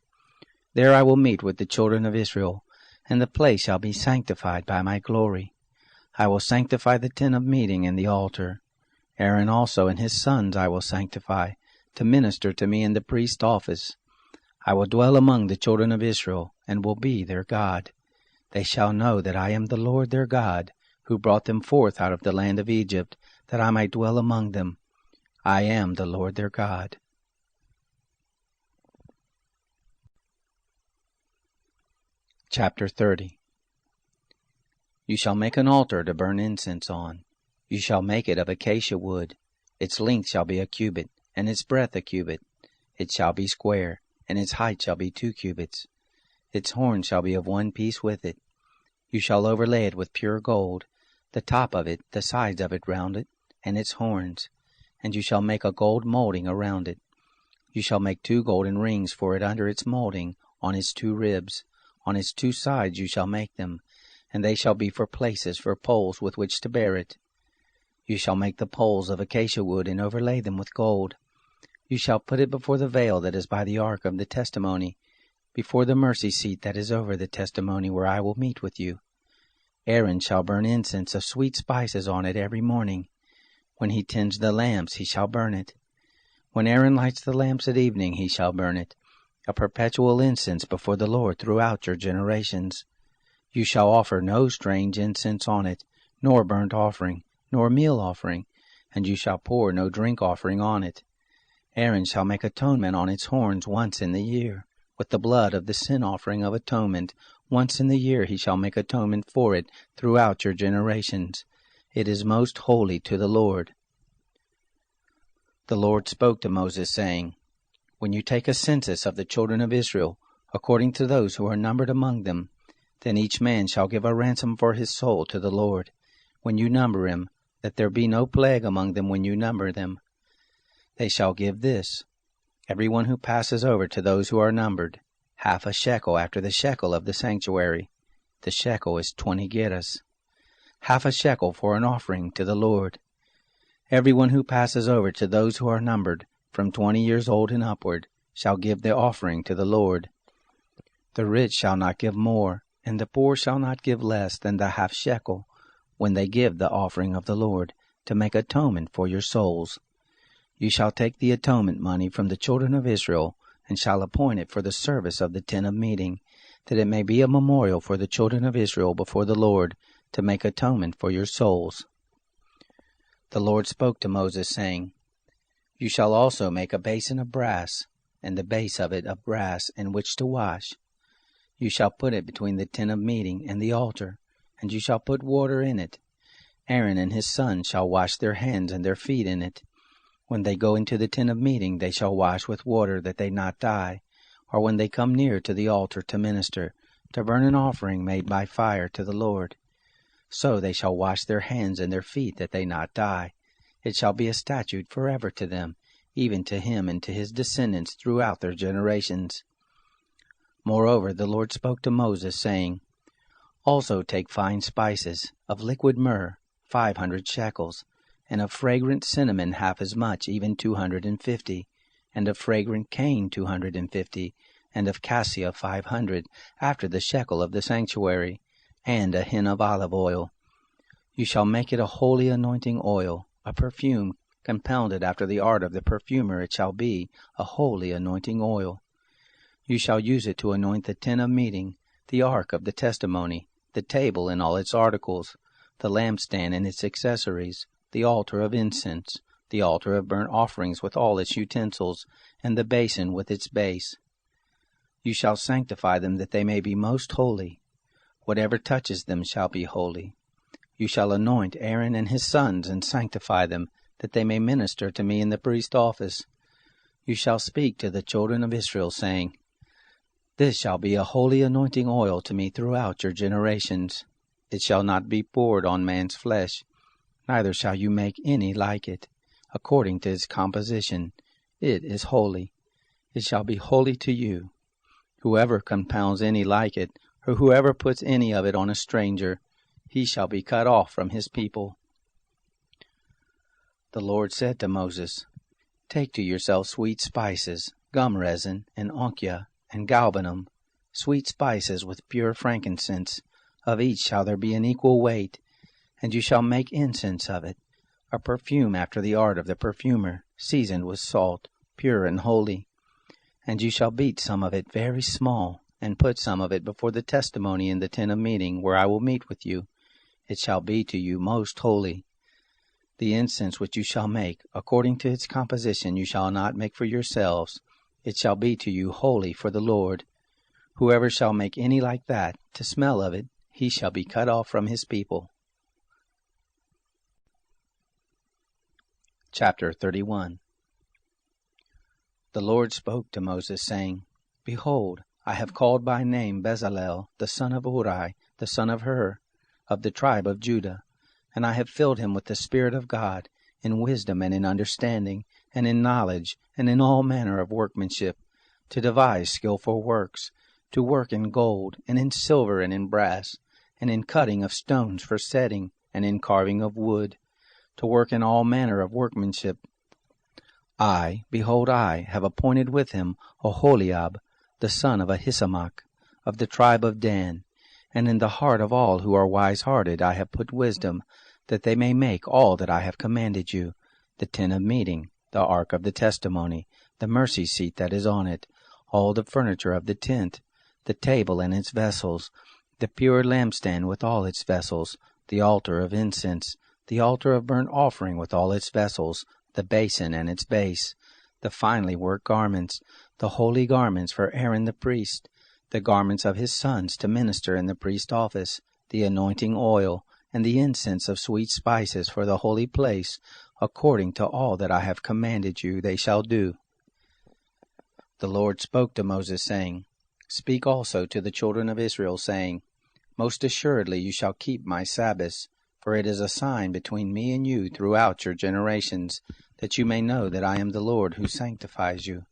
There I will meet with the children of Israel, and the place shall be sanctified by my glory. I will sanctify the tent of meeting and the altar. Aaron also and his sons I will sanctify, to minister to me in the priest's office. I will dwell among the children of Israel, and will be their God. They shall know that I am the Lord their God, who brought them forth out of the land of Egypt, that I might dwell among them. I am the Lord their God. Chapter 30. You shall make an altar to burn incense on. You shall make it of acacia wood. Its length shall be a cubit, and its breadth a cubit. It shall be square, and its height shall be 2 cubits. Its horn shall be of 1 piece with it. You shall overlay it with pure gold, the top of it, the sides of it round it, and its horns. And you shall make a gold molding around it. You shall make 2 golden rings for it under its molding, on its 2 ribs. On its 2 sides you shall make them, and they shall be for places for poles with which to bear it. You shall make the poles of acacia wood, and overlay them with gold. You shall put it before the veil that is by the ark of the testimony, before the mercy seat that is over the testimony where I will meet with you. Aaron shall burn incense of sweet spices on it every morning. When he tends the lamps, he shall burn it. When Aaron lights the lamps at evening, he shall burn it, a perpetual incense before the Lord throughout your generations. You shall offer no strange incense on it, nor burnt offering, nor meal offering, and you shall pour no drink offering on it. Aaron shall make atonement on its horns once in the year, with the blood of the sin offering of atonement. Once in the year he shall make atonement for it throughout your generations. It is most holy to the Lord. The Lord spoke to Moses, saying, When you take a census of the children of Israel, according to those who are numbered among them, then each man shall give a ransom for his soul to the Lord, when you number him, that there be no plague among them when you number them. They shall give this, every one who passes over to those who are numbered, half a shekel after the shekel of the sanctuary. The shekel is 20 gerahs. Half a shekel for an offering to the Lord. Every one who passes over to those who are numbered, from 20 years old and upward, shall give the offering to the Lord. The rich shall not give more, and the poor shall not give less than the half shekel, when they give the offering of the Lord, to make atonement for your souls. You shall take the atonement money from the children of Israel, and shall appoint it for the service of the tent of meeting, that it may be a memorial for the children of Israel before the Lord, to make atonement for your souls. The Lord spoke to Moses, saying, You shall also make a basin of brass, and the base of it of brass, in which to wash. You shall put it between the tent of meeting and the altar, and you shall put water in it. Aaron and his sons shall wash their hands and their feet in it. When they go into the tent of meeting, they shall wash with water, that they not die, or when they come near to the altar to minister, to burn an offering made by fire to the Lord. So they shall wash their hands and their feet, that they not die. It shall be a statute forever to them, even to him and to his descendants throughout their generations. Moreover, the Lord spoke to Moses, saying, Also take fine spices, of liquid myrrh, 500 shekels, and of fragrant cinnamon half as much, even 250, and of fragrant cane 250, and of cassia 500, after the shekel of the sanctuary, and a hin of olive oil. You shall make it a holy anointing oil, a perfume, compounded after the art of the perfumer. It shall be a holy anointing oil. You shall use it to anoint the tent of meeting, the ark of the testimony, the table and all its articles, the lampstand and its accessories, the altar of incense, the altar of burnt offerings with all its utensils, and the basin with its base. You shall sanctify them, that they may be most holy. Whatever touches them shall be holy. You shall anoint Aaron and his sons, and sanctify them, that they may minister to me in the priest's office. You shall speak to the children of Israel, saying, This shall be a holy anointing oil to me throughout your generations. It shall not be poured on man's flesh, neither shall you make any like it, according to its composition. It is holy. It shall be holy to you. Whoever compounds any like it, or whoever puts any of it on a stranger, he shall be cut off from his people. The Lord said to Moses, Take to yourself sweet spices, gum resin, and onycha, and galbanum, sweet spices with pure frankincense. Of each shall there be an equal weight, and you shall make incense of it, a perfume after the art of the perfumer, seasoned with salt, pure and holy. And you shall beat some of it very small, and put some of it before the testimony in the tent of meeting, where I will meet with you. It shall be to you most holy. The incense which you shall make, according to its composition, you shall not make for yourselves. It shall be to you holy for the Lord. Whoever shall make any like that, to smell of it, he shall be cut off from his people. Chapter 31. The Lord spoke to Moses, saying, Behold, I have called by name Bezalel, the son of Uri, the son of Hur, of the tribe of Judah, and I have filled him with the Spirit of God, in wisdom and in understanding, and in knowledge, and in all manner of workmanship, to devise skillful works, to work in gold, and in silver, and in brass, and in cutting of stones for setting, and in carving of wood, to work in all manner of workmanship. I, behold, I have appointed with him Oholiab, the son of Ahisamach, of the tribe of Dan. And in the heart of all who are wise-hearted I have put wisdom, that they may make all that I have commanded you, the tent of meeting, the ark of the testimony, the mercy seat that is on it, all the furniture of the tent, the table and its vessels, the pure lampstand with all its vessels, the altar of incense, the altar of burnt offering with all its vessels, the basin and its base, the finely worked garments, the holy garments for Aaron the priest, the garments of his sons to minister in the priest office, the anointing oil, and the incense of sweet spices for the holy place, according to all that I have commanded you they shall do. The Lord spoke to Moses, saying, Speak also to the children of Israel, saying, Most assuredly you shall keep my Sabbaths, for it is a sign between me and you throughout your generations, that you may know that I am the Lord who sanctifies you.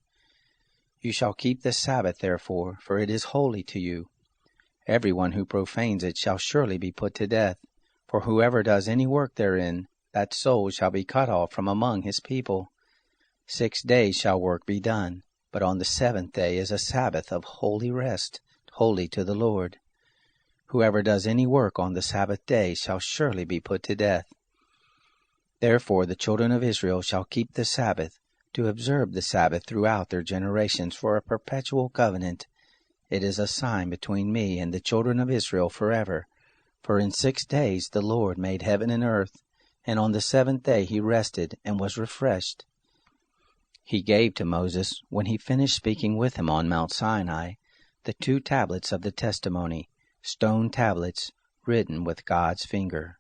You shall keep the Sabbath, therefore, for it is holy to you. Every one who profanes it shall surely be put to death, for whoever does any work therein, that soul shall be cut off from among his people. 6 days shall work be done, but on the 7th day is a Sabbath of holy rest, holy to the Lord. Whoever does any work on the Sabbath day shall surely be put to death. Therefore the children of Israel shall keep the Sabbath, to observe the Sabbath throughout their generations for a perpetual covenant. It is a sign between me and the children of Israel forever. For in 6 days the Lord made heaven and earth, and on the 7th day he rested and was refreshed. He gave to Moses, when he finished speaking with him on Mount Sinai, the 2 tablets of the testimony, stone tablets, written with God's finger.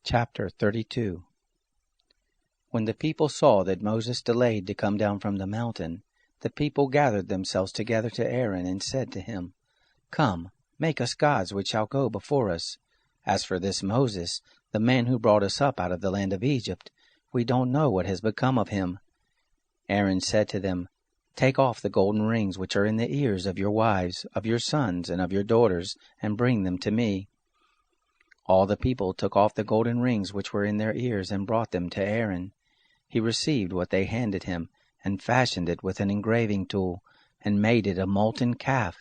Chapter 32. When the people saw that Moses delayed to come down from the mountain, the people gathered themselves together to Aaron and said to him, Come, make us gods which shall go before us. As for this Moses, the man who brought us up out of the land of Egypt, we don't know what has become of him. Aaron said to them, Take off the golden rings which are in the ears of your wives, of your sons, and of your daughters, and bring them to me. All the people took off the golden rings which were in their ears and brought them to Aaron. He received what they handed him, and fashioned it with an engraving tool, and made it a molten calf.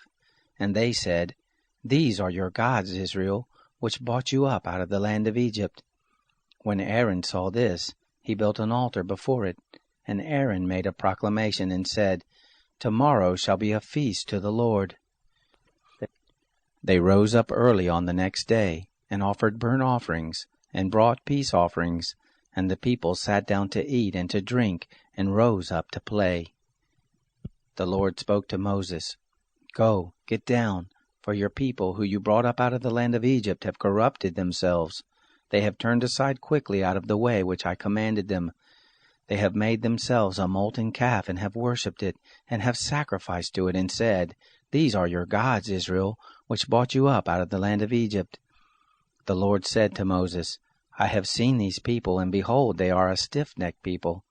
And they said, These are your gods, Israel, which brought you up out of the land of Egypt. When Aaron saw this, he built an altar before it, and Aaron made a proclamation and said, Tomorrow shall be a feast to the Lord. They rose up early on the next day, and offered burnt offerings, and brought peace offerings, and the people sat down to eat and to drink, and rose up to play. The Lord spoke to Moses, Go, get down, for your people who you brought up out of the land of Egypt have corrupted themselves. They have turned aside quickly out of the way which I commanded them. They have made themselves a molten calf, and have worshipped it, and have sacrificed to it, and said, These are your gods, Israel, which brought you up out of the land of Egypt. The Lord said to Moses, I have seen these people, and behold, they are a stiff-necked people.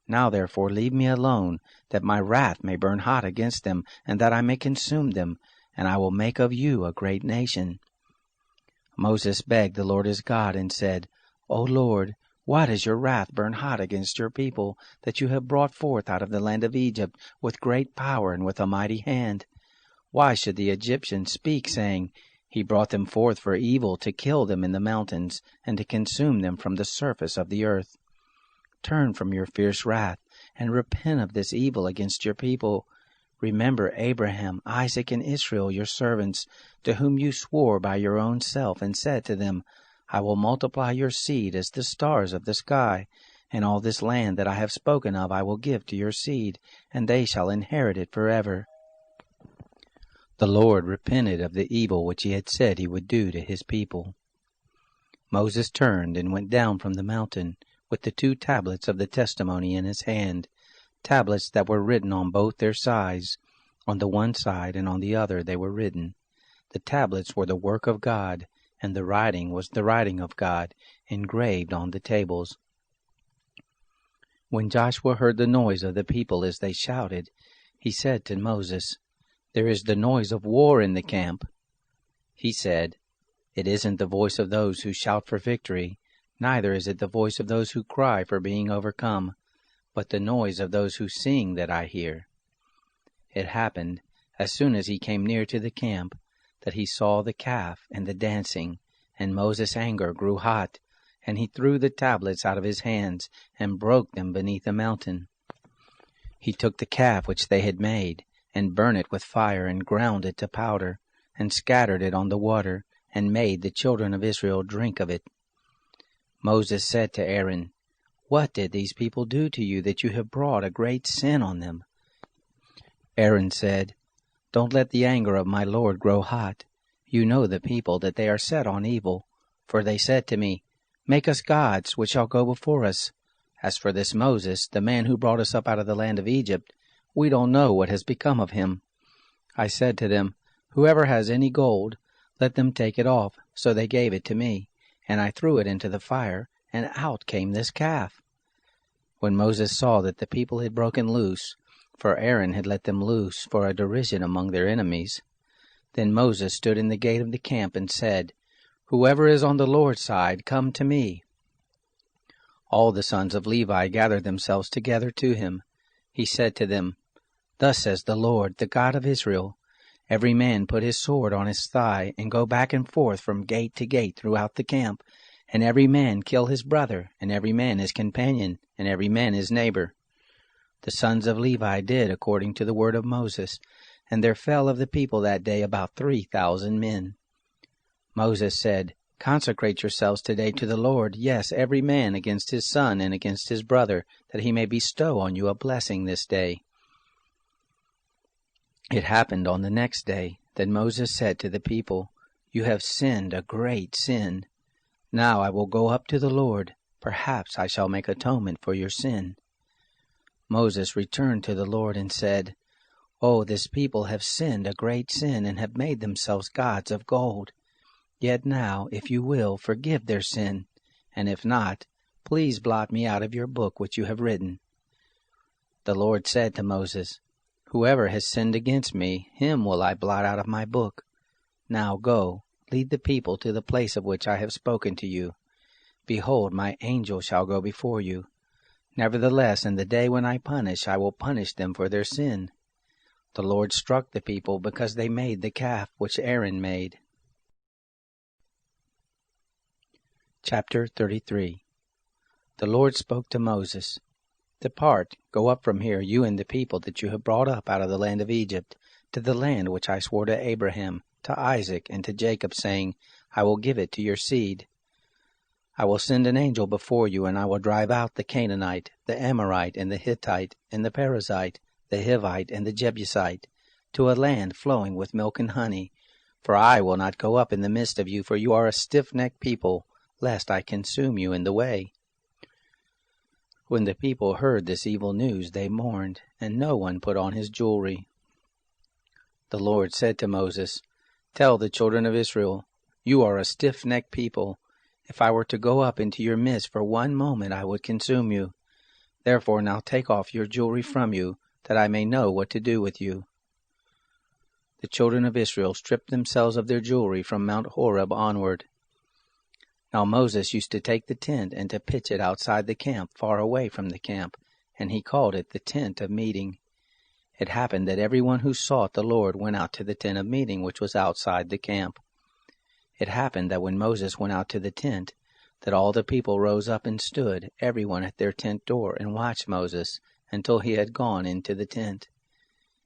Now therefore leave me alone, that my wrath may burn hot against them, and that I may consume them, and I will make of you a great nation. Moses begged the Lord his God, and said, O Lord, why does your wrath burn hot against your people, that you have brought forth out of the land of Egypt with great power and with a mighty hand? Why should the Egyptians speak, saying, He brought them forth for evil, to kill them in the mountains, and to consume them from the surface of the earth? Turn from your fierce wrath, and repent of this evil against your people. Remember Abraham, Isaac, and Israel, your servants, to whom you swore by your own self, and said to them, I will multiply your seed as the stars of the sky, and all this land that I have spoken of I will give to your seed, and they shall inherit it forever. The Lord repented of the evil which he had said he would do to his people. Moses turned and went down from the mountain, with the 2 tablets of the testimony in his hand, tablets that were written on both their sides. On the one side and on the other they were written. The tablets were the work of God, and the writing was the writing of God, engraved on the tables. When Joshua heard the noise of the people as they shouted, he said to Moses, There is the noise of war in the camp. He said, It isn't the voice of those who shout for victory, neither is it the voice of those who cry for being overcome, but the noise of those who sing that I hear. It happened, as soon as he came near to the camp, that he saw the calf and the dancing, and Moses' anger grew hot, and he threw the tablets out of his hands, and broke them beneath the mountain. He took the calf which they had made, and burned it with fire, and ground it to powder, and scattered it on the water, and made the children of Israel drink of it. Moses said to Aaron, "What did these people do to you, that you have brought a great sin on them?" Aaron said, "Don't let the anger of my Lord grow hot. You know the people, that they are set on evil. For they said to me, 'Make us gods, which shall go before us.' As for this Moses, the man who brought us up out of the land of Egypt, we don't know what has become of him. I said to them, 'Whoever has any gold, let them take it off.' So they gave it to me, and I threw it into the fire, and out came this calf." When Moses saw that the people had broken loose, for Aaron had let them loose for a derision among their enemies, then Moses stood in the gate of the camp and said, "Whoever is on the Lord's side, come to me." All the sons of Levi gathered themselves together to him. He said to them, "Thus says the Lord, the God of Israel, every man put his sword on his thigh, and go back and forth from gate to gate throughout the camp, and every man kill his brother, and every man his companion, and every man his neighbor." The sons of Levi did according to the word of Moses, and there fell of the people that day about 3,000 men. Moses said, "Consecrate yourselves today to the Lord, yes, every man against his son and against his brother, that he may bestow on you a blessing this day." It happened on the next day that Moses said to the people, "You have sinned a great sin. Now I will go up to the Lord. Perhaps I shall make atonement for your sin." Moses returned to the Lord and said, "Oh, this people have sinned a great sin, and have made themselves gods of gold. Yet now, if you will, forgive their sin, and if not, please blot me out of your book which you have written." The Lord said to Moses, "Whoever has sinned against me, him will I blot out of my book. Now go, lead the people to the place of which I have spoken to you. Behold, my angel shall go before you. Nevertheless, in the day when I will punish them for their sin." The Lord struck the people because they made the calf which Aaron made. Chapter 33. The Lord spoke to Moses, "Depart, go up from here, you and the people that you have brought up out of the land of Egypt, to the land which I swore to Abraham, to Isaac, and to Jacob, saying, I will give it to your seed. I will send an angel before you, and I will drive out the Canaanite, the Amorite, and the Hittite, and the Perizzite, the Hivite, and the Jebusite, to a land flowing with milk and honey. For I will not go up in the midst of you, for you are a stiff-necked people, lest I consume you in the way." When the people heard this evil news, they mourned, and no one put on his jewelry. The Lord said to Moses, "Tell the children of Israel, you are a stiff-necked people. If I were to go up into your midst for one moment, I would consume you. Therefore now take off your jewelry from you, that I may know what to do with you." The children of Israel stripped themselves of their jewelry from Mount Horeb onward. Now Moses used to take the tent and to pitch it outside the camp, far away from the camp, and he called it the tent of meeting. It happened that everyone who sought the Lord went out to the tent of meeting, which was outside the camp. It happened that when Moses went out to the tent, that all the people rose up and stood, everyone at their tent door, and watched Moses, until he had gone into the tent.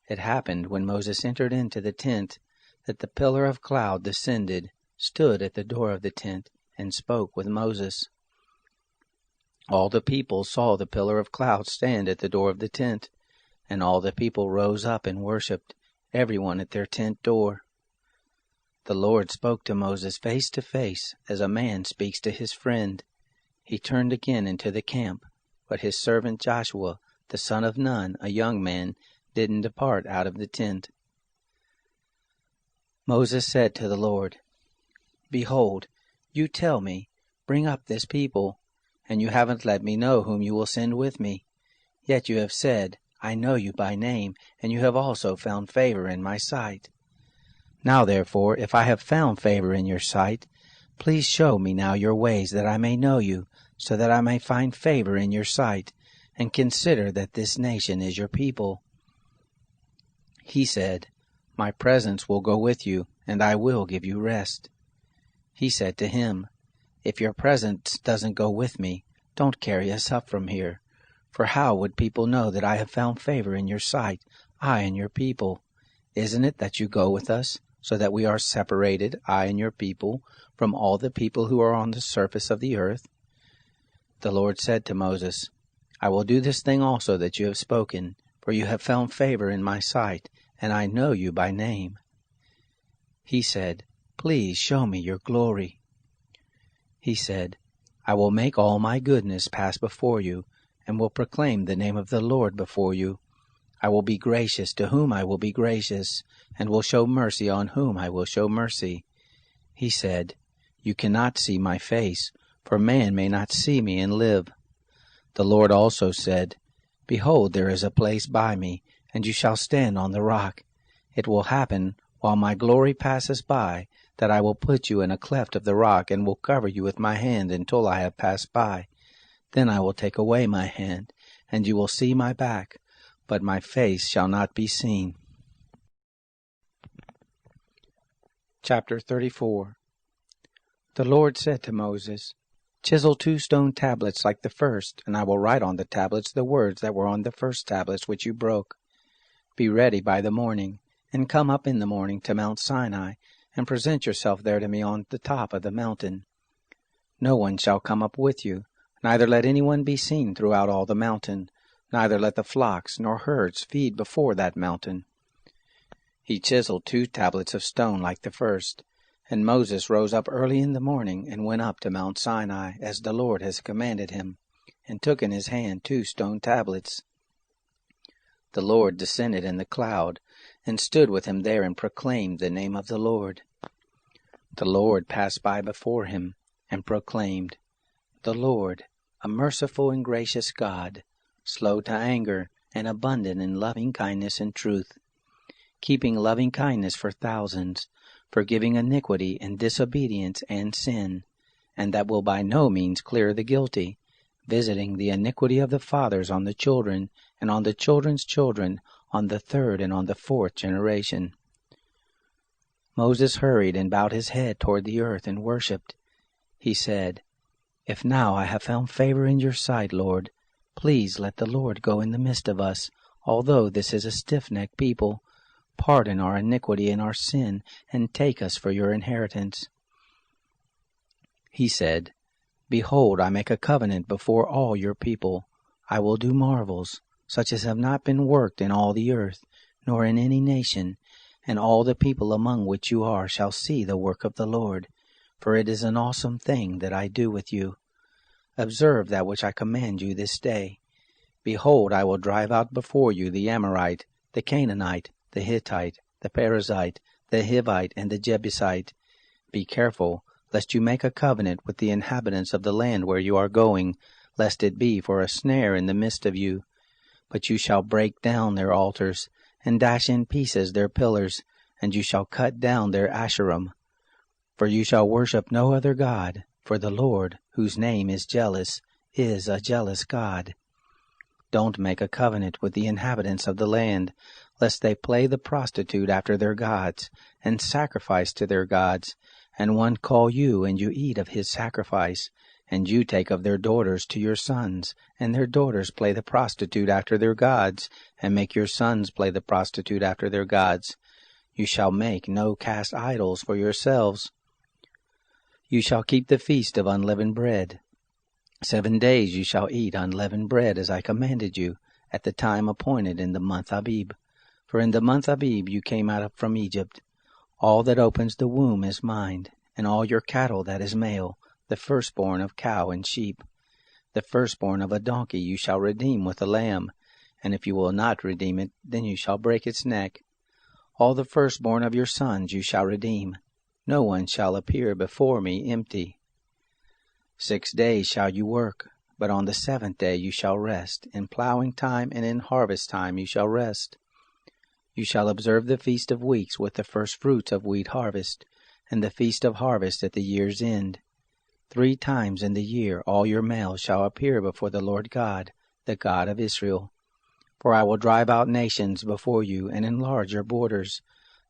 It happened, when Moses entered into the tent, that the pillar of cloud descended, stood at the door of the tent, and spoke with Moses. All the people saw the pillar of cloud stand at the door of the tent, and all the people rose up and worshipped, everyone at their tent door. The Lord spoke to Moses face to face, as a man speaks to his friend. He turned again into the camp, but his servant Joshua, the son of Nun, a young man, didn't depart out of the tent. Moses said to the Lord, "Behold, you tell me, bring up this people, and you haven't let me know whom you will send with me. Yet you have said, I know you by name, and you have also found favor in my sight. Now therefore, if I have found favor in your sight, please show me now your ways, that I may know you, so that I may find favor in your sight, and consider that this nation is your people." He said, "My presence will go with you, and I will give you rest." He said to him, "If your presence doesn't go with me, don't carry us up from here. For how would people know that I have found favor in your sight, I and your people? Isn't it that you go with us, so that we are separated, I and your people, from all the people who are on the surface of the earth?" The Lord said to Moses, "I will do this thing also that you have spoken, for you have found favor in my sight, and I know you by name." He said, "Please show me your glory." He said, "I will make all my goodness pass before you, and will proclaim the name of the Lord before you. I will be gracious to whom I will be gracious, and will show mercy on whom I will show mercy." He said, "You cannot see my face, for man may not see me and live." The Lord also said, "Behold, there is a place by me, and you shall stand on the rock. It will happen, while my glory passes by, that I will put you in a cleft of the rock, and will cover you with my hand until I have passed by. Then I will take away my hand, and you will see my back, but my face shall not be seen." Chapter 34. The Lord said to Moses, "Chisel 2 stone tablets like the first, and I will write on the tablets the words that were on the first tablets which you broke. Be ready by the morning, and come up in the morning to Mount Sinai, and present yourself there to me on the top of the mountain. No one shall come up with you, neither let anyone be seen throughout all the mountain, neither let the flocks nor herds feed before that mountain." He chiseled 2 tablets of stone like the first, and Moses rose up early in the morning and went up to Mount Sinai, as the Lord has commanded him, and took in his hand 2 stone tablets. The Lord descended in the cloud, and stood with him there, and proclaimed the name of the Lord. The Lord passed by before him, and proclaimed, "The Lord, a merciful and gracious God, slow to anger, and abundant in loving kindness and truth, keeping loving kindness for thousands, forgiving iniquity and disobedience and sin, and that will by no means clear the guilty, visiting the iniquity of the fathers on the children, and on the children's children, on the 3rd and on the 4th generation." Moses hurried and bowed his head toward the earth and worshipped. He said, "If now I have found favor in your sight, Lord, please let the Lord go in the midst of us, although this is a stiff-necked people. Pardon our iniquity and our sin, and take us for your inheritance." He said, "Behold, I make a covenant before all your people. I will do marvels, such as have not been worked in all the earth, nor in any nation, and all the people among which you are shall see the work of the Lord, for it is an awesome thing that I do with you. Observe that which I command you this day. Behold, I will drive out before you the Amorite, the Canaanite, the Hittite, the Perizzite, the Hivite, and the Jebusite. Be careful, lest you make a covenant with the inhabitants of the land where you are going, lest it be for a snare in the midst of you. But you shall break down their altars, and dash in pieces their pillars, and you shall cut down their Asherim. For you shall worship no other God, for the Lord, whose name is jealous, is a jealous God. Don't make a covenant with the inhabitants of the land, lest they play the prostitute after their gods, and sacrifice to their gods, and one call you, and you eat of his sacrifice, and you take of their daughters to your sons, and their daughters play the prostitute after their gods, and make your sons play the prostitute after their gods. You shall make no cast idols for yourselves. You shall keep the feast of unleavened bread. 7 days you shall eat unleavened bread, as I commanded you, at the time appointed in the month Abib. For in the month Abib you came out from Egypt. All that opens the womb is mine, and all your cattle that is male, the firstborn of cow and sheep. The firstborn of a donkey you shall redeem with a lamb, and if you will not redeem it, then you shall break its neck. All the firstborn of your sons you shall redeem. No one shall appear before me empty. 6 days shall you work, but on the 7th day you shall rest. In plowing time and in harvest time you shall rest. You shall observe the feast of weeks with the first fruits of wheat harvest, and the feast of harvest at the year's end. 3 times in the year all your males shall appear before the Lord God, the God of Israel. For I will drive out nations before you, and enlarge your borders.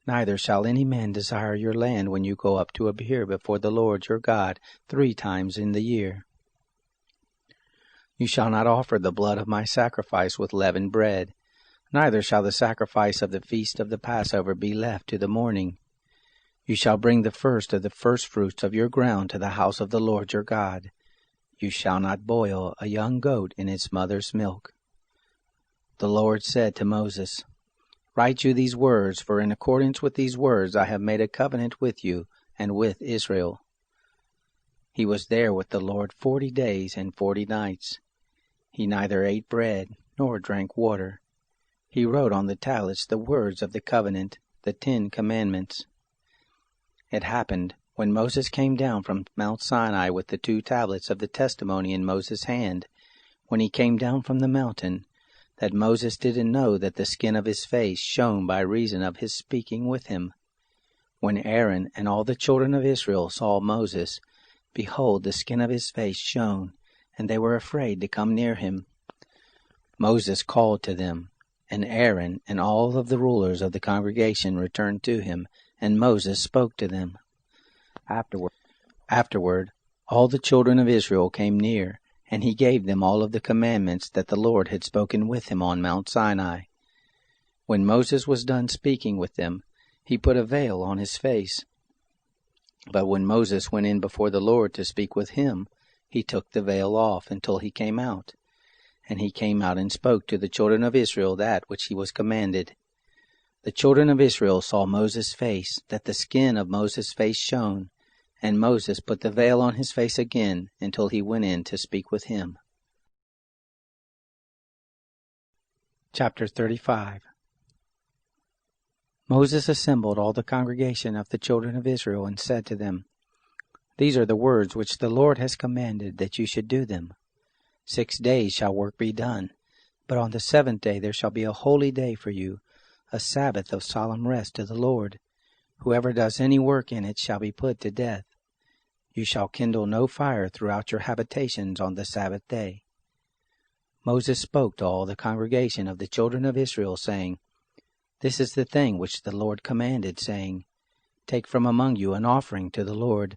Neither shall any man desire your land when you go up to appear before the Lord your God 3 times in the year. You shall not offer the blood of my sacrifice with leavened bread, neither shall the sacrifice of the feast of the Passover be left to the morning. You shall bring the first of the firstfruits of your ground to the house of the Lord your God. You shall not boil a young goat in its mother's milk. The Lord said to Moses, Write you these words, for in accordance with these words I have made a covenant with you and with Israel. He was there with the Lord 40 days and 40 nights. He neither ate bread nor drank water. He wrote on the tablets the words of the covenant, the 10 commandments. It happened, when Moses came down from Mount Sinai with the 2 tablets of the testimony in Moses' hand, when he came down from the mountain, that Moses didn't know that the skin of his face shone by reason of his speaking with him. When Aaron and all the children of Israel saw Moses, behold, the skin of his face shone, and they were afraid to come near him. Moses called to them, and Aaron and all of the rulers of the congregation returned to him, and Moses spoke to them. Afterward, all the children of Israel came near, and he gave them all of the commandments that the Lord had spoken with him on Mount Sinai. When Moses was done speaking with them, he put a veil on his face. But when Moses went in before the Lord to speak with him, he took the veil off until he came out. And he came out and spoke to the children of Israel that which he was commanded. The children of Israel saw Moses' face, that the skin of Moses' face shone, and Moses put the veil on his face again until he went in to speak with him. Chapter 35. Moses assembled all the congregation of the children of Israel and said to them, These are the words which the Lord has commanded that you should do them. 6 days shall work be done, but on the 7th day there shall be a holy day for you, a Sabbath of solemn rest to the Lord. Whoever does any work in it shall be put to death. You shall kindle no fire throughout your habitations on the Sabbath day. Moses spoke to all the congregation of the children of Israel, saying, This is the thing which the Lord commanded, saying, Take from among you an offering to the Lord.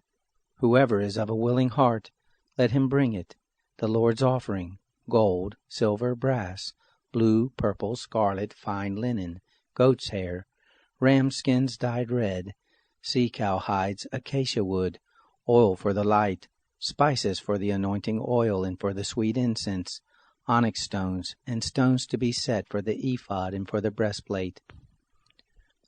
Whoever is of a willing heart, let him bring it, the Lord's offering, gold, silver, brass, blue, purple, scarlet, fine linen, goat's hair, ram skins dyed red, sea-cow hides, acacia wood, oil for the light, spices for the anointing oil and for the sweet incense, onyx stones, and stones to be set for the ephod and for the breastplate.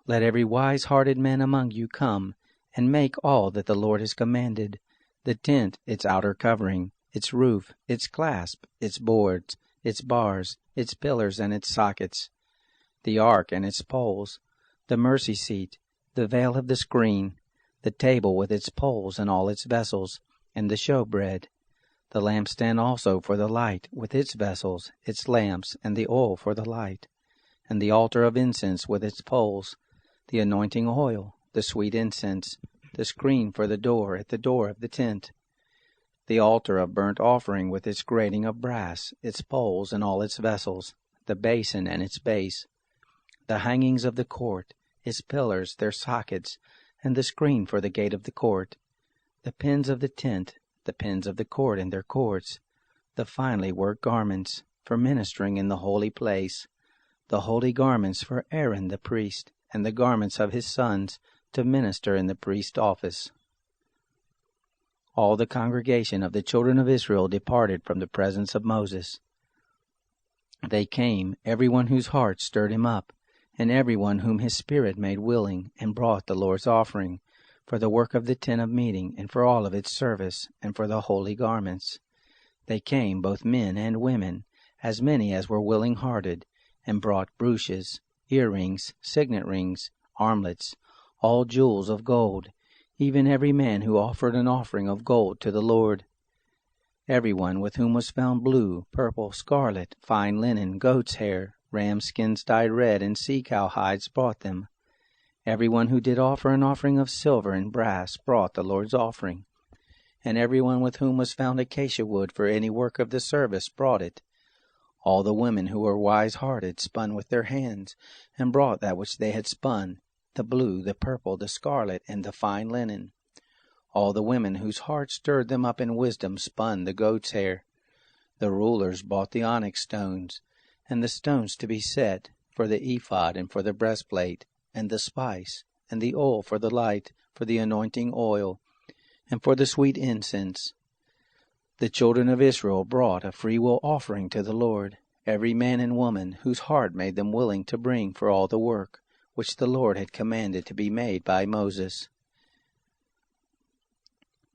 Let every wise-hearted man among you come, and make all that the Lord has commanded, the tent, its outer covering, its roof, its clasp, its boards, its bars, its pillars and its sockets, the ark and its poles, the mercy seat, the veil of the screen, the table with its poles and all its vessels, and the showbread, the lampstand also for the light, with its vessels, its lamps, and the oil for the light, and the altar of incense with its poles, the anointing oil, the sweet incense, the screen for the door at the door of the tent, the altar of burnt offering with its grating of brass, its poles and all its vessels, the basin and its base, the hangings of the court, its pillars, their sockets, and the screen for the gate of the court, the pins of the tent, the pins of the court and their cords, the finely worked garments for ministering in the holy place, the holy garments for Aaron the priest, and the garments of his sons to minister in the priest's office. All the congregation of the children of Israel departed from the presence of Moses. They came, everyone whose heart stirred him up, and everyone whom his spirit made willing, and brought the Lord's offering, for the work of the tent of meeting, and for all of its service, and for the holy garments. They came, both men and women, as many as were willing-hearted, and brought brooches, earrings, signet rings, armlets, all jewels of gold, even every man who offered an offering of gold to the Lord. Everyone with whom was found blue, purple, scarlet, fine linen, goat's hair, ram skins dyed red, and sea-cow hides brought them. Everyone who did offer an offering of silver and brass brought the Lord's offering. And everyone with whom was found acacia wood for any work of the service brought it. All the women who were wise-hearted spun with their hands, and brought that which they had spun, the blue, the purple, the scarlet, and the fine linen. All the women whose hearts stirred them up in wisdom spun the goat's hair. The rulers bought the onyx stones, and the stones to be set, for the ephod and for the breastplate, and the spice, and the oil for the light, for the anointing oil, and for the sweet incense. The children of Israel brought a freewill offering to the Lord, every man and woman whose heart made them willing to bring for all the work which the Lord had commanded to be made by Moses.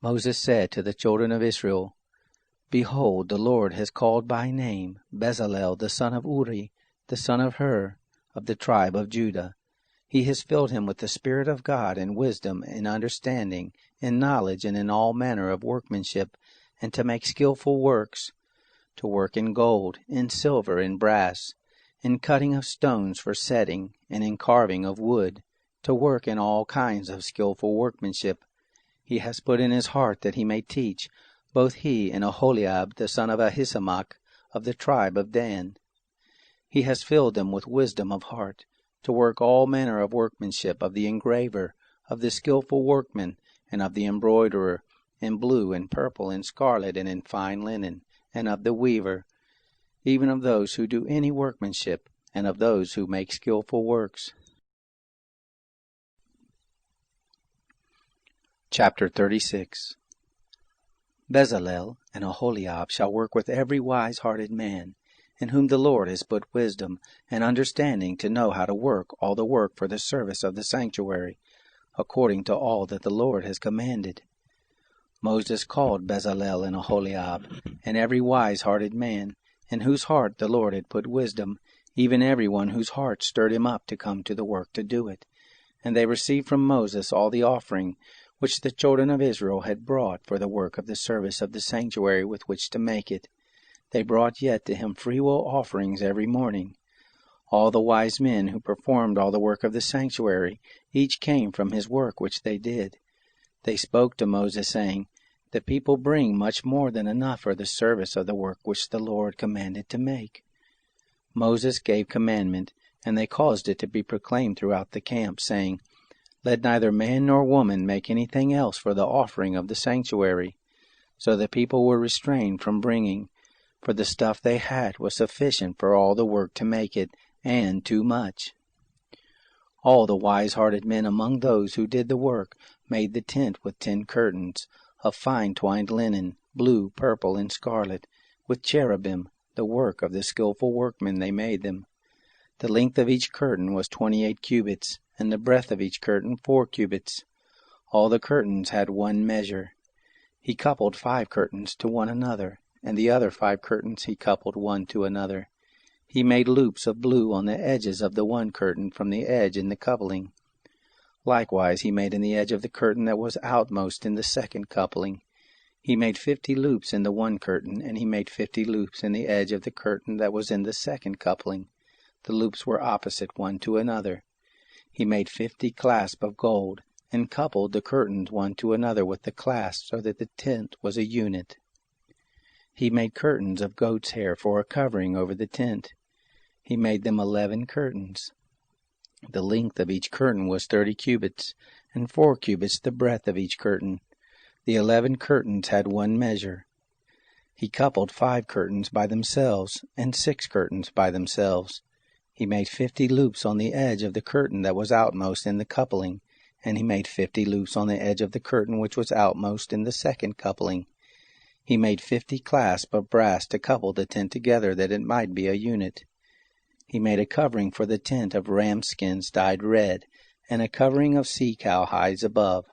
Moses said to the children of Israel, Behold, the Lord has called by name Bezalel the son of Uri, the son of Hur, of the tribe of Judah. He has filled him with the Spirit of God in wisdom, in understanding, in knowledge, and in all manner of workmanship, and to make skillful works, to work in gold, in silver, in brass, in cutting of stones for setting, and in carving of wood, to work in all kinds of skillful workmanship. He has put in his heart that he may teach, both he and Aholiab the son of Ahisamach, of the tribe of Dan. He has filled them with wisdom of heart, to work all manner of workmanship, of the engraver, of the skillful workman, and of the embroiderer, in blue and purple and scarlet and in fine linen, and of the weaver, even of those who do any workmanship, and of those who make skillful works. Chapter 36. Bezalel and Aholiab shall work with every wise-hearted man, in whom the Lord has put wisdom and understanding to know how to work all the work for the service of the sanctuary, according to all that the Lord has commanded. Moses called Bezalel and Aholiab, and every wise-hearted man, in whose heart the Lord had put wisdom, even every one whose heart stirred him up to come to the work to do it. And they received from Moses all the offering which the children of Israel had brought for the work of the service of the sanctuary with which to make it. They brought yet to him freewill offerings every morning. All the wise men who performed all the work of the sanctuary, each came from his work which they did. They spoke to Moses, saying, The people bring much more than enough for the service of the work which the Lord commanded to make. Moses gave commandment, and they caused it to be proclaimed throughout the camp, saying, Let neither man nor woman make anything else for the offering of the sanctuary. So the people were restrained from bringing, for the stuff they had was sufficient for all the work to make it, and too much. All the wise-hearted men among those who did the work made the tent with 10 curtains, of fine twined linen, blue, purple, and scarlet, with cherubim, the work of the skillful workmen they made them. The length of each curtain was 28 cubits, and the breadth of each curtain 4 cubits. All the curtains had one measure. He coupled 5 curtains to one another, and the other 5 curtains he coupled one to another. He made loops of blue on the edges of the one curtain from the edge in the coupling. Likewise he made in the edge of the curtain that was outmost in the second coupling. He made 50 loops in the one curtain, and he made 50 loops in the edge of the curtain that was in the second coupling. The loops were opposite one to another. He made 50 clasps of gold, and coupled the curtains one to another with the clasps, so that the tent was a unit. He made curtains of goat's hair for a covering over the tent. He made them 11 curtains. The length of each curtain was 30 cubits, and 4 cubits the breadth of each curtain. The 11 curtains had one measure. He coupled 5 curtains by themselves, and 6 curtains by themselves. He made 50 loops on the edge of the curtain that was outmost in the coupling, and he made 50 loops on the edge of the curtain which was outmost in the second coupling. He made 50 clasps of brass to couple the tent together, that it might be a unit. He made a covering for the tent of ram skins dyed red, and a covering of sea-cow hides above.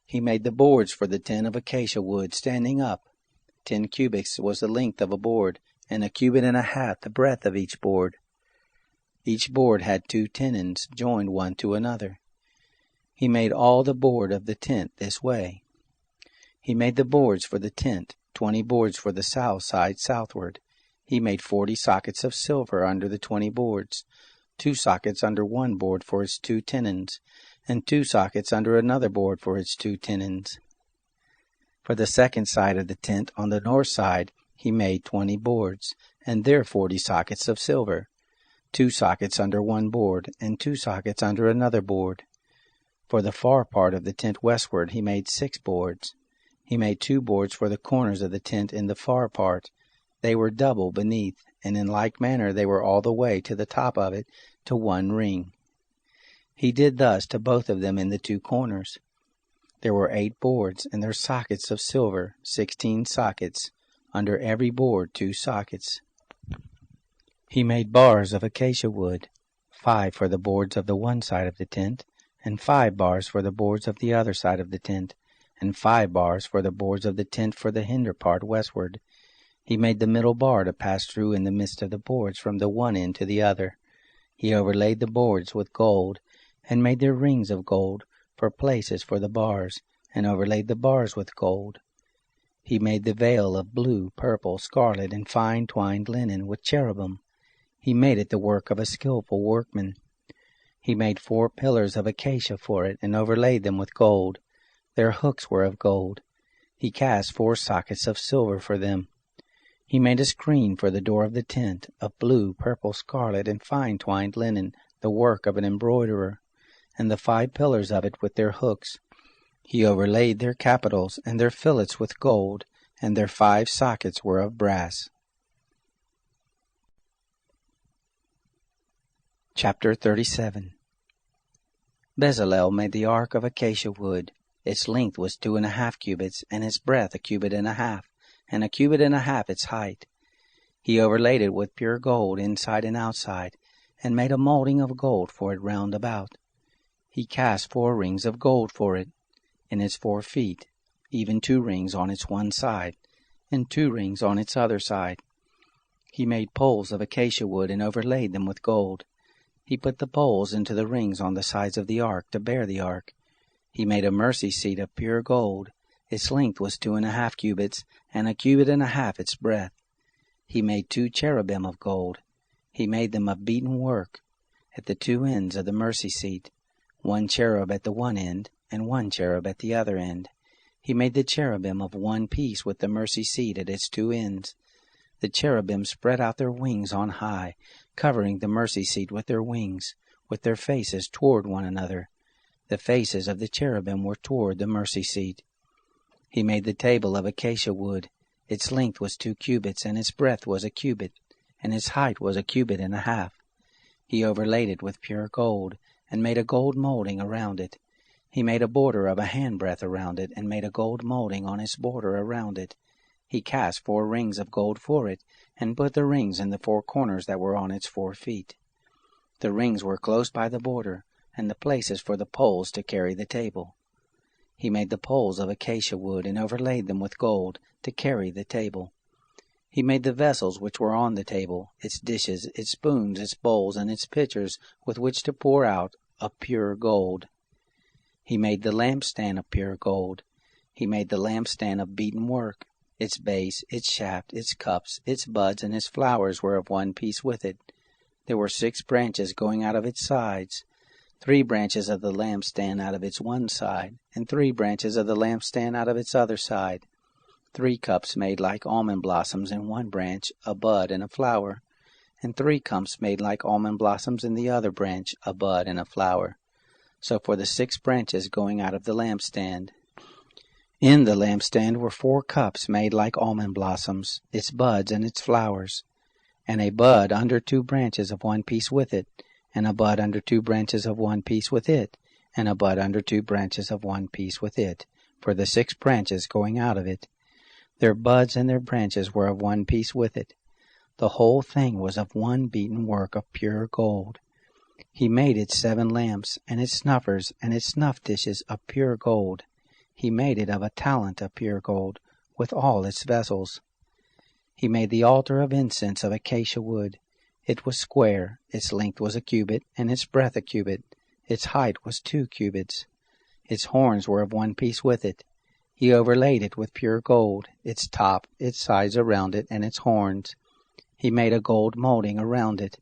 He made the boards for the tent of acacia wood standing up. 10 cubits was the length of a board, and 1.5 cubits the breadth of each board. Each board had 2 tenons joined one to another. He made all the board of the tent this way. He made the boards for the tent, 20 boards for the south side southward. He made 40 sockets of silver under the 20 boards, 2 sockets under one board for its 2 tenons, and 2 sockets under another board for its 2 tenons. For the second side of the tent on the north side, he made 20 boards, and their 40 sockets of silver, 2 sockets under one board, and 2 sockets under another board. For the far part of the tent westward he made 6 boards. He made 2 boards for the corners of the tent in the far part. They were double beneath, and in like manner they were all the way to the top of it, to one ring. He did thus to both of them in the 2 corners. There were 8 boards, and their sockets of silver, 16 sockets, under every board 2 sockets. He made bars of acacia wood, 5 for the boards of the one side of the tent, and 5 bars for the boards of the other side of the tent, and 5 bars for the boards of the tent for the hinder part westward. He made the middle bar to pass through in the midst of the boards from the one end to the other. He overlaid the boards with gold, and made their rings of gold for places for the bars, and overlaid the bars with gold. He made the veil of blue, purple, scarlet, and fine twined linen with cherubim. He made it the work of a skillful workman. He made 4 pillars of acacia for it, and overlaid them with gold. Their hooks were of gold. He cast 4 sockets of silver for them. He made a screen for the door of the tent, of blue, purple, scarlet, and fine twined linen, the work of an embroiderer, and the 5 pillars of it with their hooks. He overlaid their capitals and their fillets with gold, and their 5 sockets were of brass. Chapter 37. Bezalel made the ark of acacia wood. Its length was 2.5 cubits, and its breadth 1.5 cubits, and 1.5 cubits its height. He overlaid it with pure gold inside and outside, and made a molding of gold for it round about. He cast 4 rings of gold for it, in its 4 feet, even 2 rings on its one side, and 2 rings on its other side. He made poles of acacia wood, and overlaid them with gold. He put the poles into the rings on the sides of the ark to bear the ark. He made a mercy seat of pure gold. Its length was 2.5 cubits, and 1.5 cubits its breadth. He made 2 cherubim of gold. He made them of beaten work, at the 2 ends of the mercy seat, 1 cherub at the one end, and 1 cherub at the other end. He made the cherubim of one piece with the mercy seat at its 2 ends. The cherubim spread out their wings on high, covering the mercy seat with their wings, with their faces toward one another. The faces of the cherubim were toward the mercy seat. He made the table of acacia wood. Its length was 2 cubits, and its breadth was 1 cubit, and its height was 1.5 cubits. He overlaid it with pure gold, and made a gold molding around it. He made a border of 1 handbreadth around it, and made a gold molding on its border around it. He cast 4 rings of gold for it, and put the rings in the 4 corners that were on its 4 feet. The rings were close by the border, and the places for the poles to carry the table. He made the poles of acacia wood, and overlaid them with gold, to carry the table. He made the vessels which were on the table, its dishes, its spoons, its bowls, and its pitchers, with which to pour out, of pure gold. He made the lampstand of pure gold. He made the lampstand of beaten work. Its base, its shaft, its cups, its buds, and its flowers were of one piece with it. There were 6 branches going out of its sides, 3 branches of the lampstand out of its one side, and 3 branches of the lampstand out of its other side. 3 cups made like almond blossoms in one branch, a bud and a flower, and 3 cups made like almond blossoms in the other branch, a bud and a flower. So for the 6 branches going out of the lampstand. In the lampstand were 4 cups made like almond blossoms, its buds and its flowers, and a bud under 2 branches of one piece with it, and a bud under 2 branches of one piece with it, and a bud under 2 branches of one piece with it, for the 6 branches going out of it. Their buds and their branches were of one piece with it. The whole thing was of one beaten work of pure gold. He made its 7 lamps, and its snuffers, and its snuff dishes of pure gold. He made it of a talent of pure gold, with all its vessels. He made the altar of incense of acacia wood. It was square, its length was 1 cubit, and its breadth 1 cubit. Its height was 2 cubits. Its horns were of one piece with it. He overlaid it with pure gold, its top, its sides around it, and its horns. He made a gold molding around it.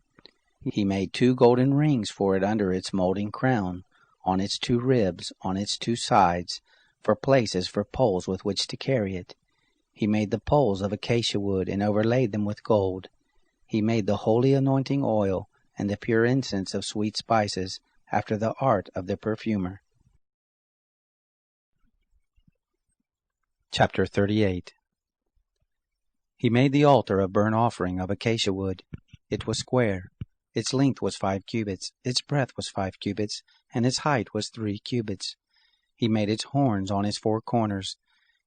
He made 2 golden rings for it under its molding crown, on its 2 ribs, on its 2 sides, for places for poles with which to carry it. He made the poles of acacia wood and overlaid them with gold. He made the holy anointing oil and the pure incense of sweet spices after the art of the perfumer. Chapter 38. He made the altar of burnt offering of acacia wood. It was square. Its length was 5 cubits, its breadth was 5 cubits, and its height was 3 cubits. He made its horns on its 4 corners.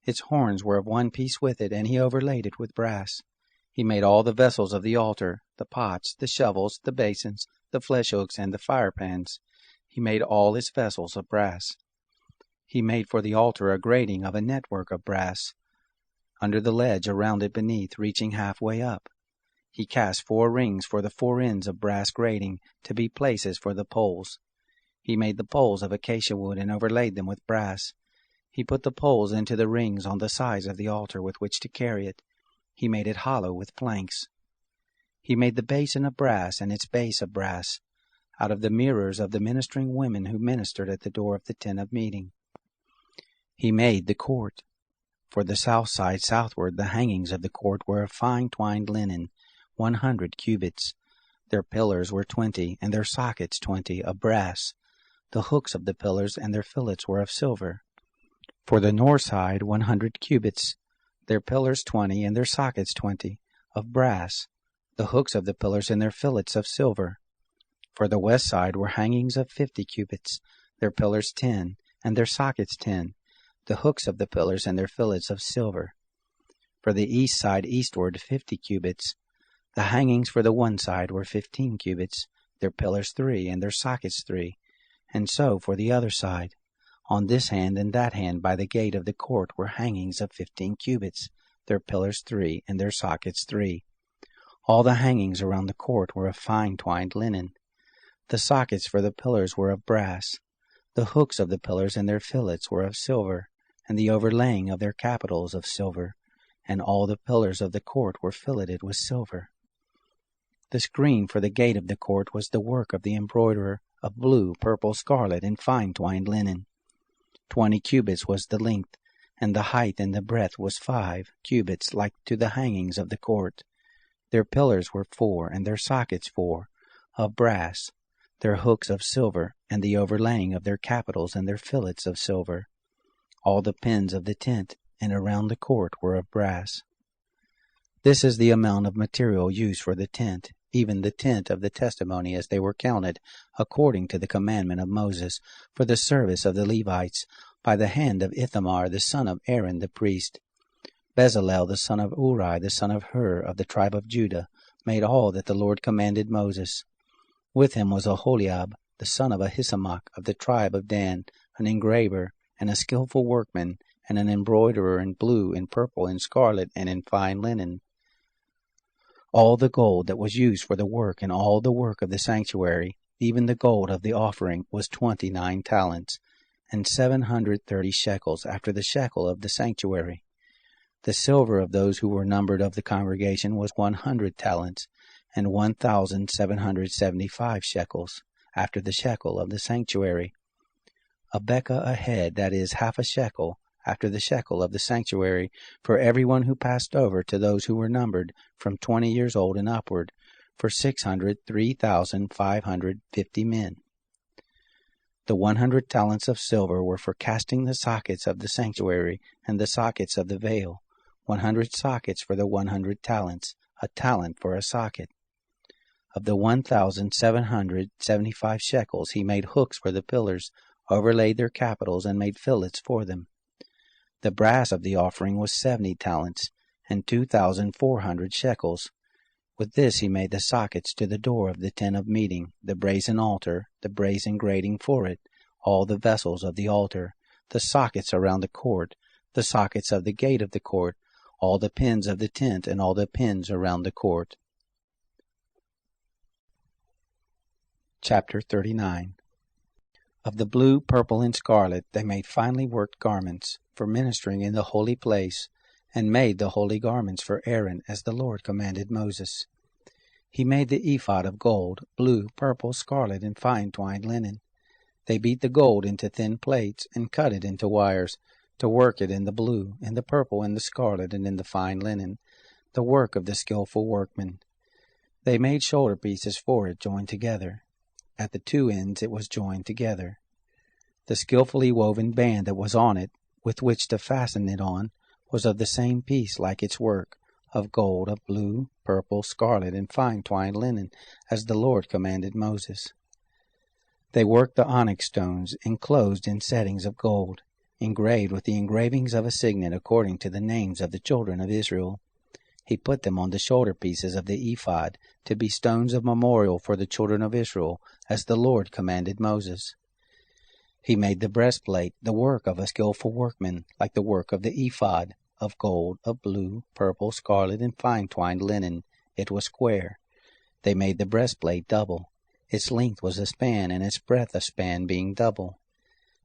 Its horns were of one piece with it, and he overlaid it with brass. He made all the vessels of the altar, the pots, the shovels, the basins, the flesh hooks, and the firepans. He made all its vessels of brass. He made for the altar a grating of a network of brass, under the ledge around it beneath, reaching halfway up. He cast 4 rings for the 4 ends of brass grating, to be places for the poles. He made the poles of acacia wood and overlaid them with brass. He put the poles into the rings on the sides of the altar with which to carry it. He made it hollow with planks. He made the basin of brass and its base of brass, out of the mirrors of the ministering women who ministered at the door of the tent of meeting. He made the court. For the south side southward, the hangings of the court were of fine twined linen, 100 cubits. Their pillars were 20, and their sockets 20, of brass. The hooks of the pillars and their fillets were of silver. For the north side, 100 cubits. Their pillars 20, and their sockets 20, of brass. The hooks of the pillars and their fillets of silver. For the west side were hangings of 50 cubits. Their pillars 10, and their sockets 10. The hooks of the pillars and their fillets of silver. For the east side eastward 50 cubits. The hangings for the one side were 15 cubits, their pillars 3, and their sockets 3. And so for the other side. On this hand and that hand by the gate of the court were hangings of 15 cubits, their pillars 3, and their sockets 3. All the hangings around the court were of fine twined linen. The sockets for the pillars were of brass. The hooks of the pillars and their fillets were of silver, and the overlaying of their capitals of silver, and all the pillars of the court were filleted with silver. The screen for the gate of the court was the work of the embroiderer, of blue, purple, scarlet, and fine twined linen. 20 cubits was the length, and the height and the breadth was 5 cubits, like to the hangings of the court. Their pillars were 4, and their sockets 4, of brass, their hooks of silver, and the overlaying of their capitals and their fillets of silver. All the pins of the tent and around the court were of brass. This is the amount of material used for the tent, even the tent of the testimony, as they were counted, according to the commandment of Moses, for the service of the Levites, by the hand of Ithamar the son of Aaron the priest. Bezalel the son of Uri the son of Hur of the tribe of Judah made all that the Lord commanded Moses. With him was Aholiab the son of Ahisamach of the tribe of Dan, an engraver, and a skillful workman, and an embroiderer in blue, and purple, and scarlet, and in fine linen. All the gold that was used for the work, and all the work of the sanctuary, even the gold of the offering, was 29 talents, and 730 shekels, after the shekel of the sanctuary. The silver of those who were numbered of the congregation was 100 talents, and 1,775 shekels, after the shekel of the sanctuary. A bekah a head, that is, half a shekel, after the shekel of the sanctuary, for everyone who passed over, to those who were numbered, from 20 years old and upward, for 603,550 men. The 100 talents of silver were for casting the sockets of the sanctuary, and the sockets of the veil, 100 sockets for the 100 talents, a talent for a socket. Of the 1,775 shekels he made hooks for the pillars, overlaid their capitals, and made fillets for them. The brass of the offering was 70 talents, and 2,400 shekels. With this he made the sockets to the door of the tent of meeting, the brazen altar, the brazen grating for it, all the vessels of the altar, the sockets around the court, the sockets of the gate of the court, all the pins of the tent, and all the pins around the court. Chapter 39. Of the blue, purple, and scarlet they made finely worked garments for ministering in the holy place, and made the holy garments for Aaron, as the Lord commanded Moses. He made the ephod of gold, blue, purple, scarlet, and fine twined linen. They beat the gold into thin plates, and cut it into wires, to work it in the blue, in the purple, in the scarlet, and in the fine linen, the work of the skillful workman. They made shoulder pieces for it joined together. At the two ends it was joined together. The skillfully woven band that was on it, with which to fasten it on, was of the same piece like its work, of gold, of blue, purple, scarlet, and fine twined linen, as the Lord commanded Moses. They worked the onyx stones, enclosed in settings of gold, engraved with the engravings of a signet according to the names of the children of Israel. He put them on the shoulder pieces of the ephod, to be stones of memorial for the children of Israel, as the Lord commanded Moses. He made the breastplate, the work of a skillful workman, like the work of the ephod, of gold, of blue, purple, scarlet, and fine twined linen. It was square. They made the breastplate double. Its length was a span, and its breadth a span, being double.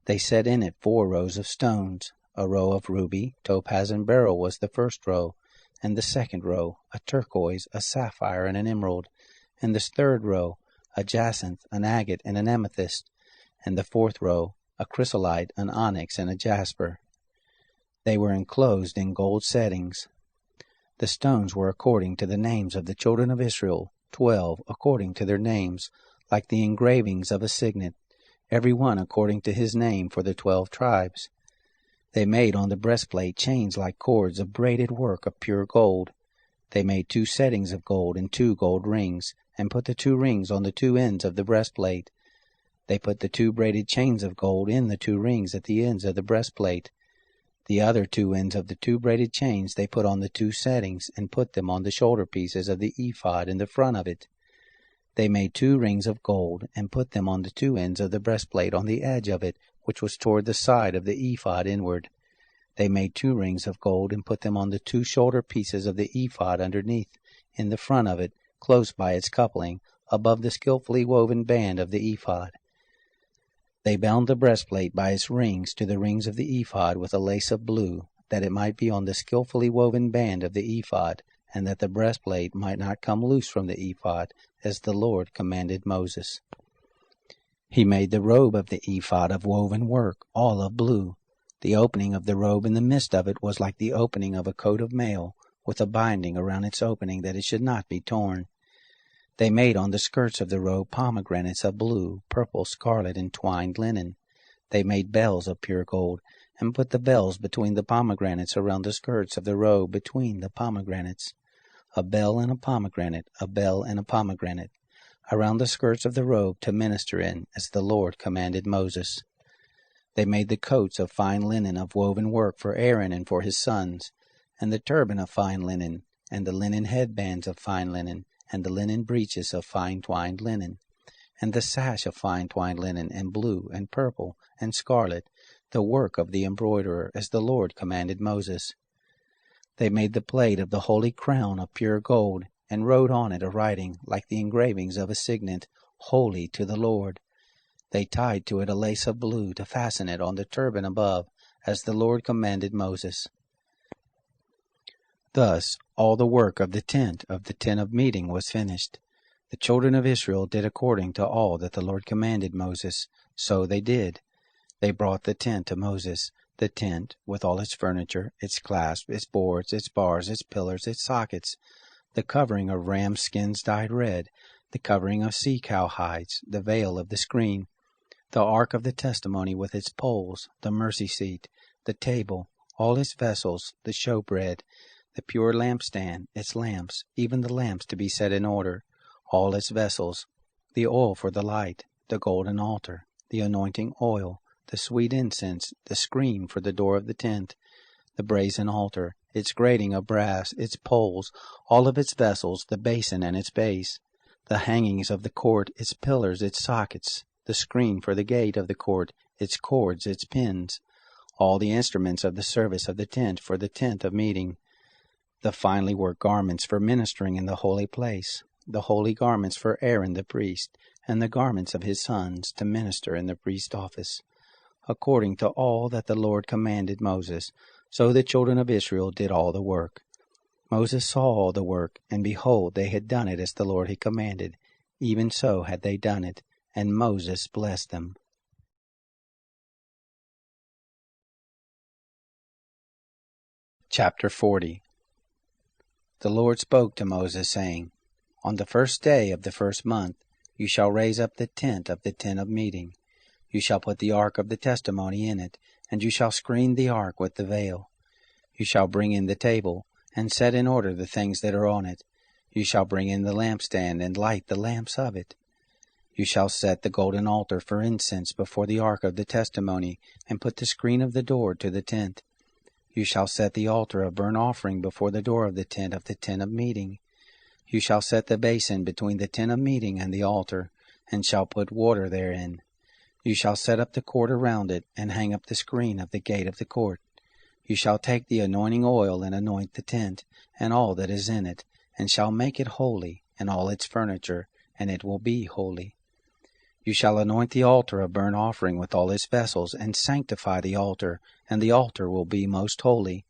They set in it 4 rows of stones. A row of ruby, topaz, and beryl was the first row, and the second row, a turquoise, a sapphire, and an emerald, and the third row, a jacinth, an agate, and an amethyst, and the fourth row, a chrysolite, an onyx, and a jasper. They were enclosed in gold settings. The stones were according to the names of the children of Israel, 12 according to their names, like the engravings of a signet, every one according to his name for the 12 tribes. They made on the breastplate chains like cords of braided work of pure gold. They made 2 settings of gold and 2 gold rings, and put the 2 rings on the 2 ends of the breastplate. They put the 2 braided chains of gold in the 2 rings at the ends of the breastplate. The other 2 ends of the 2 braided chains they put on the 2 settings, and put them on the shoulder pieces of the ephod in the front of it. They made 2 rings of gold, and put them on the 2 ends of the breastplate on the edge of it, which was toward the side of the ephod inward. They made 2 rings of gold, and put them on the 2 shoulder pieces of the ephod underneath, in the front of it, close by its coupling, above the skillfully woven band of the ephod. They bound the breastplate by its rings to the rings of the ephod with a lace of blue, that it might be on the skillfully woven band of the ephod, and that the breastplate might not come loose from the ephod, as the Lord commanded Moses. He made the robe of the ephod of woven work, all of blue. The opening of the robe in the midst of it was like the opening of a coat of mail, with a binding around its opening that it should not be torn. They made on the skirts of the robe pomegranates of blue, purple, scarlet, and twined linen. They made bells of pure gold, and put the bells between the pomegranates around the skirts of the robe between the pomegranates. A bell and a pomegranate, a bell and a pomegranate, around the skirts of the robe to minister in, as the Lord commanded Moses. They made the coats of fine linen of woven work for Aaron and for his sons, and the turban of fine linen, and the linen headbands of fine linen, and the linen breeches of fine twined linen, and the sash of fine twined linen, and blue, and purple, and scarlet, the work of the embroiderer, as the Lord commanded Moses. They made the plate of the holy crown of pure gold, and wrote on it a writing, like the engravings of a signet, Holy to the Lord. They tied to it a lace of blue to fasten it on the turban above, as the Lord commanded Moses. Thus all the work of the tent of meeting was finished. The children of Israel did according to all that the Lord commanded Moses. So they did. They brought the tent to Moses, the tent with all its furniture, its clasps, its boards, its bars, its pillars, its sockets, the covering of ram skins dyed red, the covering of sea-cow hides, the veil of the screen, the ark of the testimony with its poles, the mercy seat, the table, all its vessels, the showbread, the pure lampstand, its lamps, even the lamps to be set in order, all its vessels, the oil for the light, the golden altar, the anointing oil, the sweet incense, the screen for the door of the tent, the brazen altar, its grating of brass, its poles, all of its vessels, the basin and its base, the hangings of the court, its pillars, its sockets, the screen for the gate of the court, its cords, its pins, all the instruments of the service of the tent for the tent of meeting, the finely worked garments for ministering in the holy place, the holy garments for Aaron the priest, and the garments of his sons to minister in the priest's office, according to all that the Lord commanded Moses. So the children of Israel did all the work. Moses saw all the work, and behold, they had done it as the Lord had commanded. Even so had they done it, and Moses blessed them. Chapter 40. The Lord spoke to Moses, saying, On the first day of the first month you shall raise up the tent of meeting. You shall put the ark of the testimony in it, and you shall screen the ark with the veil. You shall bring in the table, and set in order the things that are on it. You shall bring in the lampstand, and light the lamps of it. You shall set the golden altar for incense before the ark of the testimony, and put the screen of the door to the tent. You shall set the altar of burnt offering before the door of the tent of meeting. You shall set the basin between the tent of meeting and the altar, and shall put water therein. You shall set up the court around it, and hang up the screen of the gate of the court. You shall take the anointing oil and anoint the tent, and all that is in it, and shall make it holy, and all its furniture, and it will be holy. You shall anoint the altar of burnt offering with all its vessels, and sanctify the altar, and the altar will be most holy.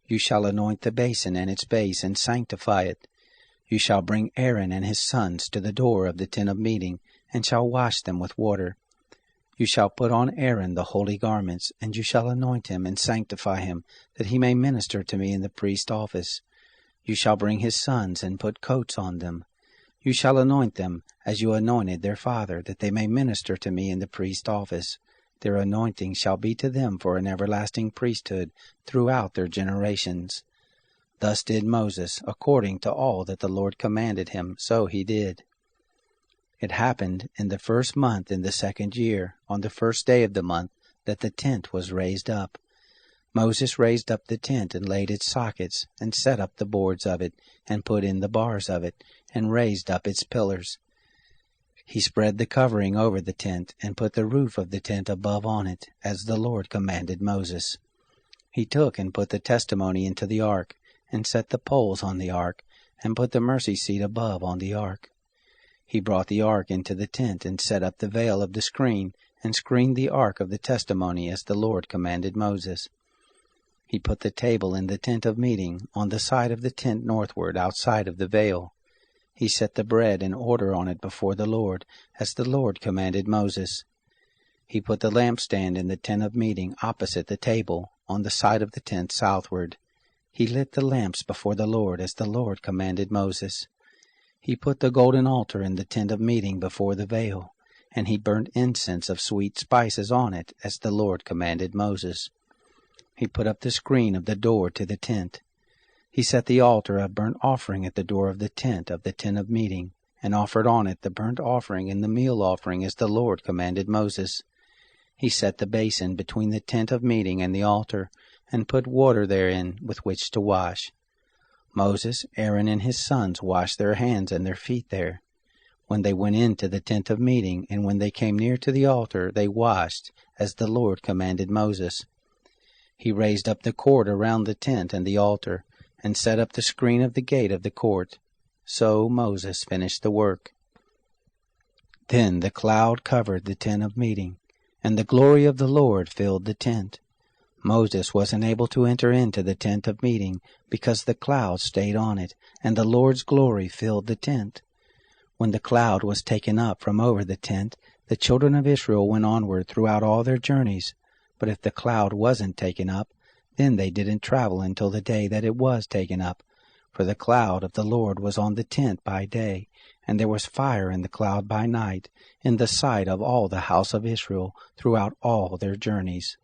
You shall anoint the basin and its base, and sanctify it. You shall bring Aaron and his sons to the door of the tent of meeting, and shall wash them with water. You shall put on Aaron the holy garments, and you shall anoint him and sanctify him, that he may minister to me in the priest's office. You shall bring his sons, and put coats on them. You shall anoint them, as you anointed their father, that they may minister to me in the priest's office. Their anointing shall be to them for an everlasting priesthood throughout their generations. Thus did Moses, according to all that the Lord commanded him, so he did. It happened in the first month in the second year, on the first day of the month, that the tent was raised up. Moses raised up the tent, and laid its sockets, and set up the boards of it, and put in the bars of it, and raised up its pillars. He spread the covering over the tent, and put the roof of the tent above on it, as the Lord commanded Moses. He took and put the testimony into the ark, and set the poles on the ark, and put the mercy seat above on the ark. He brought the ark into the tent, and set up the veil of the screen, and screened the ark of the testimony, as the Lord commanded Moses. He put the table in the tent of meeting, on the side of the tent northward, outside of the veil. He set the bread in order on it before the Lord, as the Lord commanded Moses. He put the lampstand in the tent of meeting, opposite the table, on the side of the tent southward. He lit the lamps before the Lord, as the Lord commanded Moses. He put the golden altar in the tent of meeting before the veil, and he burnt incense of sweet spices on it, as the Lord commanded Moses. He put up the screen of the door to the tent. He set the altar of burnt offering at the door of the tent of meeting, and offered on it the burnt offering and the meal offering, as the Lord commanded Moses. He set the basin between the tent of meeting and the altar, and put water therein with which to wash. Moses, Aaron, and his sons washed their hands and their feet there. When they went into the tent of meeting, and when they came near to the altar, they washed, as the Lord commanded Moses. He raised up the court around the tent and the altar, and set up the screen of the gate of the court. So Moses finished the work. Then the cloud covered the tent of meeting, and the glory of the Lord filled the tent. Moses wasn't able to enter into the tent of meeting, because the cloud stayed on it, and the Lord's glory filled the tent. When the cloud was taken up from over the tent, the children of Israel went onward throughout all their journeys. But if the cloud wasn't taken up, then they didn't travel until the day that it was taken up. For the cloud of the Lord was on the tent by day, and there was fire in the cloud by night, in the sight of all the house of Israel throughout all their journeys.